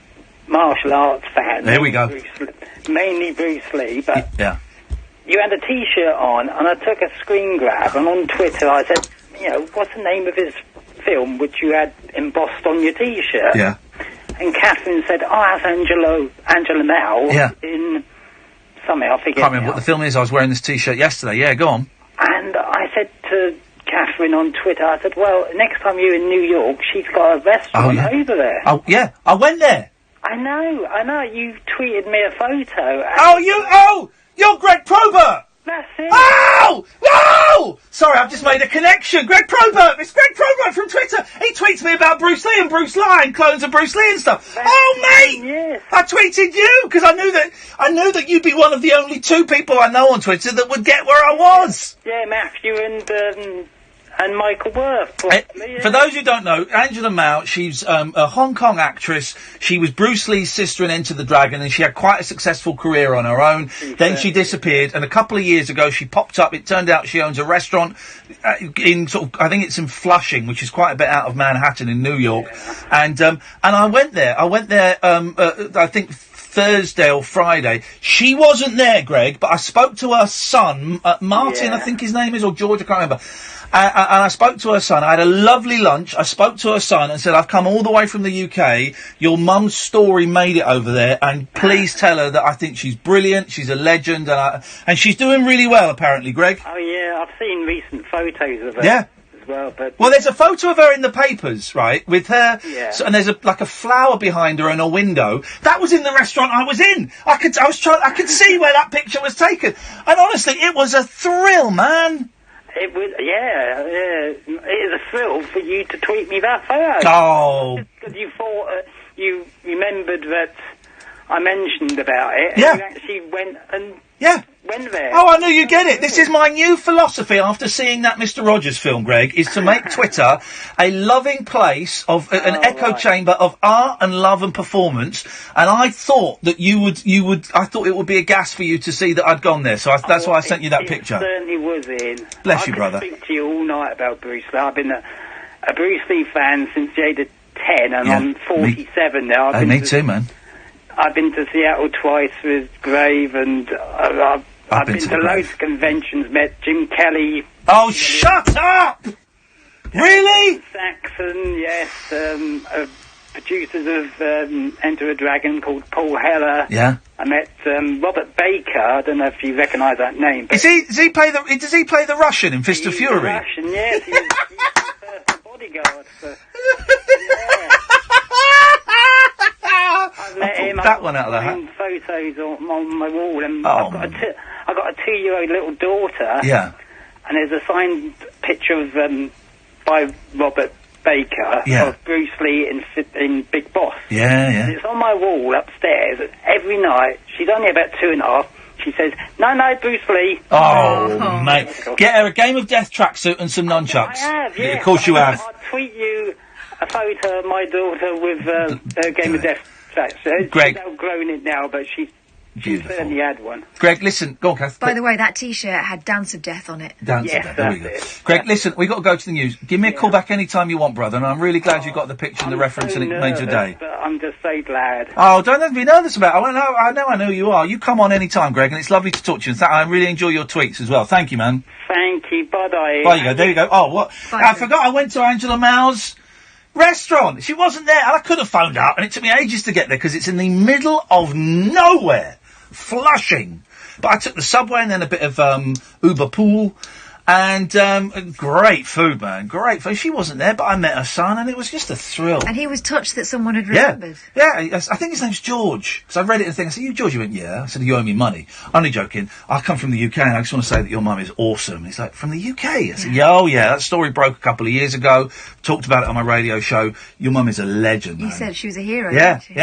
martial arts fan. There we go. Mainly Bruce Lee, but yeah. You had a T-shirt on, and I took a screen grab, and on Twitter I said, what's the name of his film which you had embossed on your T-shirt? Yeah. And Catherine said, that's Angela Mel in something, I forget. I can't remember what the film is. I was wearing this T-shirt yesterday. Yeah, go on. And I said to Catherine on Twitter, I said, well, next time you're in New York, she's got a restaurant over there. Oh, yeah. I went there. I know. You tweeted me a photo. You're Greg Probert! That's it. Oh! No! Sorry, I've just made a connection. Greg Probert! It's Greg Probert from Twitter. He tweets me about Bruce Lee and Bruce Lee and clones of Bruce Lee and stuff. Mate! Yes. I tweeted you because I knew that you'd be one of the only two people I know on Twitter that would get where I was. Yeah, Matthew and Michael Worth, probably. For those who don't know, Angela Mao, she's a Hong Kong actress. She was Bruce Lee's sister in Enter the Dragon, and she had quite a successful career on her own. Then she disappeared, and a couple of years ago she popped up. It turned out she owns a restaurant in I think it's in Flushing, which is quite a bit out of Manhattan in New York. And I went there. I think Thursday or Friday. She wasn't there, Greg, but I spoke to her son, Martin, I think his name is, or George, I can't remember. And I spoke to her son. I had a lovely lunch. I spoke to her son and said, I've come all the way from the UK. Your mum's story made it over there, and please tell her that I think she's brilliant. She's a legend, and she's doing really well, apparently, Greg. Oh, yeah, I've seen recent photos of her. Yeah. Well, there's a photo of her in the papers, right, with her, and there's a flower behind her in a window. That was in the restaurant I was in. I could see where that picture was taken, and honestly, it was a thrill, man. It was, it is a thrill for you to tweet me that photo. Oh. Because you thought, you remembered that I mentioned about it, and you actually went and went there. Oh, I knew you'd get it. This is my new philosophy after seeing that Mr. Rogers film, Greg, is to make Twitter a loving place of an echo chamber of art and love and performance. And I thought that I thought it would be a gas for you to see that I'd gone there. So that's why I sent you that picture. It certainly was, Ian. Bless you, brother. I could speak to you all night about Bruce Lee. I've been a Bruce Lee fan since the age of 10, and I'm 47 now. Me too, man. I've been to Seattle twice for his grave, and I've been to loads of conventions, met Jim Kelly. Oh, shut up! Really? Saxon, yes. Producers of Enter a Dragon called Paul Heller. Yeah. I met Robert Baker. I don't know if you recognise that name. But does he play the Russian in Fist of Fury? The Russian, yes. He's the personal bodyguard. I've met him. That one out of the hat. Photos on my wall, and I've got a 2-year-old little daughter. Yeah. And there's a signed picture of by Robert Baker of Bruce Lee in Big Boss. Yeah. And it's on my wall upstairs every night. She's only about 2.5. She says, "No, Bruce Lee." Oh, mate, get her a Game of Death tracksuit and some nunchucks. I have, yes. Of course you have. I'll tweet you a photo of my daughter with a Game of Death tracksuit. Greg. She's outgrown it now, but she's Beautiful. She certainly had one. Greg, listen, go on, Kath. By the way, that T-shirt had Dance of Death on it. Dance of Death, there we go. Greg, listen, we've got to go to the news. Give me a call back any time you want, brother, and I'm really glad you got the picture and the reference and it made your day. But I'm just so glad. Oh, don't be nervous about it. I know who you are. You come on any time, Greg, and it's lovely to talk to you. I really enjoy your tweets as well. Thank you, man. Thank you. Bye-bye. There you go. Oh, what? I forgot I went to Angela Mao's restaurant. She wasn't there, and I could have phoned up, and it took me ages to get there because it's in the middle of nowhere, Flushing. But I took the subway and then a bit of Uber Pool, and great food, man, great food. She wasn't there, but I met her son, and it was just a thrill. And he was touched that someone had remembered. Yeah, I think his name's George. So I read it and I said, you George? He went, yeah. I said, you owe me money. Only joking. I come from the UK, and I just want to say that your mum is awesome. He's like, from the UK? I said, yeah, that story broke a couple of years ago. Talked about it on my radio show. Your mum is a legend, man. You said she was a hero, Yeah, didn't she?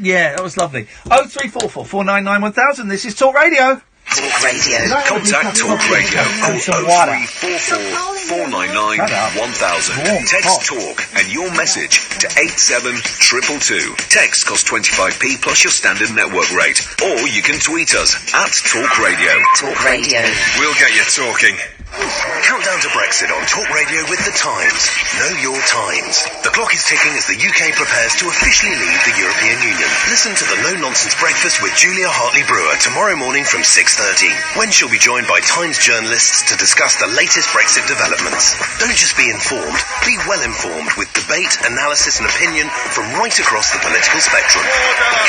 yeah. That was lovely. 0344 499 1000. This is Talk Radio. Talk Radio. Contact Talk Radio on 0344 499 1000. Text Talk and your message to 87222. Text costs 25p plus your standard network rate. Or you can tweet us at Talk Radio. Talk Radio. We'll get you talking. Countdown to Brexit on Talk Radio with The Times. Know your times. The clock is ticking as the UK prepares to officially leave the European Union. Listen to the No Nonsense Breakfast with Julia Hartley-Brewer tomorrow morning from 6:30, when she'll be joined by Times journalists to discuss the latest Brexit developments. Don't just be informed, be well informed with debate, analysis and opinion from right across the political spectrum.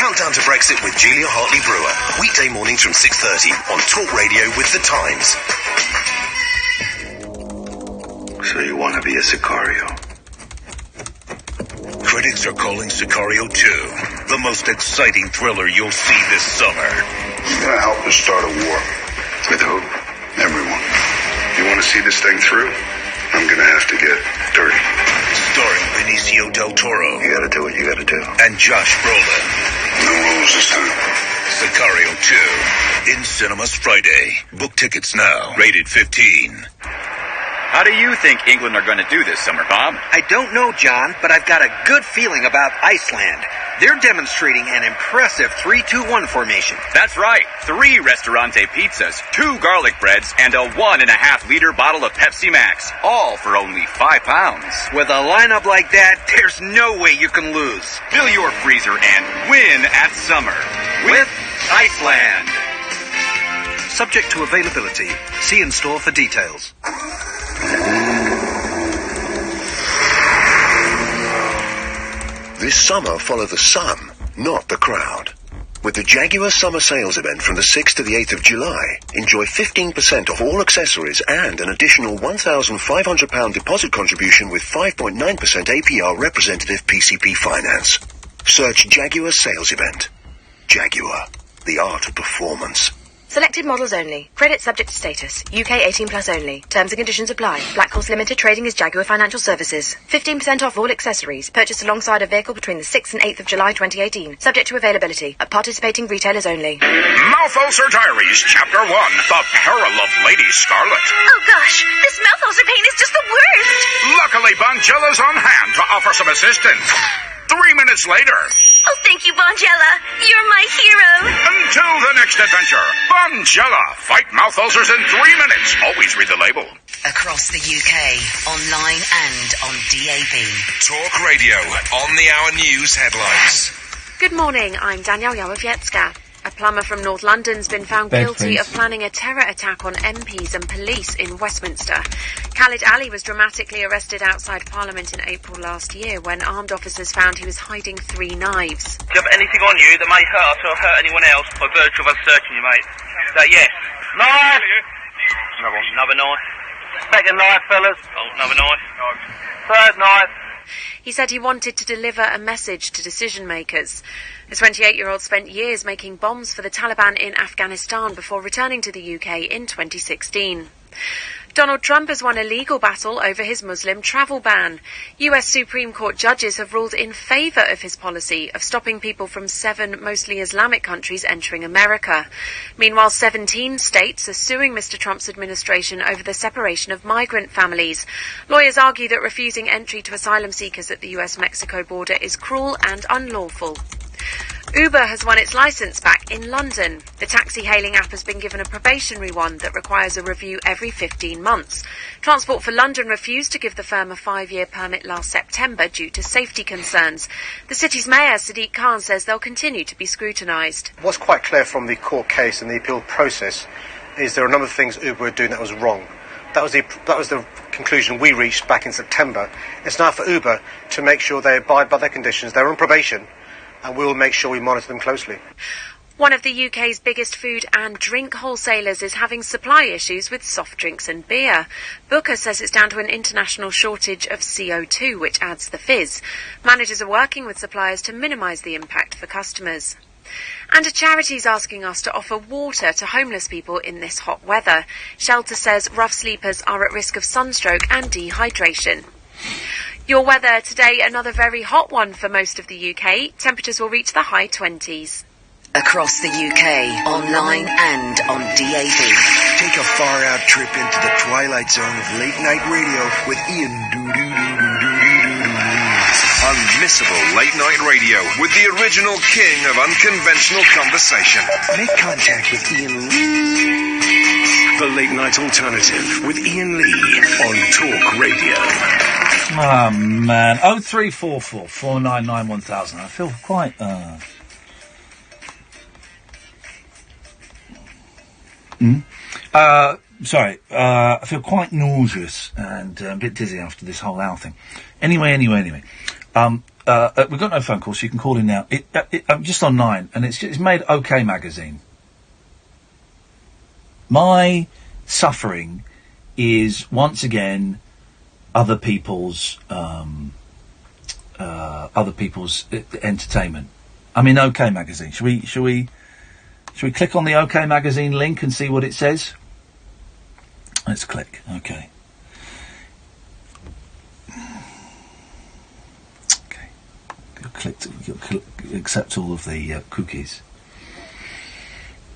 Countdown to Brexit with Julia Hartley-Brewer, weekday mornings from 6:30 on Talk Radio with The Times. So you want to be a Sicario? Critics are calling Sicario 2 the most exciting thriller you'll see this summer. You're gonna help us start a war. With who? Everyone. You want to see this thing through? I'm gonna have to get dirty. Starring Benicio del Toro. You gotta do what you gotta do. And Josh Brolin. No rules this time. Sicario 2. In cinemas Friday. Book tickets now. Rated 15. How do you think England are going to do this summer, Bob? I don't know, John, but I've got a good feeling about Iceland. They're demonstrating an impressive 3-2-1 formation. That's right. 3 Restaurante pizzas, 2 garlic breads, and a 1.5-liter bottle of Pepsi Max. All for only £5. With a lineup like that, there's no way you can lose. Fill your freezer and win at summer with Iceland. Subject to availability. See in store for details. This summer, follow the sun, not the crowd. With the Jaguar summer sales event from the 6th to the 8th of July, enjoy 15% off all accessories and an additional £1,500 deposit contribution with 5.9% APR representative PCP finance. Search Jaguar sales event. Jaguar, the art of performance. Selected models only. Credit subject to status. UK 18 plus only. Terms and conditions apply. Black Horse Limited trading as Jaguar Financial Services. 15% off all accessories. Purchased alongside a vehicle between the 6th and 8th of July 2018. Subject to availability. At participating retailers only. Mouth Ulcer Diaries, Chapter 1. The Peril of Lady Scarlet. Oh gosh, this mouth ulcer pain is just the worst. Luckily, Bongella's on hand to offer some assistance. 3 minutes later. Oh, thank you, Bongella. You're my hero. Until the next adventure, Bongella. Fight mouth ulcers in 3 minutes. Always read the label. Across the UK, online and on DAB. Talk Radio, on the hour news headlines. Good morning, I'm Danielle Yarowiecka. A plumber from North London's been found guilty of planning a terror attack on MPs and police in Westminster. Khalid Ali was dramatically arrested outside Parliament in April last year when armed officers found he was hiding 3 knives. Do you have anything on you that may hurt us or hurt anyone else by virtue of us searching you, mate? Yes. Knife! Another knife. Second knife, fellas. Oh, another knife. Third knife. He said he wanted to deliver a message to decision makers. The 28-year-old spent years making bombs for the Taliban in Afghanistan before returning to the UK in 2016. Donald Trump has won a legal battle over his Muslim travel ban. US Supreme Court judges have ruled in favour of his policy of stopping people from 7 mostly Islamic countries entering America. Meanwhile, 17 states are suing Mr. Trump's administration over the separation of migrant families. Lawyers argue that refusing entry to asylum seekers at the US-Mexico border is cruel and unlawful. Uber has won its licence back in London. The taxi-hailing app has been given a probationary one that requires a review every 15 months. Transport for London refused to give the firm a 5-year permit last September due to safety concerns. The city's mayor, Sadiq Khan, says they'll continue to be scrutinised. What's quite clear from the court case and the appeal process is there are a number of things Uber were doing that was wrong. That was the conclusion we reached back in September. It's now for Uber to make sure they abide by their conditions. They're on probation, and we'll make sure we monitor them closely. One of the UK's biggest food and drink wholesalers is having supply issues with soft drinks and beer. Booker says it's down to an international shortage of CO2, which adds the fizz. Managers are working with suppliers to minimise the impact for customers. And a charity's asking us to offer water to homeless people in this hot weather. Shelter says rough sleepers are at risk of sunstroke and dehydration. Your weather today, another very hot one for most of the UK. Temperatures will reach the high 20s. Across the UK, online and on DAB. Take a far-out trip into the twilight zone of late-night radio with Ian Unmissable late-night radio with the original king of unconventional conversation. Make contact with Ian Lee. The late-night alternative with Iain Lee on Talk Radio. Oh, man. 0344 499 1000. I feel quite, sorry. I feel quite nauseous and a bit dizzy after this whole owl thing. Anyway. We've got no phone calls, so you can call in now. I'm just on 9, and it's made OK Magazine. My suffering is, once again, other people's entertainment. I'm in OK Magazine. Shall we click on the OK Magazine link and see what it says? Let's click. Okay. You'll accept all of the cookies.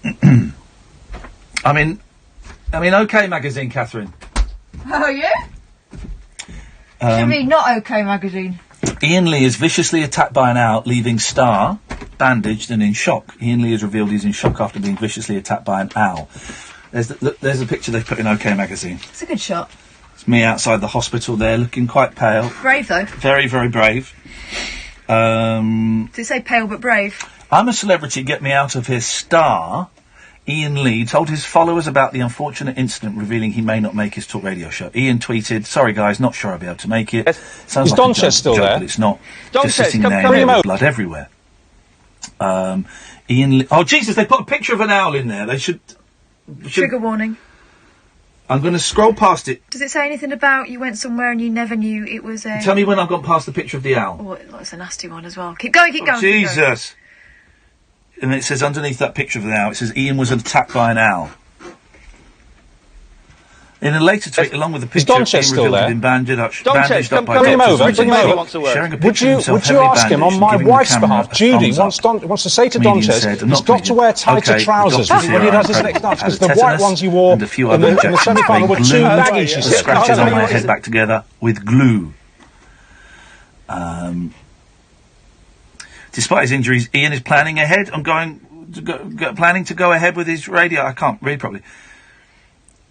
I'm in OK Magazine, Catherine. Oh, yeah? Should be not OK Magazine. Iain Lee is viciously attacked by an owl, leaving Star bandaged and in shock. Iain Lee has revealed he's in shock after being viciously attacked by an owl. There's a picture they put in OK Magazine. It's a good shot. It's me outside the hospital there, looking quite pale. Brave, though. Very, very brave. Did it say pale but brave? I'm a celebrity, get me out of here. Star Iain Lee told his followers about the unfortunate incident, revealing he may not make his talk radio show. Iain tweeted, "Sorry guys, not sure I'll be able to make it." Sounds like a joke, but it's not. Just sitting there with blood everywhere. Iain Lee... Oh, Jesus, they put a picture of an owl in there. They should... Trigger warning. I'm going to scroll past it. Does it say anything about you went somewhere and you never knew it was a... Tell me when I've gone past the picture of the owl. Oh, it's a nasty one as well. Keep going. Jesus! And it says underneath that picture of the owl, it says Iain was attacked by an owl. In a later tweet, along with the picture, Iain revealed he'd been bandaged up by doctors. Bring him over. Would you ask him on my wife's behalf? Judy wants to say to Donchez, he's got to wear tighter trousers when he does his next dance, because the white ones you wore in the semi-final were too baggy, she said. Scratches on my head back together with glue. Despite his injuries, Iain is planning to go ahead with his radio. I can't read properly.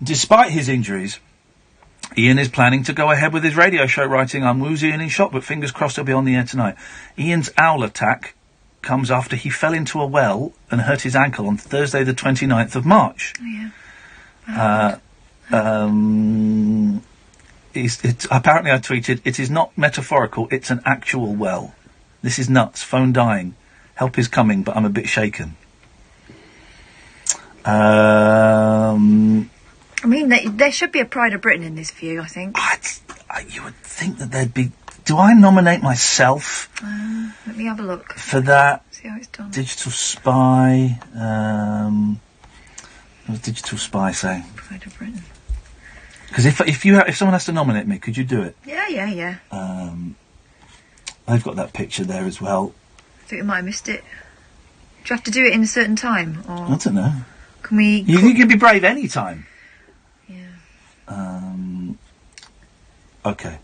Despite his injuries, Iain is planning to go ahead with his radio show, writing, "I'm woozy and in shock, but fingers crossed he'll be on the air tonight." Iain's owl attack comes after he fell into a well and hurt his ankle on Thursday the 29th of March. Oh, yeah. Apparently I tweeted, "It is not metaphorical, it's an actual well. This is nuts. Phone dying. Help is coming, but I'm a bit shaken." I mean, there should be a Pride of Britain in this view, I think. You would think that there'd be... Do I nominate myself? Let me have a look. For that? See how it's done. Digital spy. What does digital spy say? Pride of Britain. Because if someone has to nominate me, could you do it? Yeah. They've got that picture there as well. I think we might have missed it. Do you have to do it in a certain time? Or I don't know. Can we... You can be brave any time. Okay.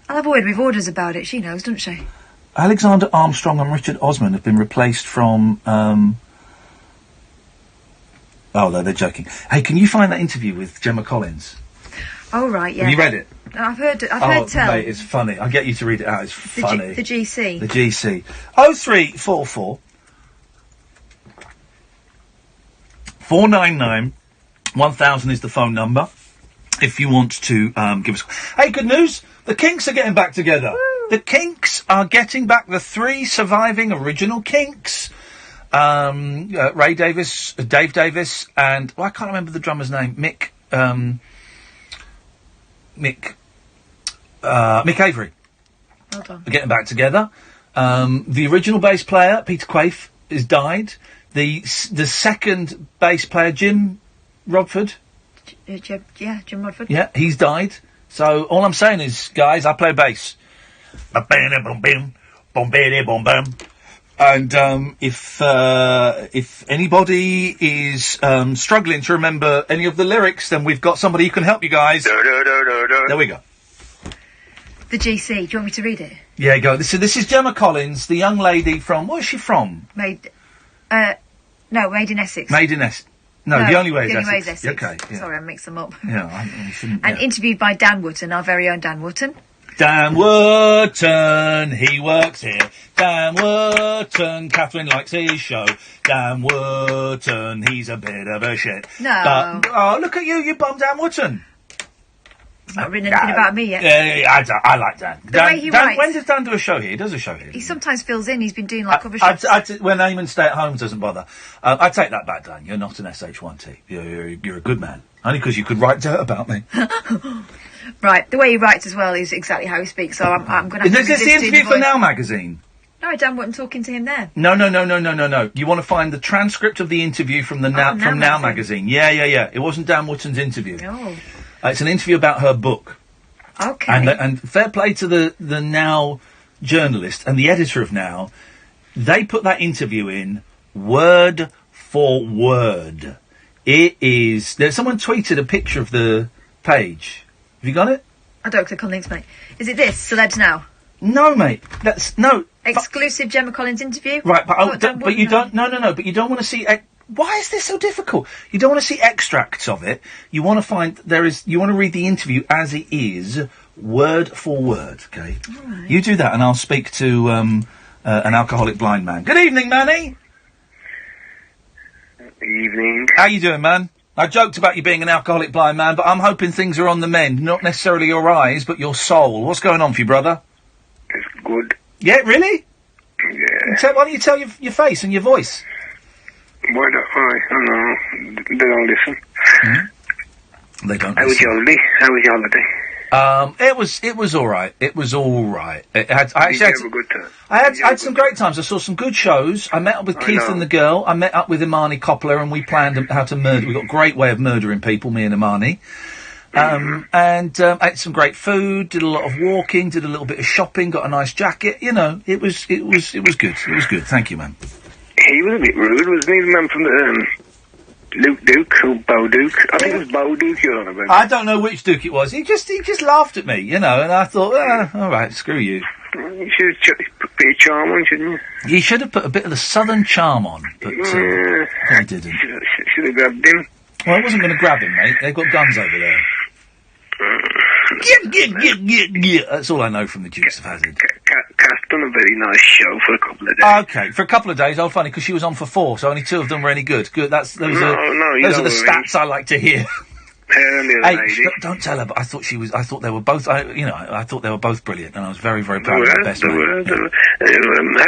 I'll have a word with Orders about it. She knows, doesn't she? Alexander Armstrong and Richard Osman have been replaced from, oh, no, they're joking. Hey, can you find that interview with Gemma Collins? Oh, right, yeah. Have you read it? I've heard tell. Mate, it's funny. I'll get you to read it out. It's funny. The GC. The GC. 0344 499 1000 is the phone number if you want to give us... Hey, good news! The Kinks are getting back together. Woo. The Kinks are getting back, the 3 surviving original Kinks. Ray Davis, Dave Davis, and... Well, I can't remember the drummer's name. Mick Avery. Well done. Are getting back together. The original bass player, Peter Quaife, has died. The second bass player, Jim Rodford. Jim Rodford. Yeah, he's died. So all I'm saying is, guys, I play bass. And if anybody is struggling to remember any of the lyrics, then we've got somebody who can help you guys. There we go. The GC. Do you want me to read it? Yeah, go. This is Gemma Collins, the young lady from... Where's she from? Made in Essex. Made in Essex. No, The Only Way is Essex. Okay. Yeah. Sorry, I mixed them up. Yeah, I shouldn't... And interviewed by Dan Wootton, our very own Dan Wootton. Dan Wootton, he works here. Dan Wootton, Catherine likes his show. Dan Wootton, he's a bit of a shit. No. Oh, look at you, you bum Dan Wootton. He's not written anything about me yet. Yeah, I like Dan. The way he writes. When does Dan do a show here? He does a show here. He sometimes fills in. He's been doing other shows. When Eamon Stay at Home doesn't bother. I take that back, Dan. You're not an SH1T. You're a good man. Only because you could write dirt about me. Right, the way he writes as well is exactly how he speaks, so I'm going to have to... Is this the interview for Now magazine? No, Dan wasn't talking to him there. No. You want to find the transcript of the interview from the Now magazine. Yeah. It wasn't Dan Wootton's interview. No. It's an interview about her book. Okay. And fair play to the Now journalist and the editor of Now. They put that interview in word for word. It is... Someone tweeted a picture of the page. Have you got it? I don't click on links, mate. Is it this, Celebs Now? No, mate. That's... No. Exclusive Gemma Collins interview? Right, but you don't... No. But you don't want to see... Why is this so difficult? You don't want to see extracts of it. You want to find... You want to read the interview as it is, word for word, okay? All right. You do that, and I'll speak to an alcoholic blind man. Good evening, Manny. Evening. How you doing, man? I joked about you being an alcoholic blind man, but I'm hoping things are on the mend. Not necessarily your eyes, but your soul. What's going on for you, brother? It's good. Yeah, really? Yeah. Why don't you tell your face and your voice? Why don't I? I don't know. They don't listen. Mm-hmm. They don't listen. How was your holiday? It was all right. It was all right. I had a good time. I had some great times. I saw some good shows. I met up with Keith and the girl. I met up with Imani Coppola, and we planned how to murder. We got a great way of murdering people, me and Imani. And ate some great food. Did a lot of walking. Did a little bit of shopping. Got a nice jacket. You know, it was good. It was good. Thank you, man. He was a bit rude, wasn't he? The man from the Luke Duke or Bo Duke? I think it was Bo Duke you're on about. I don't know which Duke it was. He just laughed at me, you know, and I thought, all right, screw you. You should have put a bit of charm on, shouldn't you? You should have put a bit of the southern charm on, but I didn't. Should have grabbed him. Well, I wasn't going to grab him, mate. They've got guns over there. That's all I know from the Dukes of Hazzard. Kath done a very nice show for a couple of days. Okay, for a couple of days. Oh, funny, because she was on for 4, so only 2 of them were any good. Good. Those are the stats I like to hear. Hey, don't tell her. But I thought they were both. I thought they were both brilliant, and I was very, very proud of the best man. How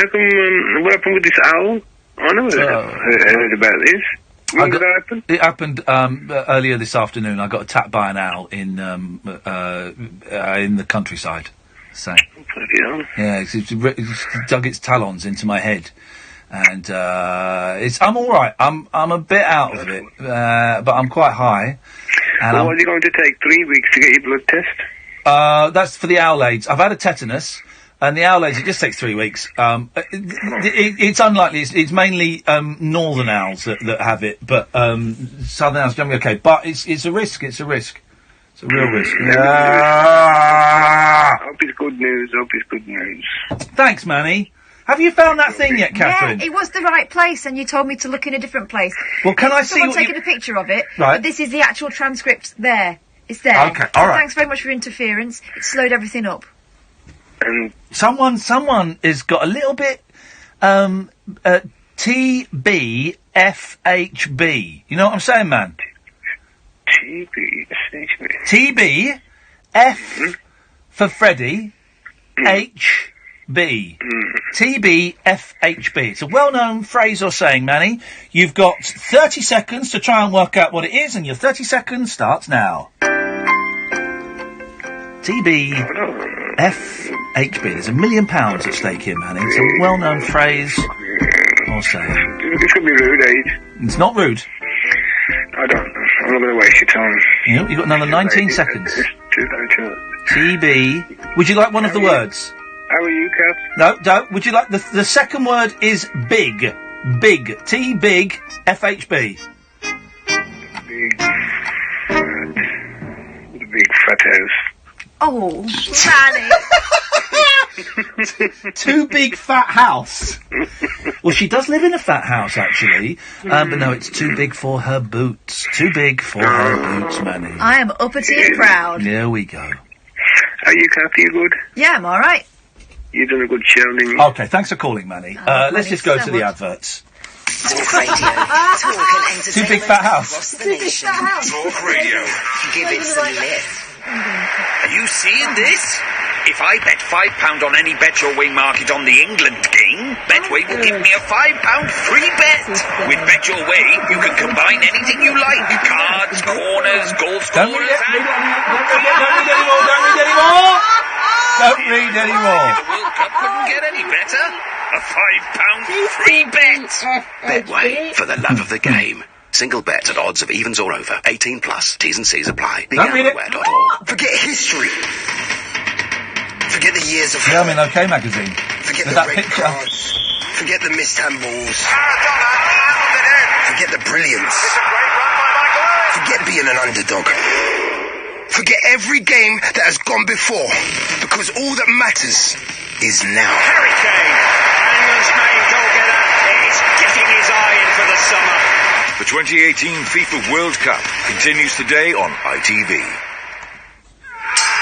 come? What happened with this owl? I never heard about this. When did that happen? It happened earlier this afternoon. I got attacked by an owl in the countryside. So, yeah, it's dug its talons into my head, and I'm all right. I'm a bit out of it, but I'm quite high. And what is it going to take? 3 weeks to get your blood test? That's for the owl aids. I've had a tetanus. And the owl aids, it just takes 3 weeks. It's unlikely. It's mainly northern owls that have it, but southern owls generally okay. But it's a risk. It's a risk. It's a real risk. Hope it's good news. Hope it's good news. Thanks, Manny. Have you found that thing yet, Catherine? Yeah, it was the right place, and you told me to look in a different place. Well, can I see Someone what taken a picture of it, Right. but this is the actual transcript there. It's there. Okay, all right. Thanks very much for your interference. It slowed everything up. And someone has got a little bit TBFHB. You know what I'm saying, man? TB F for Freddy HB. TBFHB. It's a well-known phrase or saying, Manny. You've got 30 seconds to try and work out what it is, and your 30 seconds starts now. TBFHB. There's £1 million at stake here, Manny. It's a well-known phrase or saying. This could be rude, eh? It's not rude. I'm not going to waste your time. You've got another 19 seconds. TB. Would you like one of the words? How are you, Kat? No, don't. Would you like the second word is big. Big. T-big FHB. Big fat house. Oh, Manny. Too big fat house. Well, she does live in a fat house, actually. But no, it's too big for her boots. Too big for her boots, Manny. I am uppity and proud. There we go. Are you, Kat? Are you good? Yeah, I'm all right. You've done a good show, didn't you? Okay, thanks for calling, Manny. Let's just go to the adverts. Talk Radio. Talk and entertainment. Too big fat house. Across the nation. Talk Radio. Give it some lift. Are you seeing this? If I bet £5 on any Bet Your Way market on the England game, Betway will give me a £5 free bet. With Bet Your Way, you can combine anything you like. Cards, corners, goal scorers, Don't read anymore. The World Cup couldn't get any better. A £5 free bet. Betway, for the love of the game. Single bet at odds of evens or over. 18 plus. T's and C's apply. BeGambleAware.org. Forget history. Forget the years of... Yeah, I'm in OK Magazine. Forget With the that red picture. cards. Forget the missed handballs. Forget the brilliance. Forget being an underdog. Forget every game that has gone before. Because all that matters is now. Harry Kane, England's main goal-getter, is getting his eye in for the summer. The 2018 FIFA World Cup continues today on ITV.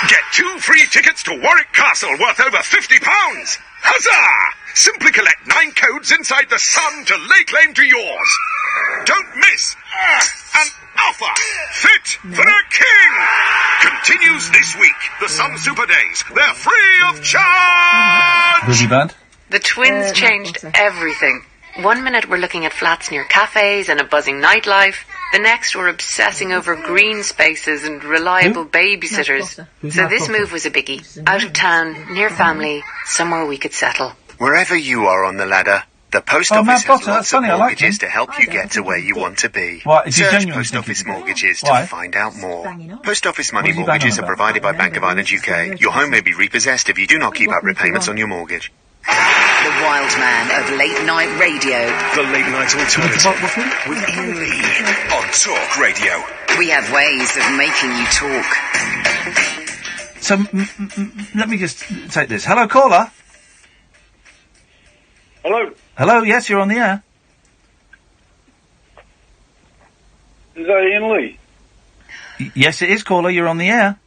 Get 2 free tickets to Warwick Castle worth over £50. Huzzah! Simply collect 9 codes inside the Sun to lay claim to yours. Don't miss an offer fit for a king. Continues this week. The Sun Super Days. They're free of charge. Busy band? The twins changed everything. One minute we're looking at flats near cafes and a buzzing nightlife. The next we're obsessing over green spaces and reliable babysitters. So this move was a biggie. Out of town, near family, somewhere we could settle. Wherever you are on the ladder, the post office has lots of mortgages to help you get to where you want to be. What, is he Search genuinely Post Office thinking- Mortgages Why? to find out more. Post Office money What is he banging mortgages on are about? provided by Bank of Ireland UK. Your home may be repossessed if you do not keep up repayments on your mortgage. The wild man of late night radio. The Late Night Alternative with Iain Lee on Talk Radio. We have ways of making you talk. So, let me just take this. Hello, caller. Hello, Hello, yes, you're on the air. is that Iain Lee? Yes, it is, caller. You're on the air.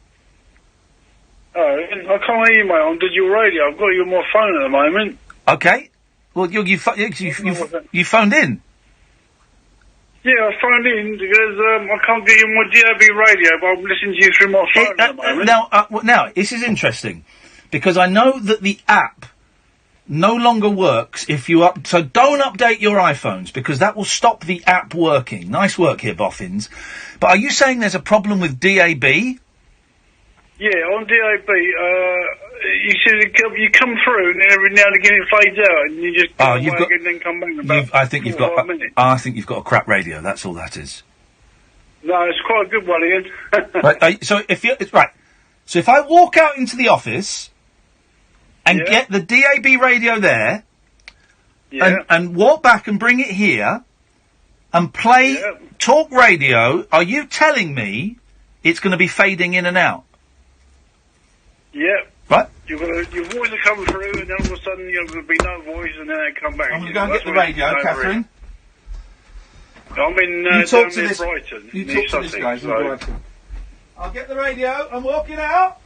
Oh, I can't hear you, mate, on digital radio. I've got you on my phone at the moment. Okay. Well, you phoned in. Yeah, I phoned in because I can't get you on my DAB radio, but I'm listening to you through my phone at the moment. Now, this is interesting because I know that the app no longer works if you so don't update your iPhones because that will stop the app working. Nice work here, Boffins. But are you saying there's a problem with DAB? Yeah, on DAB, you see, you come through and then every now and again it fades out and you just go away again and then come back in about I think you've 4 or got 5 minutes. I think you've got a crap radio. That's all that is. No, it's quite a good one, Ian. Right, so if I walk out into the office and get the DAB radio there, and walk back and bring it here, and play Talk Radio, are you telling me it's going to be fading in and out. Yeah. Right. Your voice will come through, and then all of a sudden there'll be no voice, and then they come back. I'm going to go and get the radio, Catherine. I'm in You talk to near this. Brighton. You near talk to this Sussex, guy. so- Brighton. I'll get the radio. I'm walking out.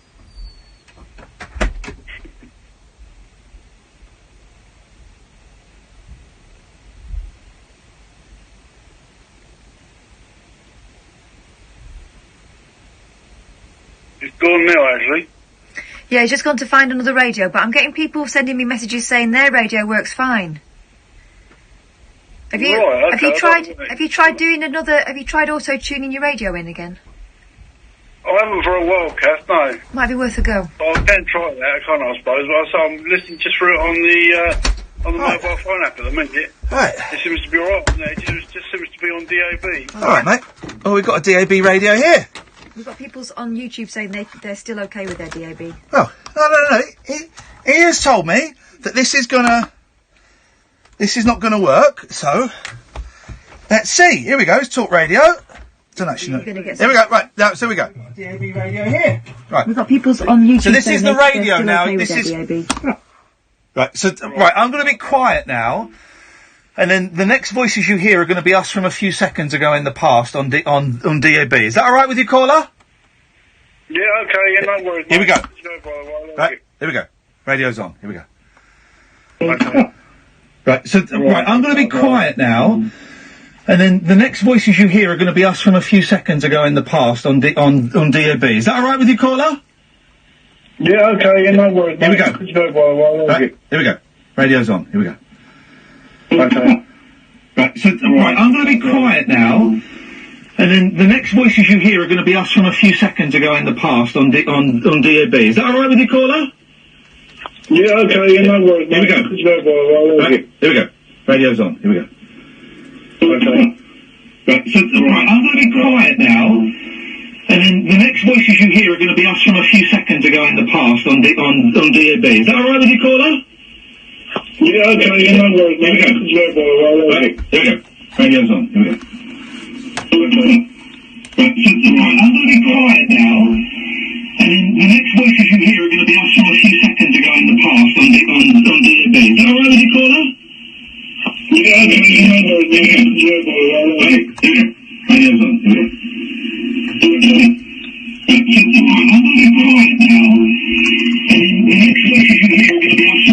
It's gone now, actually. Yeah, he's just gone to find another radio, but I'm getting people sending me messages saying their radio works fine. Have you Right, have you okay, tried I don't- have you tried doing another have you tried auto tuning your radio in again? I haven't for a while, Kath, no. Might be worth a go. I can try that, can't I suppose? But I'm listening just through it on the mobile phone app at the minute. Right. It seems to be alright on there. It just seems to be on DAB. All right, mate. Oh, we've got a DAB radio here. We've got people on YouTube saying they're still okay with their DAB. Oh, no. He has told me that this is not gonna work. So let's see. Here we go. It's Talk Radio. Don't actually know. Here we go. Right. So we go. DAB radio here. Right. We've got people on YouTube. So this saying is the they're radio still now. okay with This their is DAB. right. So right. I'm going to be quiet now. And then the next voices you hear are going to be us from a few seconds ago in the past on DAB. Is that all right with you, caller? Yeah, okay, yeah, no worries. Here we go. Right. Right, here we go. Radio's on. Here we go. Okay. Right, so right, I'm going to be quiet now. And then the next voices you hear are going to be us from a few seconds ago in the past on DAB. Is that all right with you, caller? Yeah, okay, yeah, no worries. Here we go. Right, here we go. Radio's on. Here we go. Okay. Right, so right, I'm going to be quiet now. And then the next voices you hear are going to be us from a few seconds ago in the past on DAB. Is that all right with you, caller? Yeah, okay, yeah, no worries. Here we go. Right, here we go. Radio's on. Here we go. Okay. Right, so right, I'm going to be quiet now. And then the next voices you hear are going to be us from a few seconds ago in the past on DAB. Is that all right with you, caller? Yeah, okay, yeah, no worries. Here we go. Right, here we go. Radio's on. Here we go. Right, so right, I'm going to be quiet now. And then the next voices you hear are going to be us from a few seconds ago in the past on DAB. Is that all right with you, caller? Yeah, okay, yeah, no worries. Right, here we go. Radio's on. Here we go. Right, so right, I'm going to be quiet now.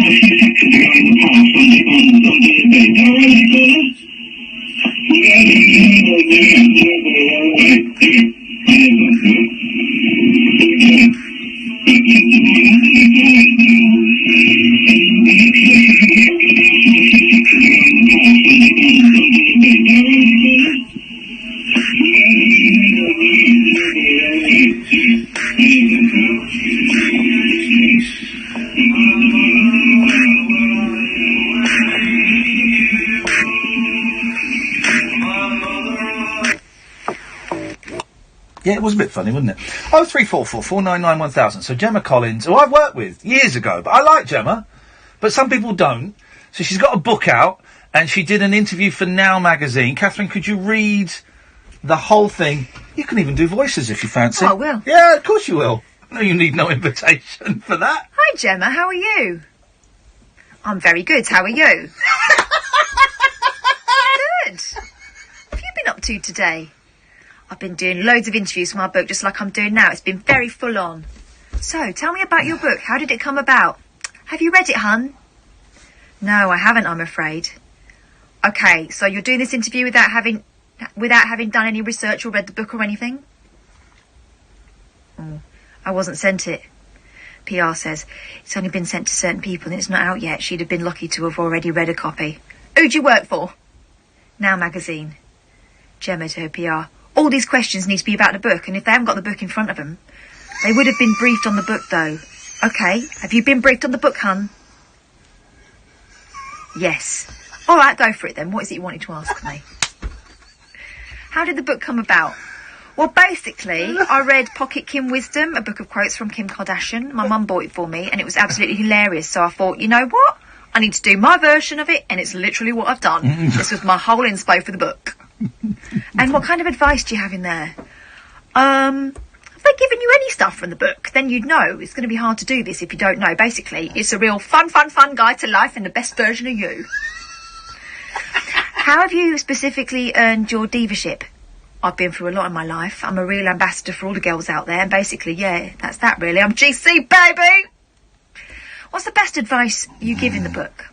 And then the next voices you hear are going to be us from a few seconds ago in the past on DAB. Is that all right with you, caller? Yeah, it was a bit funny, wasn't it? 0344 499 1000. So Gemma Collins, who I've worked with years ago, but I like Gemma, but some people don't. So she's got a book out, and she did an interview for Now magazine. Catherine, could you read the whole thing? You can even do voices if you fancy. Oh, I will. Yeah, of course you will. No, you need no invitation for that. Hi, Gemma. How are you? I'm very good. How are you? Good. What have you been up to today? I've been doing loads of interviews for my book, just like I'm doing now. It's been very full on. So, tell me about your book. How did it come about? Have you read it, hun? No, I haven't, I'm afraid. Okay, so you're doing this interview without having done any research or read the book or anything? Oh, I wasn't sent it. PR says it's only been sent to certain people and it's not out yet. She'd have been lucky to have already read a copy. Who'd you work for? Now magazine. Gemma to her PR. All these questions need to be about the book, and if they haven't got the book in front of them, they would have been briefed on the book, though. Okay, have you been briefed on the book, hun? Yes. All right, go for it then. What is it you wanted to ask me? How did the book come about? Well, basically, I read Pocket Kim Wisdom, a book of quotes from Kim Kardashian. My mum bought it for me, and it was absolutely hilarious. So I thought, you know what? I need to do my version of it, and it's literally what I've done. This was my whole inspo for the book. And what kind of advice do you have in there? they're giving you any stuff from the book, then you'd know. It's going to be hard to do this if you don't know. Basically, it's a real fun guide to life and the best version of you. How have you specifically earned your divaship? I've been through a lot in my life. I'm a real ambassador for all the girls out there. And basically, yeah, that's that really. I'm GC, baby! What's the best advice you give in the book?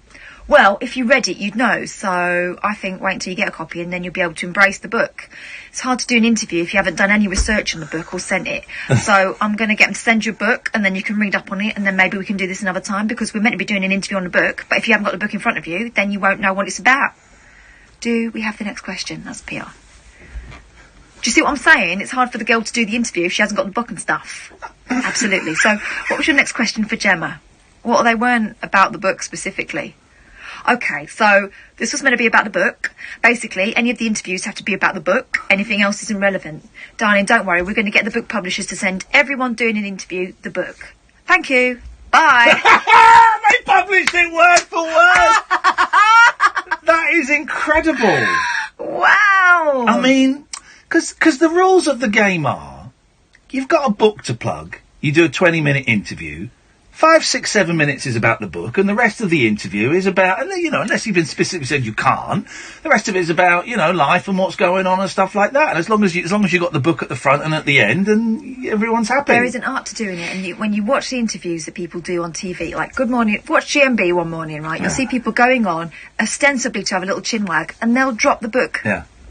Well, if you read it, you'd know. So I think wait until you get a copy and then you'll be able to embrace the book. It's hard to do an interview if you haven't done any research on the book or sent it. So I'm going to get them to send you a book and then you can read up on it and then maybe we can do this another time because we're meant to be doing an interview on the book. But if you haven't got the book in front of you, then you won't know what it's about. Do we have the next question? That's PR. Do you see what I'm saying? It's hard for the girl to do the interview if she hasn't got the book and stuff. Absolutely. So what was your next question for Gemma? What they weren't about the book specifically? Okay, so this was meant to be about the book. Basically, any of the interviews have to be about the book. Anything else isn't relevant. Darling, don't worry. We're going to get the book publishers to send everyone doing an interview the book. Thank you. Bye. They published it word for word. That is incredible. Wow. I mean, because the rules of the game are, you've got a book to plug. You do a 20-minute interview. 5, 6, 7 minutes is about the book, and the rest of the interview is about, you know, unless you've been specifically said you can't, the rest of it is about, you know, life and what's going on and stuff like that. And as long as you got the book at the front and at the end, and everyone's happy. There is an art to doing it, and when you watch the interviews that people do on TV, like Good Morning, watch GMB one morning, right? You'll see people going on ostensibly to have a little chin wag, and they'll drop the book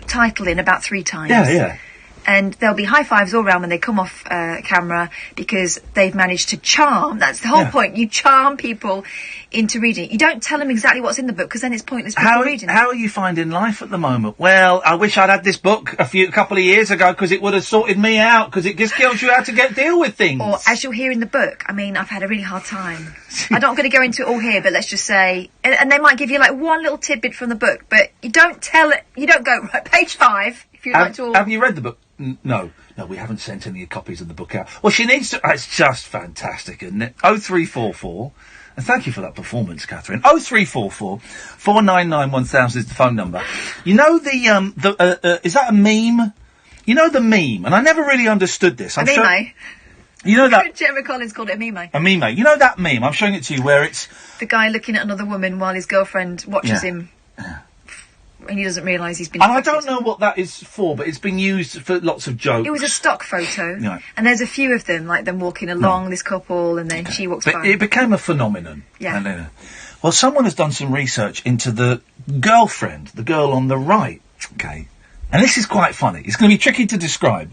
title in about 3 times. Yeah. And there'll be high fives all around when they come off camera because they've managed to charm. That's the whole point. You charm people into reading it. You don't tell them exactly what's in the book because then it's pointless people reading it. How are you finding life at the moment? Well, I wish I'd had this book a couple of years ago because it would have sorted me out because it just tells you how to deal with things. Or as you'll hear in the book, I mean, I've had a really hard time. I'm not going to go into it all here, but let's just say, and they might give you like one little tidbit from the book, but you don't tell it, you don't go, right, page 5, if you'd like to... Have you read the book? No, we haven't sent any copies of the book out. Well, she needs to... It's just fantastic, isn't it? 0344... And thank you for that performance, Catherine. 0344 499 1000 is the phone number. You know is that a meme? You know the meme, and I never really understood this. A meme? You know that... Gemma Collins called it a meme. A meme. You know that meme? I'm showing it to you where it's... The guy looking at another woman while his girlfriend watches him... And he doesn't realise he's been... And I don't know what that is for, but it's been used for lots of jokes. It was a stock photo. Right. And there's a few of them, like them walking along, this couple, and then she walks by. It became a phenomenon. Yeah. Well, someone has done some research into the girlfriend, the girl on the right, okay? And this is quite funny. It's going to be tricky to describe.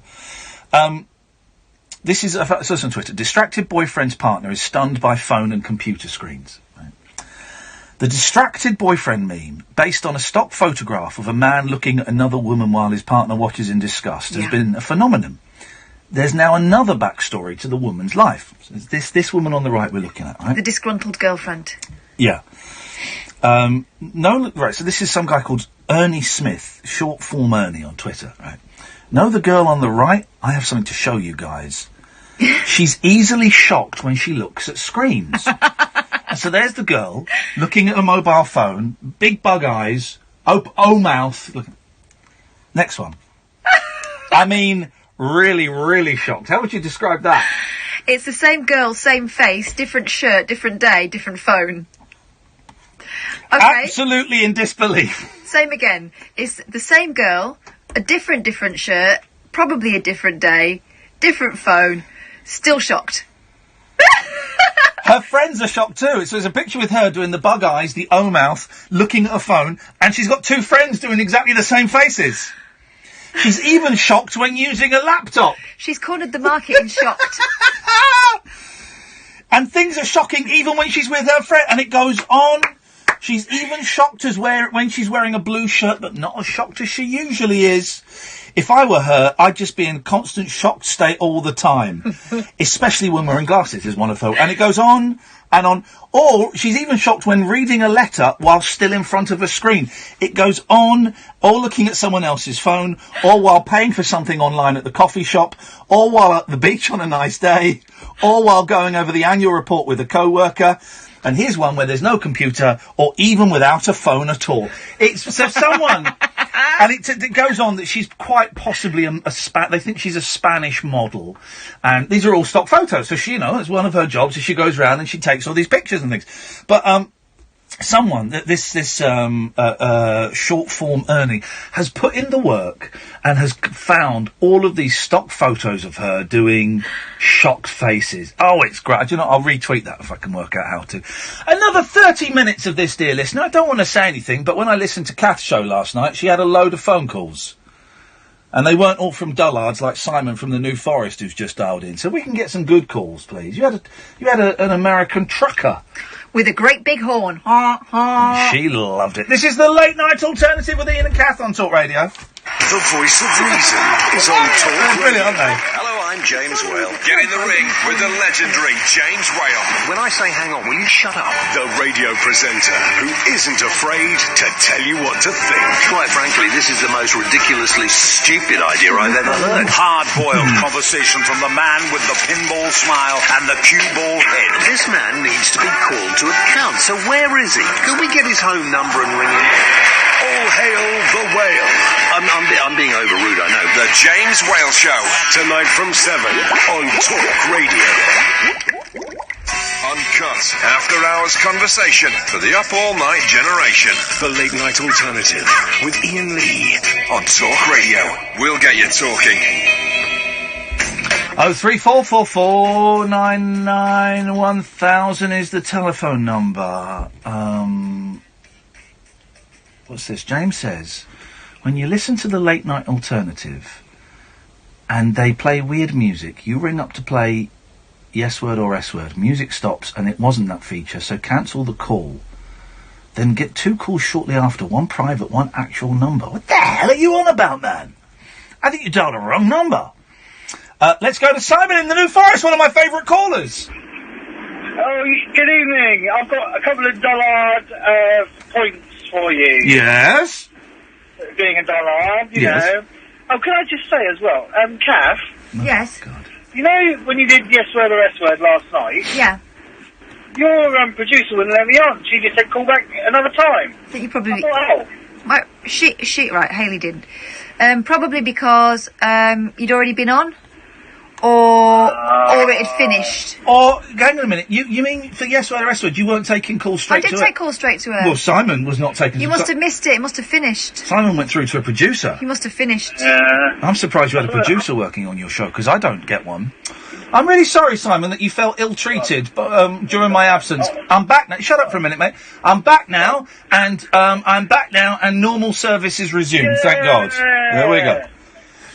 This is on Twitter. Distracted boyfriend's partner is stunned by phone and computer screens. The distracted boyfriend meme, based on a stock photograph of a man looking at another woman while his partner watches in disgust, has been a phenomenon. There's now another backstory to the woman's life. So this woman on the right we're looking at, right? The disgruntled girlfriend. Yeah. Right, so this is some guy called Ernie Smith, short form Ernie on Twitter, right? Know the girl on the right? I have something to show you guys. She's easily shocked when she looks at screens. So there's the girl looking at a mobile phone, big bug eyes, mouth. Look. Next one. I mean, really, really shocked. How would you describe that? It's the same girl, same face, different shirt, different day, different phone. Okay. Absolutely in disbelief. Same again. It's the same girl, a different shirt, probably a different day, different phone, still shocked. Her friends are shocked too. So there's a picture with her doing the bug eyes, the mouth, looking at a phone, and she's got 2 friends doing exactly the same faces. She's even shocked when using a laptop. She's cornered the market in shocked. And things are shocking even when she's with her friend, and it goes on. She's even shocked when she's wearing a blue shirt, but not as shocked as she usually is. If I were her, I'd just be in a constant shocked state all the time. Especially when wearing glasses, is one of her. And it goes on and on. Or she's even shocked when reading a letter while still in front of a screen. It goes on, or looking at someone else's phone, or while paying for something online at the coffee shop, or while at the beach on a nice day, or while going over the annual report with a co-worker. And here's one where there's no computer, or even without a phone at all. It's so someone And it goes on that she's quite possibly they think she's a Spanish model. And these are all stock photos. So she, it's one of her jobs. She goes around and she takes all these pictures and things. But, someone, this short form Ernie, has put in the work and has found all of these stock photos of her doing shocked faces. Oh, it's great. I'll retweet that if I can work out how to. Another 30 minutes of this, dear listener. I don't want to say anything, but when I listened to Kath's show last night, she had a load of phone calls. And they weren't all from dullards like Simon from the New Forest who's just dialed in. So we can get some good calls, please. You had an American trucker. With a great big horn. She loved it. This is the Late Night Alternative with Iain and Kath on Talk Radio. The voice of reason is on Talk Radio. Brilliant, aren't they? Hello, I'm James Whale. Get in the ring with the legendary James Whale. When I say hang on, will you shut up? The radio presenter who isn't afraid to tell you what to think. Quite frankly, this is the most ridiculously stupid idea I've ever heard. Hard-boiled conversation from the man with the pinball smile and the cue ball head. This man needs to be called to account, so where is he? Could we get his home number and ring him? All hail the whale. I'm being over rude, I know. The James Whale Show. Tonight from 7 on Talk Radio. Uncut, after-hours conversation for the up-all-night generation. The Late Night Alternative with Iain Lee on Talk Radio. We'll get you talking. 03444991000 is the telephone number. What's this? James says, when you listen to the Late Night Alternative and they play weird music, you ring up to play yes word or S word. Music stops and it wasn't that feature, so cancel the call. Then get 2 calls shortly after, one private, one actual number. What the hell are you on about, man? I think you dialed the wrong number. Let's go to Simon in the New Forest, one of my favourite callers. Oh, good evening. I've got a couple of dullard points for you. Yes? Being a dullard, you know. Oh, can I just say as well, Kath? Yes? God. You know when you did yes word or S word last night? Yeah. Your producer wouldn't let me on. She just said call back another time. I think you probably... I thought, right, Hayley didn't. Probably because you'd already been on, or it had finished. Or, hang on a minute, you mean for yes word or S word, you weren't taking calls straight to her? I did take calls straight to her. Well, Simon was not taking... You must have missed it. It must have finished. Simon went through to a producer. You must have finished. I'm surprised you had a producer working on your show, because I don't get one. I'm really sorry, Simon, that you felt ill-treated during my absence. I'm back now. Shut up for a minute, mate. I'm back now, and normal service is resumed. Thank God. There we go.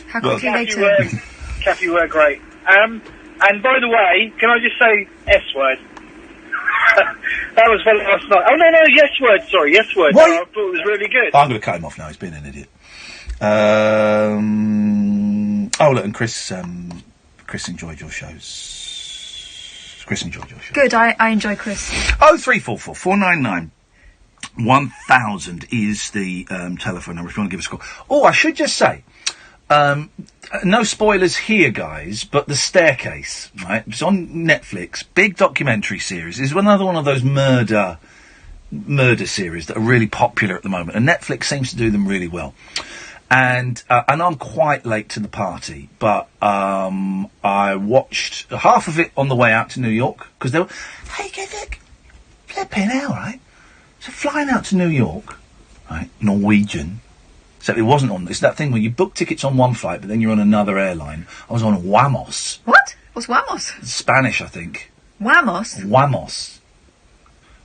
How quickly they turn. Kath, you were great. And by the way, can I just say S word? That was for last night. Oh, no, yes word, sorry, yes word. What? No, I thought it was really good. I'm going to cut him off now. He's been an idiot. Look, and Chris enjoyed your shows. Chris enjoyed your shows. Good, I enjoy Chris. 0344 499 1000 is the telephone number if you want to give us a call. Oh, I should just say, no spoilers here, guys, but The Staircase, right? It's on Netflix. Big documentary series. It's another one of those murder series that are really popular at the moment, and Netflix seems to do them really well. And I'm quite late to the party, but I watched half of it on the way out to New York, because they were, hey, Nick, flipping hell, right? So flying out to New York, right, Norwegian. So it wasn't on, it's that thing where you book tickets on one flight, but then you're on another airline. I was on Wamos. What? What's Wamos? Spanish, I think. Wamos? Wamos.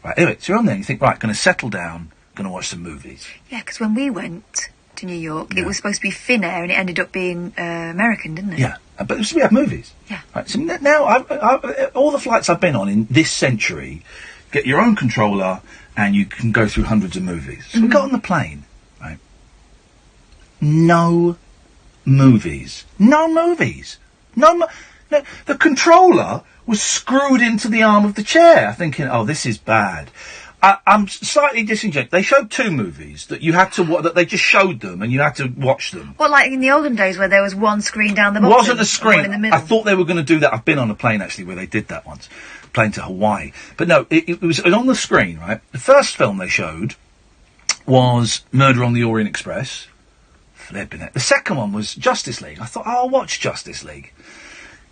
Right, anyway, so you're on there and you think, right, going to settle down, going to watch some movies. Yeah, because when we went to New York, it was supposed to be Finnair, and it ended up being American, didn't it? Yeah, but we have movies. Yeah. Right, so now, all the flights I've been on in this century, get your own controller, and you can go through hundreds of movies. So we got on the plane, right? No movies. No, the controller was screwed into the arm of the chair, thinking, oh, this is bad. I'm slightly disingenuous. They showed 2 movies that you had to that they just showed them and you had to watch them. Well, like in the olden days where there was one screen down the bottom. It wasn't a screen. In the middle. I thought they were going to do that. I've been on a plane actually where they did that once. Plane to Hawaii. But no, it was on the screen, right? The first film they showed was Murder on the Orient Express. Flipping it. The second one was Justice League. I thought, oh, I'll watch Justice League.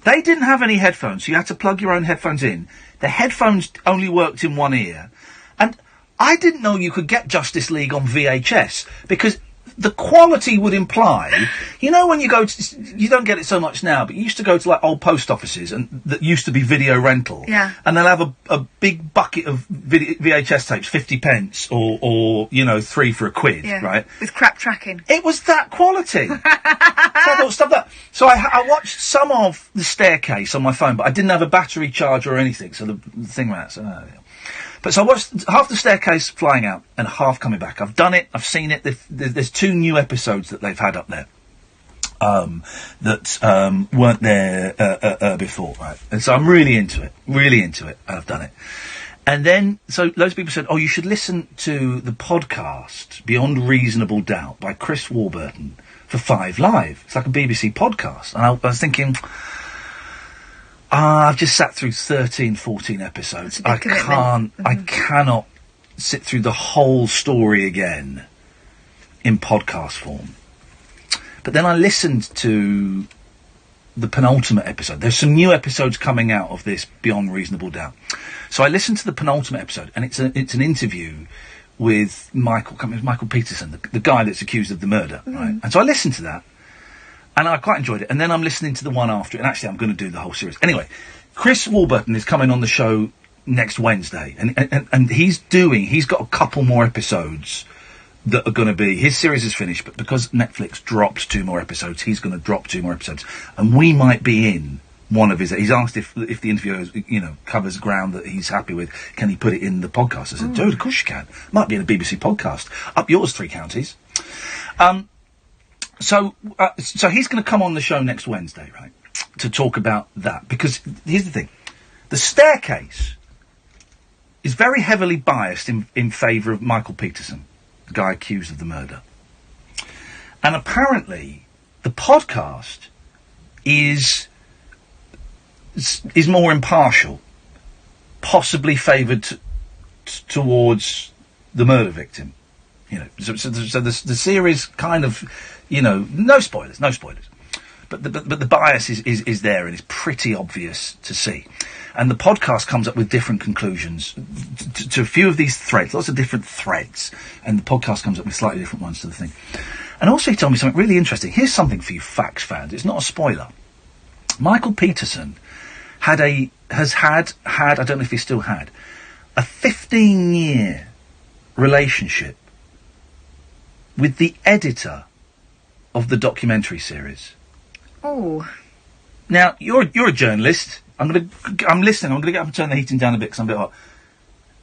They didn't have any headphones, so you had to plug your own headphones in. The headphones only worked in one ear. And I didn't know you could get Justice League on VHS, because the quality would imply, you know, when you go to, you don't get it so much now, but you used to go to like old post offices and that used to be video rental. Yeah. And they'll have a big bucket of VHS tapes, 50 pence or, you know, 3 for £1, Yeah. right? With crap tracking. It was that quality. So I thought, stop that. So I watched some of The Staircase on my phone, but I didn't have a battery charger or anything, so the thing ran out. So, but so I watched half The Staircase flying out and half coming back. I've done it. I've seen it. There's 2 new episodes that they've had up there that weren't there before, right? And so I'm really into it. Really into it. I've done it. And then, so loads of people said, oh, you should listen to the podcast Beyond Reasonable Doubt by Chris Warburton for 5 Live. It's like a BBC podcast. And I was thinking, I've just sat through 13, 14 episodes. I cannot sit through the whole story again in podcast form. But then I listened to the penultimate episode. There's some new episodes coming out of this Beyond Reasonable Doubt. So I listened to the penultimate episode, and it's an interview with Michael Peterson, the guy that's accused of the murder, right? And so I listened to that, and I quite enjoyed it. And then I'm listening to the one after it, and actually I'm going to do the whole series. Anyway, Chris Warburton is coming on the show next Wednesday, and he's got a couple more episodes that are going to be, his series is finished, but because Netflix dropped 2 more episodes, he's going to drop 2 more episodes, and we might be in one of his. He's asked if the interview, you know, covers ground that he's happy with, can he put it in the podcast? I said, dude, of course you can. Might be in a BBC podcast. Up yours, 3 counties. So he's going to come on the show next Wednesday, right, to talk about that, because here's the thing: The Staircase is very heavily biased in favour of Michael Peterson, the guy accused of the murder. And apparently, the podcast is more impartial, possibly favoured towards the murder victim. You know, so the series kind of, you know, no spoilers, but the bias is there and is pretty obvious to see. And the podcast comes up with different conclusions to a few of these threads, lots of different threads, and the podcast comes up with slightly different ones to the thing. And also he told me something really interesting. Here's something for you facts fans. It's not a spoiler. Michael Peterson has had, I don't know if he still had, a 15-year relationship with the editor of the documentary series. Oh. Now, you're a journalist. I'm listening. I'm gonna get up and turn the heating down a bit because I'm a bit hot.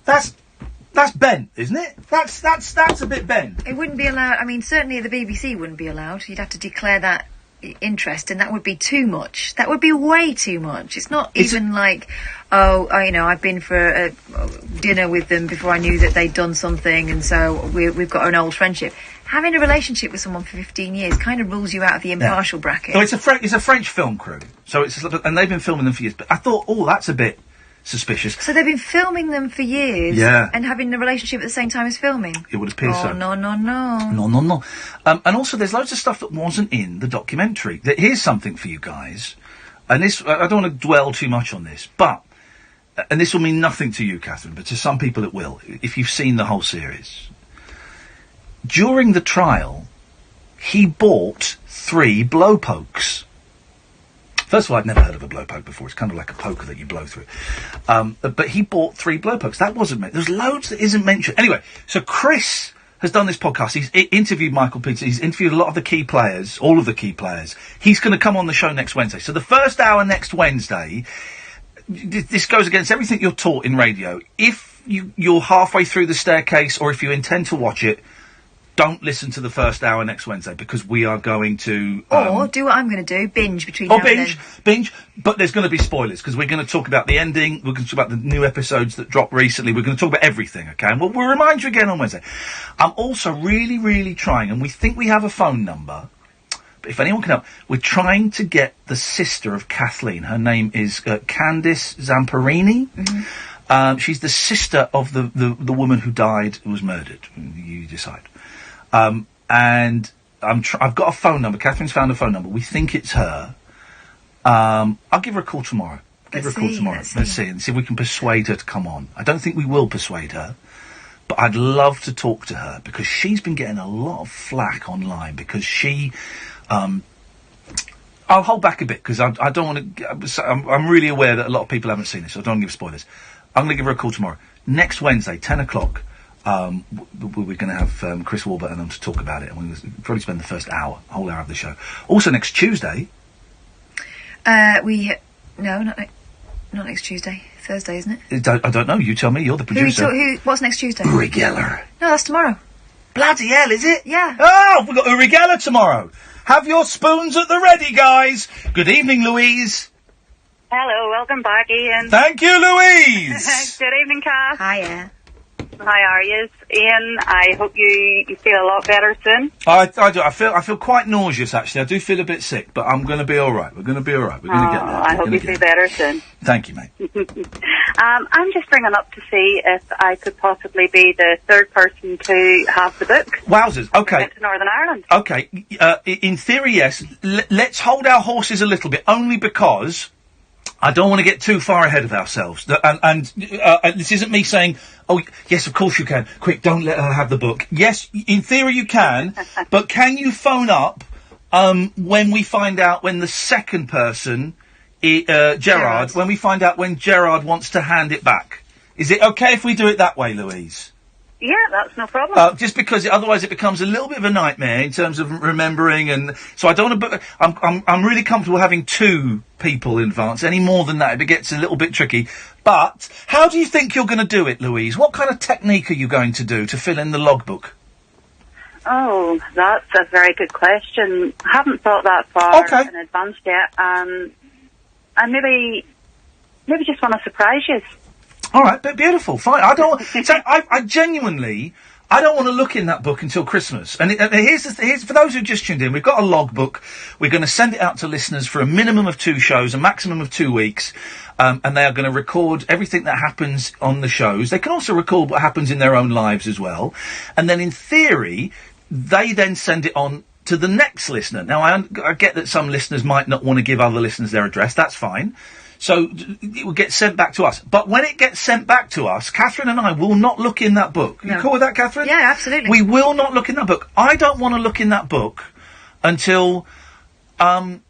That's bent, isn't it? That's a bit bent. It wouldn't be allowed. I mean, certainly the BBC wouldn't be allowed. You'd have to declare that interest, and that would be too much. That would be way too much. It's not even like, you know, I've been for a dinner with them before I knew that they'd done something, and so we've got an old friendship. Having a relationship with someone for 15 years kind of rules you out of the impartial bracket. Oh, it's a French film crew, so and they've been filming them for years. But I thought, that's a bit suspicious. So they've been filming them for years, and having a relationship at the same time as filming. It would appear so. No. No. And also, there's loads of stuff that wasn't in the documentary. Here's something for you guys, and this I don't want to dwell too much on this, but and this will mean nothing to you, Catherine, but to some people it will, if you've seen the whole series. During the trial, he bought 3 blowpokes. First of all, I'd never heard of a blowpoke before. It's kind of like a poker that you blow through. But he bought 3 blowpokes. That wasn't mentioned. There's loads that isn't mentioned. Anyway, so Chris has done this podcast. He's interviewed Michael Peterson. He's interviewed a lot of the key players, all of the key players. He's going to come on the show next Wednesday. So the first hour next Wednesday, this goes against everything you're taught in radio. If you're halfway through The Staircase, or if you intend to watch it, don't listen to the first hour next Wednesday, because we are going to... or do what I'm going to do, binge between now and then. Binge, but there's going to be spoilers, because we're going to talk about the ending, we're going to talk about the new episodes that dropped recently, we're going to talk about everything, okay? And we'll remind you again on Wednesday. I'm also really, really trying, and we think we have a phone number, but if anyone can help, we're trying to get the sister of Kathleen. Her name is Candice Zamparini. Mm-hmm. She's the sister of the woman who was murdered. You decide. And I've got a phone number. Catherine's found a phone number. We think it's her. I'll give her a call tomorrow. Let's see, and see if we can persuade her to come on. I don't think we will persuade her, but I'd love to talk to her because she's been getting a lot of flack online because she. I'll hold back a bit because I don't want to. I'm really aware that a lot of people haven't seen this, so I don't want to give spoilers. I'm going to give her a call tomorrow. Next Wednesday, 10 o'clock. We're going to have Chris Warburton on to talk about it, and we'll probably spend the first whole hour of the show. Also, next Tuesday. Not next Tuesday. Thursday, isn't it? I don't know. You tell me. You're the producer. What's next Tuesday? Uri Geller. No, that's tomorrow. Bloody hell, is it? Yeah. Oh, we've got Uri Geller tomorrow. Have your spoons at the ready, guys. Good evening, Louise. Hello, welcome back, Ian. Thank you, Louise. Good evening, Kath. Hiya. How are you, Ian? I hope you feel a lot better soon. I do. I feel quite nauseous, actually. I do feel a bit sick, but I'm going to be all right. We're going to be all right. We're going to get there. I hope you feel better soon. Thank you, mate. I'm just ringing up to see if I could possibly be the third person to have the book. Wowzers. Okay. To Northern Ireland. Okay. In theory, yes. Let's hold our horses a little bit, only because I don't want to get too far ahead of ourselves. And this isn't me saying, oh, yes, of course you can. Quick, don't let her have the book. Yes, in theory you can, but can you phone up when we find out when the second person, Gerard, when we find out when Gerard wants to hand it back? Is it okay if we do it that way, Louise? Yeah, that's no problem. Just because otherwise it becomes a little bit of a nightmare in terms of remembering, and so I don't want to book. I'm really comfortable having two people in advance. Any more than that, it gets a little bit tricky. But how do you think you're going to do it, Louise? What kind of technique are you going to do to fill in the logbook? Oh, that's a very good question. I haven't thought that far in advance yet. And maybe just want to surprise you. All right, but beautiful, fine. I don't. So I genuinely, I don't want to look in that book until Christmas. And here's for those who just tuned in, we've got a logbook. We're going to send it out to listeners for a minimum of 2 shows, a maximum of 2 weeks, and they are going to record everything that happens on the shows. They can also record what happens in their own lives as well. And then, in theory, they then send it on to the next listener. Now, I get that some listeners might not want to give other listeners their address. That's fine. So it will get sent back to us. But when it gets sent back to us, Catherine and I will not look in that book. No. You cool with that, Catherine? Yeah, absolutely. We will not look in that book. I don't want to look in that book until, well,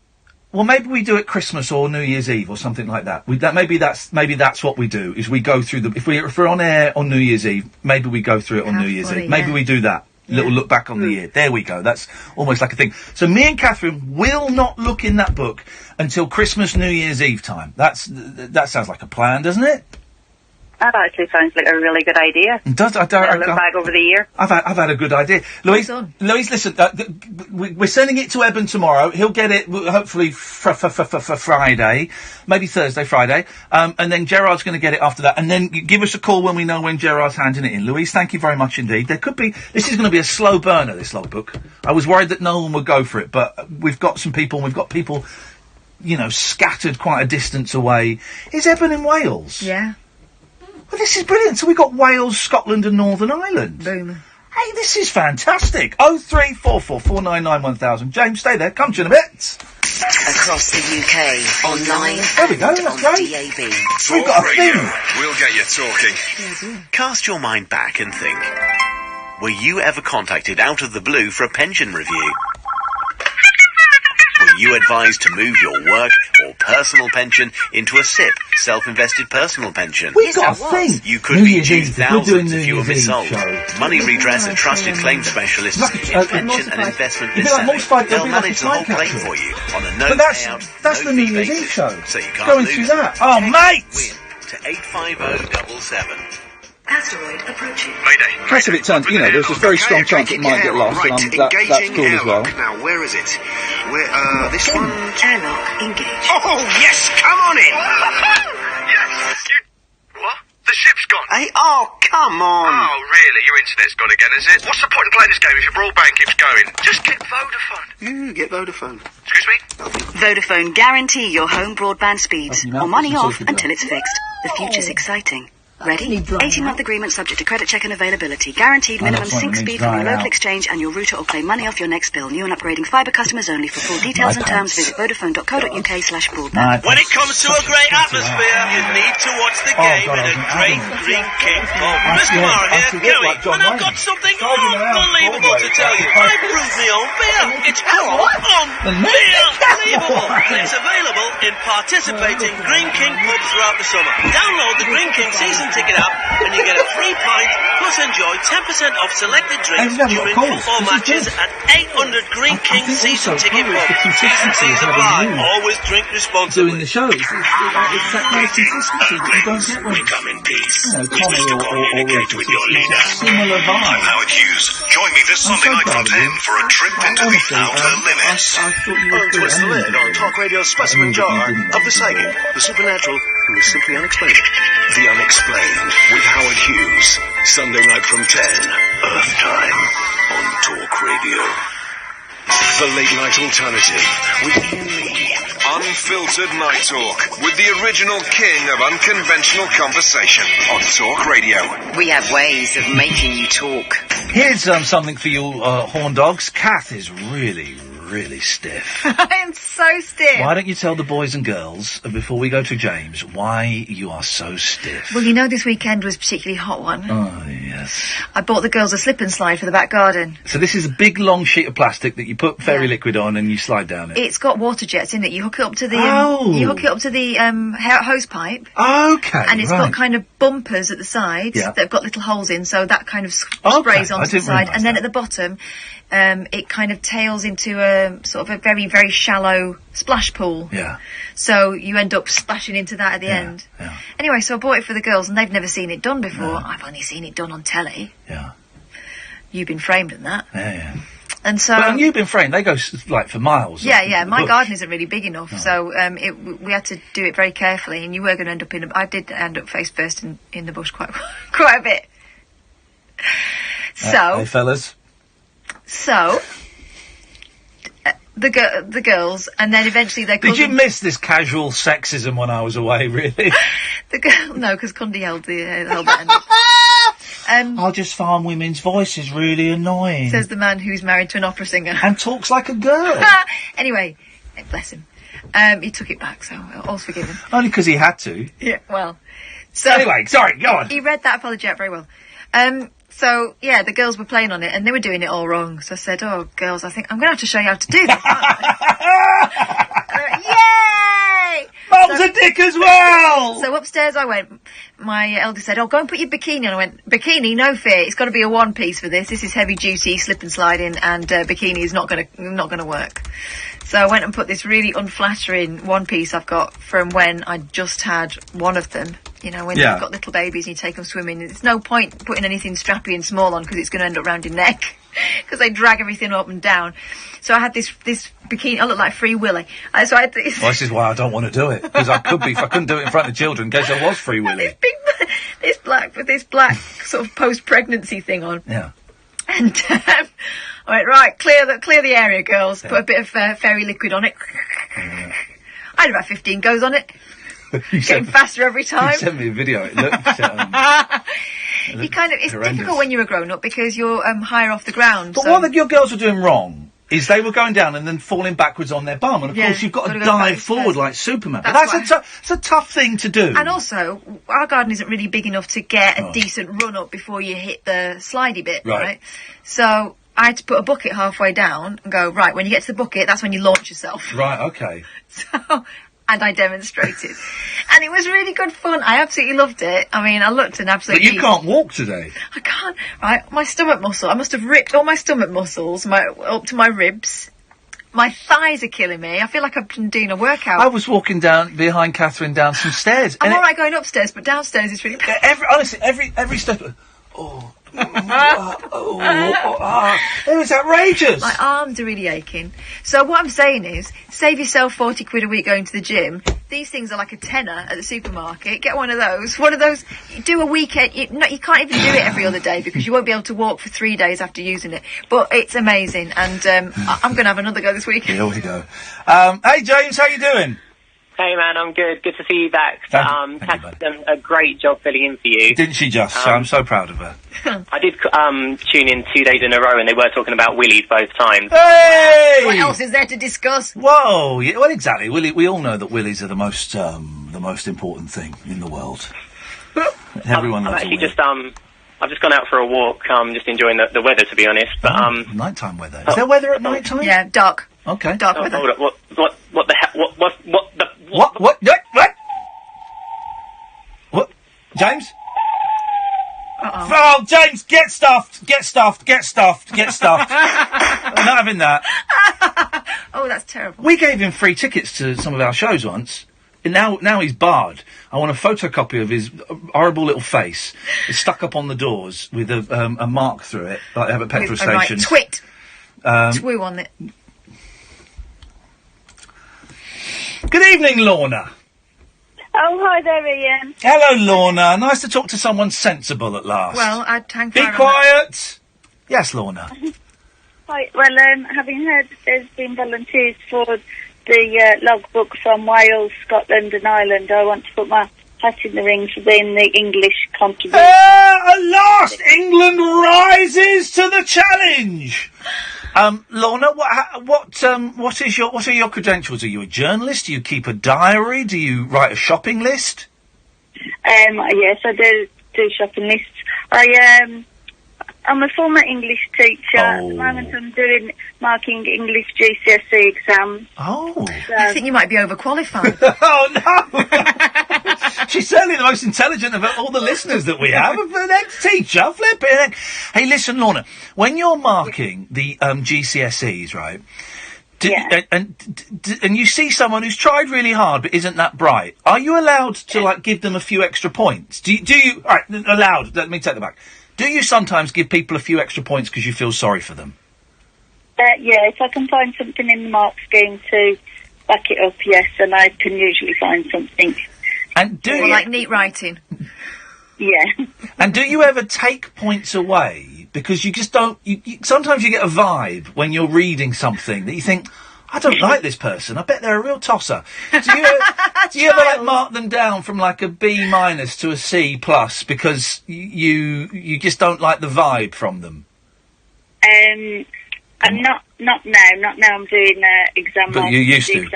maybe we do it Christmas or New Year's Eve or something like that. Maybe that's what we do, is we go through if we're on air on New Year's Eve, maybe we go through it on New Year's Eve. Maybe we do that. Little look back on the year. There we go. That's almost like a thing. So me and Catherine will not look in that book until Christmas, New Year's Eve time. That sounds like a plan, doesn't it? That actually sounds like a really good idea. It does. I look back over the year. I've had a good idea. Louise, listen, we're sending it to Eben tomorrow. He'll get it, hopefully, for Friday. Maybe Thursday, Friday. And then Gerard's going to get it after that. And then give us a call when we know when Gerard's handing it in. Louise, thank you very much indeed. This is going to be a slow burner, this logbook. I was worried that no one would go for it, but we've got some people, and we've got people, scattered quite a distance away. Is Eben in Wales? Yeah. Well, this is brilliant. So we've got Wales, Scotland and Northern Ireland. Boom. Hey, this is fantastic. 0344 499 1000. James, stay there. Come to you in a bit. Across the UK, online there we go, and that's on great. DAB. We've got a thing. We'll get you talking. Cast your mind back and think. Were you ever contacted out of the blue for a pension review? Were you advised to move your work or personal pension into a SIP, self-invested personal pension? We've got a thing. You could be due thousands if you were missold. Money Redress, a trusted claim specialist in pension and investment mis-selling. They'll manage the whole claim for you on a no payout, that's no the New fee Year's Eve basis. show. So you can't Going lose. through that. Oh, mate! Win to 85077. Asteroid approaching. Mayday. Plus, if it turns, there's a very strong chance it might get lost, and that's cool as well. Now, where is it? This one? Airlock engaged. Oh, yes! Come on in! Yes! What? The ship's gone. Hey, oh, come on! Oh, really? Your internet's gone again, is it? What's the point of playing this game if your broadband keeps going? Just get Vodafone. Get Vodafone. Excuse me? Vodafone guarantee your home broadband speeds, or money off until it's fixed. The future's exciting. Ready? 18-month agreement subject to credit check and availability. Guaranteed minimum sync speed from your local exchange and your router or claim money off your next bill. New and upgrading fibre customers only. For full details and terms, visit vodafone.co.uk/broadband. When it comes to a great atmosphere, you need to watch the game in a great Green King pub. Miss Kamara here, Gary, and I've got something unbelievable to tell you. I brewed my own beer. It's called Unbelievable, and it's available in participating Green King pubs throughout the summer. Download the Green King season ticket app and you get a free pint, plus enjoy 10% off selected drinks during football matches at 800 Green King season ticket pubs. T&Cs apply. Always drink responsibly. Doing the show, it's that kind of consistency that you don't get when we come in peace. You wish to communicate with your leader. Similar vibe. I'm Howard Hughes. Join me this Sunday night from 10 for a trip into the outer limits. Twist the lid on Talk Radio's specimen jar of the psychic, the supernatural, and the simply unexplained. The Unexplained with Howard Hughes. Sunday night from 10, Earth time, on Talk Radio. The Late Night Alternative with Iain Lee. Unfiltered Night Talk with the original king of unconventional conversation on Talk Radio. We have ways of making you talk. Here's something for you horn dogs. Kath is really stiff. I am so stiff. Why don't you tell the boys and girls, before we go to James, why you are so stiff? Well, you know this weekend was a particularly hot one. Oh, yes. I bought the girls a slip and slide for the back garden. So this is a big, long sheet of plastic that you put fairy liquid on and you slide down it. It's got water jets in it. You hook it up to the hose pipe. Okay, and it's got kind of bumpers at the sides that have got little holes in, so that kind of sprays onto the side. And then at the bottom, it kind of tails into a sort of a very, very shallow splash pool. Yeah. So you end up splashing into that at the end. Yeah. Anyway, so I bought it for the girls, and they've never seen it done before. No. I've only seen it done on telly. Yeah. You've Been Framed and that. Yeah. And so... But on You've Been Framed, they go, like, for miles. Yeah. My garden isn't really big enough, so we had to do it very carefully, and you were going to end up I did end up face first in the bush quite a bit. So... hey, fellas. So... The girls, and then eventually they... Did you miss this casual sexism when I was away, really? No, because Condi held the end up. Just find women's voices really annoying. Says the man who's married to an opera singer. And talks like a girl. Anyway, bless him. He took it back, so all's forgiven. Only because he had to. Yeah, well. So anyway, sorry, go on. He read that apology out very well. So, yeah, the girls were playing on it, and they were doing it all wrong. So I said, oh, girls, I think I'm going to have to show you how to do this. Yay! Mum's a dick as well! So upstairs I went. My eldest said, oh, go and put your bikini on. I went, bikini, no fear. It's got to be a one-piece for this. This is heavy-duty, slip and sliding, and bikini is not going to work. So I went and put this really unflattering one-piece I've got from when I just had one of them. You know, when you've got little babies and you take them swimming, there's no point putting anything strappy and small on because it's going to end up round your neck because they drag everything up and down. So I had this bikini. I look like Free Willy. So I had this. Well, this is why I don't want to do it, because I could be, if I couldn't do it in front of children, in case I was Free Willy. This black sort of post-pregnancy thing on. Yeah. And I went, right, clear the area, girls. Yeah. Put a bit of fairy liquid on it. Yeah. I had about 15 goes on it. Getting faster every time. You sent me a video. It looked it's horrendous. Difficult when you're a grown-up because you're higher off the ground. But what your girls were doing wrong is they were going down and then falling backwards on their bum, and of course you've got to dive forward like Superman. That's a tough thing to do. And also, our garden isn't really big enough to get a decent run up before you hit the slidey bit, right? So I had to put a bucket halfway down and go, right, when you get to the bucket, that's when you launch yourself. Right, okay. And I demonstrated. And it was really good fun. I absolutely loved it. I mean, I looked an absolute... But you can't walk today. I can't. Right, my stomach muscle. I must have ripped all my stomach muscles up to my ribs. My thighs are killing me. I feel like I've been doing a workout. I was walking down behind Catherine down some stairs. I'm all right going upstairs, but downstairs is really bad. Honestly, every step... Oh... it was outrageous. My arms are really aching. So what I'm saying is, save yourself 40 quid a week going to the gym. These things are like a tenner at the supermarket. Get one of those. Do a weekend. You can't even do it every other day because you won't be able to walk for 3 days after using it. But it's amazing, and I'm going to have another go this weekend. Here we go. Hey James, how you doing? Hey man, I'm good. Good to see you back. Kat's done a great job filling in for you. Didn't she just? I'm so proud of her. I did tune in 2 days in a row, and they were talking about willies both times. Hey! What else is there to discuss? Whoa! Yeah, well, exactly. We all know that willies are the most important thing in the world. Everyone loves a willy. I've just gone out for a walk. Just enjoying the weather, to be honest. But nighttime weather. Is there weather at night time? Yeah, dark. Okay. Dark weather. Hold up. What the hell? What? James? Oh, James, get stuffed. I'm not having that. Oh, that's terrible. We gave him free tickets to some of our shows once. And now he's barred. I want a photocopy of his horrible little face. It's stuck up on the doors with a mark through it, like they have at petrol stations. Twit. Twoo on it. Good evening, Lorna. Oh, hi there, Ian. Hello, Lorna. Nice to talk to someone sensible at last. Well, I'd hang Be quiet. Yes, Lorna. Hi. Well, having heard that there's been volunteers for the logbook from Wales, Scotland and Ireland, I want to put my hat in the ring for being the English contributor. At last, England rises to the challenge. Lorna, what are your credentials? Are you a journalist? Do you keep a diary? Do you write a shopping list? Yes, I do shopping lists. I'm a former English teacher. At the moment I'm marking English GCSE exams. Oh. So. I think you might be overqualified. Oh, no! She's certainly the most intelligent of all the listeners that we have. An ex-teacher, flipping. Hey, listen, Lorna, when you're marking the GCSEs, right? And you see someone who's tried really hard but isn't that bright, are you allowed to, give them a few extra points? Do you... All right, allowed. Let me take that back. Do you sometimes give people a few extra points because you feel sorry for them? Yeah, if I can find something in the mark scheme to back it up, yes, and I can usually find something. And like neat writing? Yeah. And do you ever take points away? Because you just don't... sometimes you get a vibe when you're reading something that you think, I don't like this person. I bet they're a real tosser. Do you ever mark them down from a B- to a C+ because you just don't like the vibe from them? I'm not now. Not now. I'm doing exam. But you used to.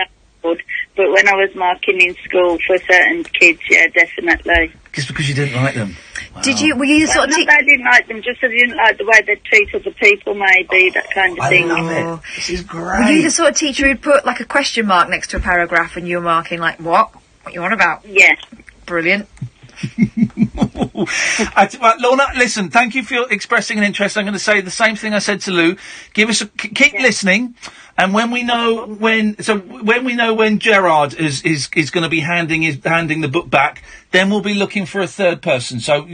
But when I was marking in school for certain kids, yeah, definitely. Just because you didn't like them. Wow. Were you the sort of teacher? I didn't like them, just as I didn't like the way they treat other people, maybe, that kind of thing. I love it. This is great. Were you the sort of teacher who'd put a question mark next to a paragraph and you were marking what? What you on about? Yeah. Brilliant. Lorna, listen, thank you for expressing an interest. I'm going to say the same thing I said to Lou. Keep listening, and when we know when Gerard is going to be handing the book back, then we'll be looking for a third person. So,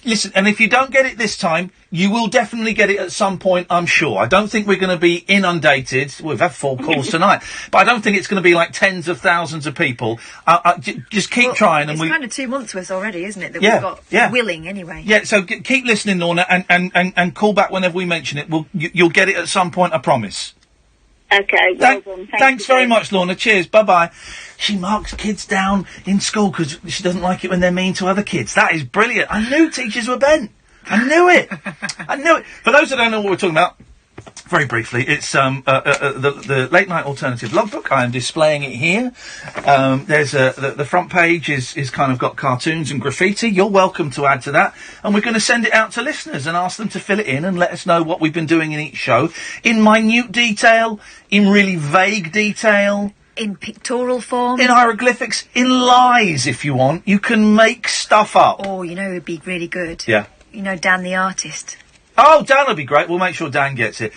listen, and if you don't get it this time, you will definitely get it at some point, I'm sure. I don't think we're going to be inundated. We've had 4 calls tonight, but I don't think it's going to be tens of thousands of people. Just keep trying. It's kind of 2 months worth already, isn't it? That we've got willing anyway. Yeah, so keep listening, Lorna, and call back whenever we mention it. You'll get it at some point, I promise. Okay, well done. Thanks very much, Lorna. Cheers. Bye-bye. She marks kids down in school because she doesn't like it when they're mean to other kids. That is brilliant. I knew teachers were bent. I knew it. I knew it. For those that don't know what we're talking about, very briefly, it's the Late Night Alternative Logbook. I am displaying it here. There's the front page is kind of got cartoons and graffiti. You're welcome to add to that. And we're going to send it out to listeners and ask them to fill it in and let us know what we've been doing in each show. In minute detail, in really vague detail. In pictorial form. In hieroglyphics. In lies, if you want. You can make stuff up. Oh, it would be really good. Yeah. Dan the artist. Oh, Dan will be great. We'll make sure Dan gets it.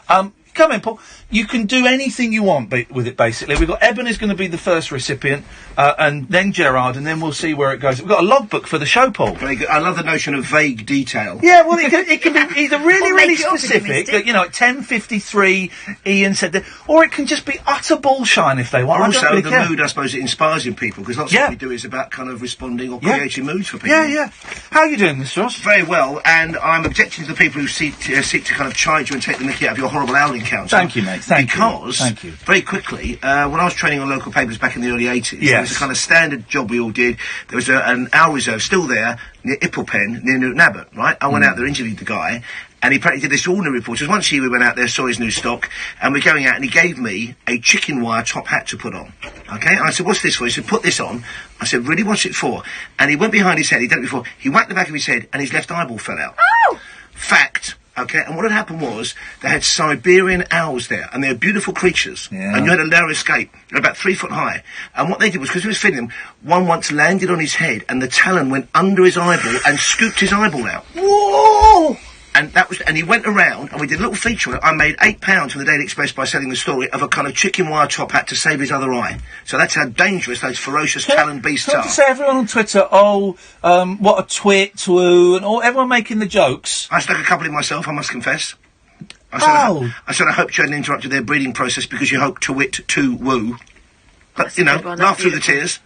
Come in, Paul. You can do anything you want with it, basically. We've got Eben is going to be the first recipient, and then Gerard, and then we'll see where it goes. We've got a logbook for the show, Paul. Very good. I love the notion of vague detail. Yeah, well, it can be either really specific, at 10:53, Ian said that, or it can just be utter bullshine if they want. Also, the mood, I suppose, it inspires in people, because lots of what we do is about kind of responding or creating moods for people. Yeah. How are you doing, Mr. Ross? Very well, and I'm objecting to the people who seek to kind of chide you and take the mickey out of your horrible Aldi council. Thank you, mate. mate. Thank you. Very quickly, when I was training on local papers back in the early 80s, there was a kind of standard job we all did. There was an owl reserve still there near Ipplepen, near Newton Abbot, right? I went out there, interviewed the guy, and he practically did this ordinary report. Just once a year we went out there, saw his new stock, and we're going out, and he gave me a chicken wire top hat to put on. Okay? And I said, what's this for? He said, put this on. I said, really, what's it for? And he went behind his head, he'd done it before, he whacked the back of his head, and his left eyeball fell out. Oh! Fact. Okay, and what had happened was they had Siberian owls there, and they're beautiful creatures. Yeah. And you had a narrow escape. They're about 3 foot high. And what they did was, because he was feeding them, one once landed on his head, and the talon went under his eyeball and scooped his eyeball out. Whoa! And he went around, and we did a little feature on it. I made £8 from the Daily Express by selling the story of a kind of chicken wire top hat to save his other eye. So that's how dangerous those ferocious talon beasts are. To say everyone on Twitter, what a twit, and everyone making the jokes. I stuck a couple in myself, I must confess. I said I hoped you hadn't interrupted their breeding process because you hoped to wit, to woo. But, laugh through the tears.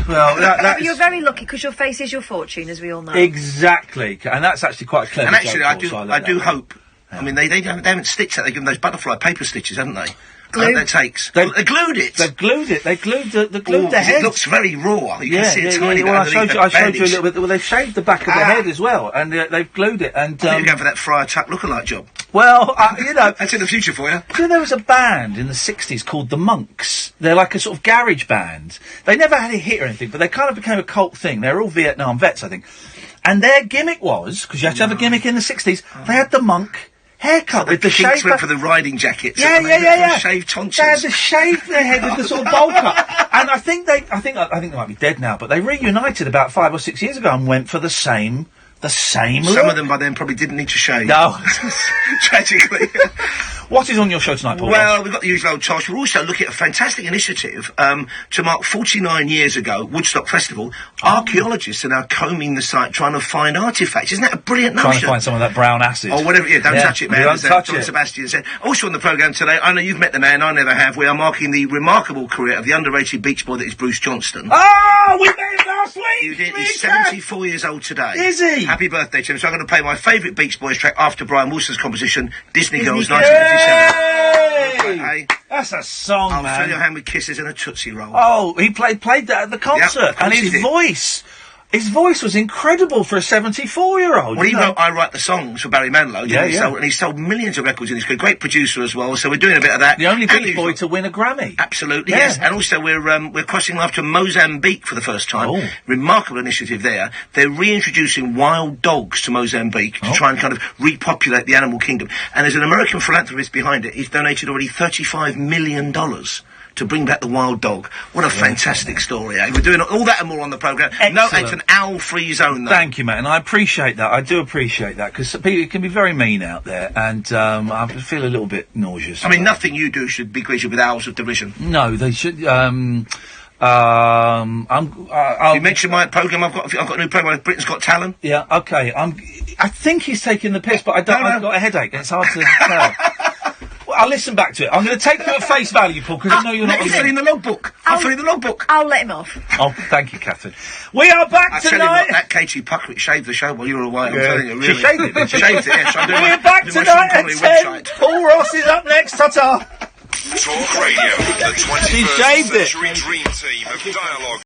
Well, you're very lucky because your face is your fortune, as we all know. Exactly. And that's actually quite a clever And actually, joke, I do hope. Yeah. I mean, they haven't stitched that. They give them those butterfly paper stitches, haven't they? Glue. That takes. They glued it. They glued it. They glued the head. It looks very raw. You can see it tiny bit underneath I showed you a little bit. Well, they've shaved the back of the head as well, and they've glued it. And I think you're going for that Friar Tuck lookalike job. Well, that's in the future for you. Do you know there was a band in the 60s called The Monks? They're like a sort of garage band. They never had a hit or anything, but they kind of became a cult thing. They're all Vietnam vets, I think. And their gimmick was, because you had to have a gimmick in the 60s, they had the monk haircut so with the shave. Went for the riding jackets. Yeah. Shaved tonsils. They had to shave their head with the sort of bowl cut. And I think they might be dead now, but they reunited about 5 or 6 years ago and went for the same look. Some of them by then probably didn't need to shave. No. Tragically. What is on your show tonight, Paul? Well, we've got the usual old tosh. We're also looking at a fantastic initiative to mark 49 years ago, Woodstock Festival. Archaeologists are now combing the site trying to find artefacts. Isn't that a brilliant notion? Trying to find some of that brown acid. Or whatever. Yeah, don't touch it, man. Don't touch John it. Sebastian said. Also on the programme today, I know you've met the man, I never have. We are marking the remarkable career of the underrated beach boy that is Bruce Johnston. Oh, we met him last week! You did. He's 74 years old today. Is he? Happy birthday to him. So I'm going to play my favourite Beach Boys track after Brian Wilson's composition, Disney Girls 1957. Hey, that's a song, I'll man. fill your hand with kisses and a Tootsie Roll. Oh, he played that at the concert, and his voice was incredible for a 74-year-old. Well, he wrote I Write the Songs for Barry Manilow, didn't he? Yeah. And he sold millions of records in his career. Great producer as well, so we're doing a bit of that. The only Beach Boy to win a Grammy. Absolutely, yes. And also we're crossing off to Mozambique for the first time. Oh. Remarkable initiative there. They're reintroducing wild dogs to Mozambique to try and kind of repopulate the animal kingdom. And there's an American philanthropist behind it. He's donated already $35 million to bring back the wild dog. What a fantastic story, eh? We're doing all that and more on the programme. No, it's an owl-free zone, though. Thank you, mate, and I appreciate that. I do appreciate that, because it can be very mean out there, and I feel a little bit nauseous. I mean, nothing you do should be greeted with owls of derision. No, they should, you mentioned my programme. I've got a new programme, Britain's Got Talent. Yeah, okay. I think he's taking the piss, but I've got a headache, and it's hard to tell. I'll listen back to it. I'm going to take you at face value, Paul, because I know you're not... Let me fill in the logbook. I'll fill in the logbook. I'll let him off. Oh, thank you, Catherine. We are back tonight. I tell you what, that Katie Puckett shaved the show while you were away. I'm telling you, really. She shaved it, didn't she? Shaved it, yes. We're back tonight at 10. Paul Ross is up next. Ta-ta. Talk Radio, the 21st century dream team of dialogue.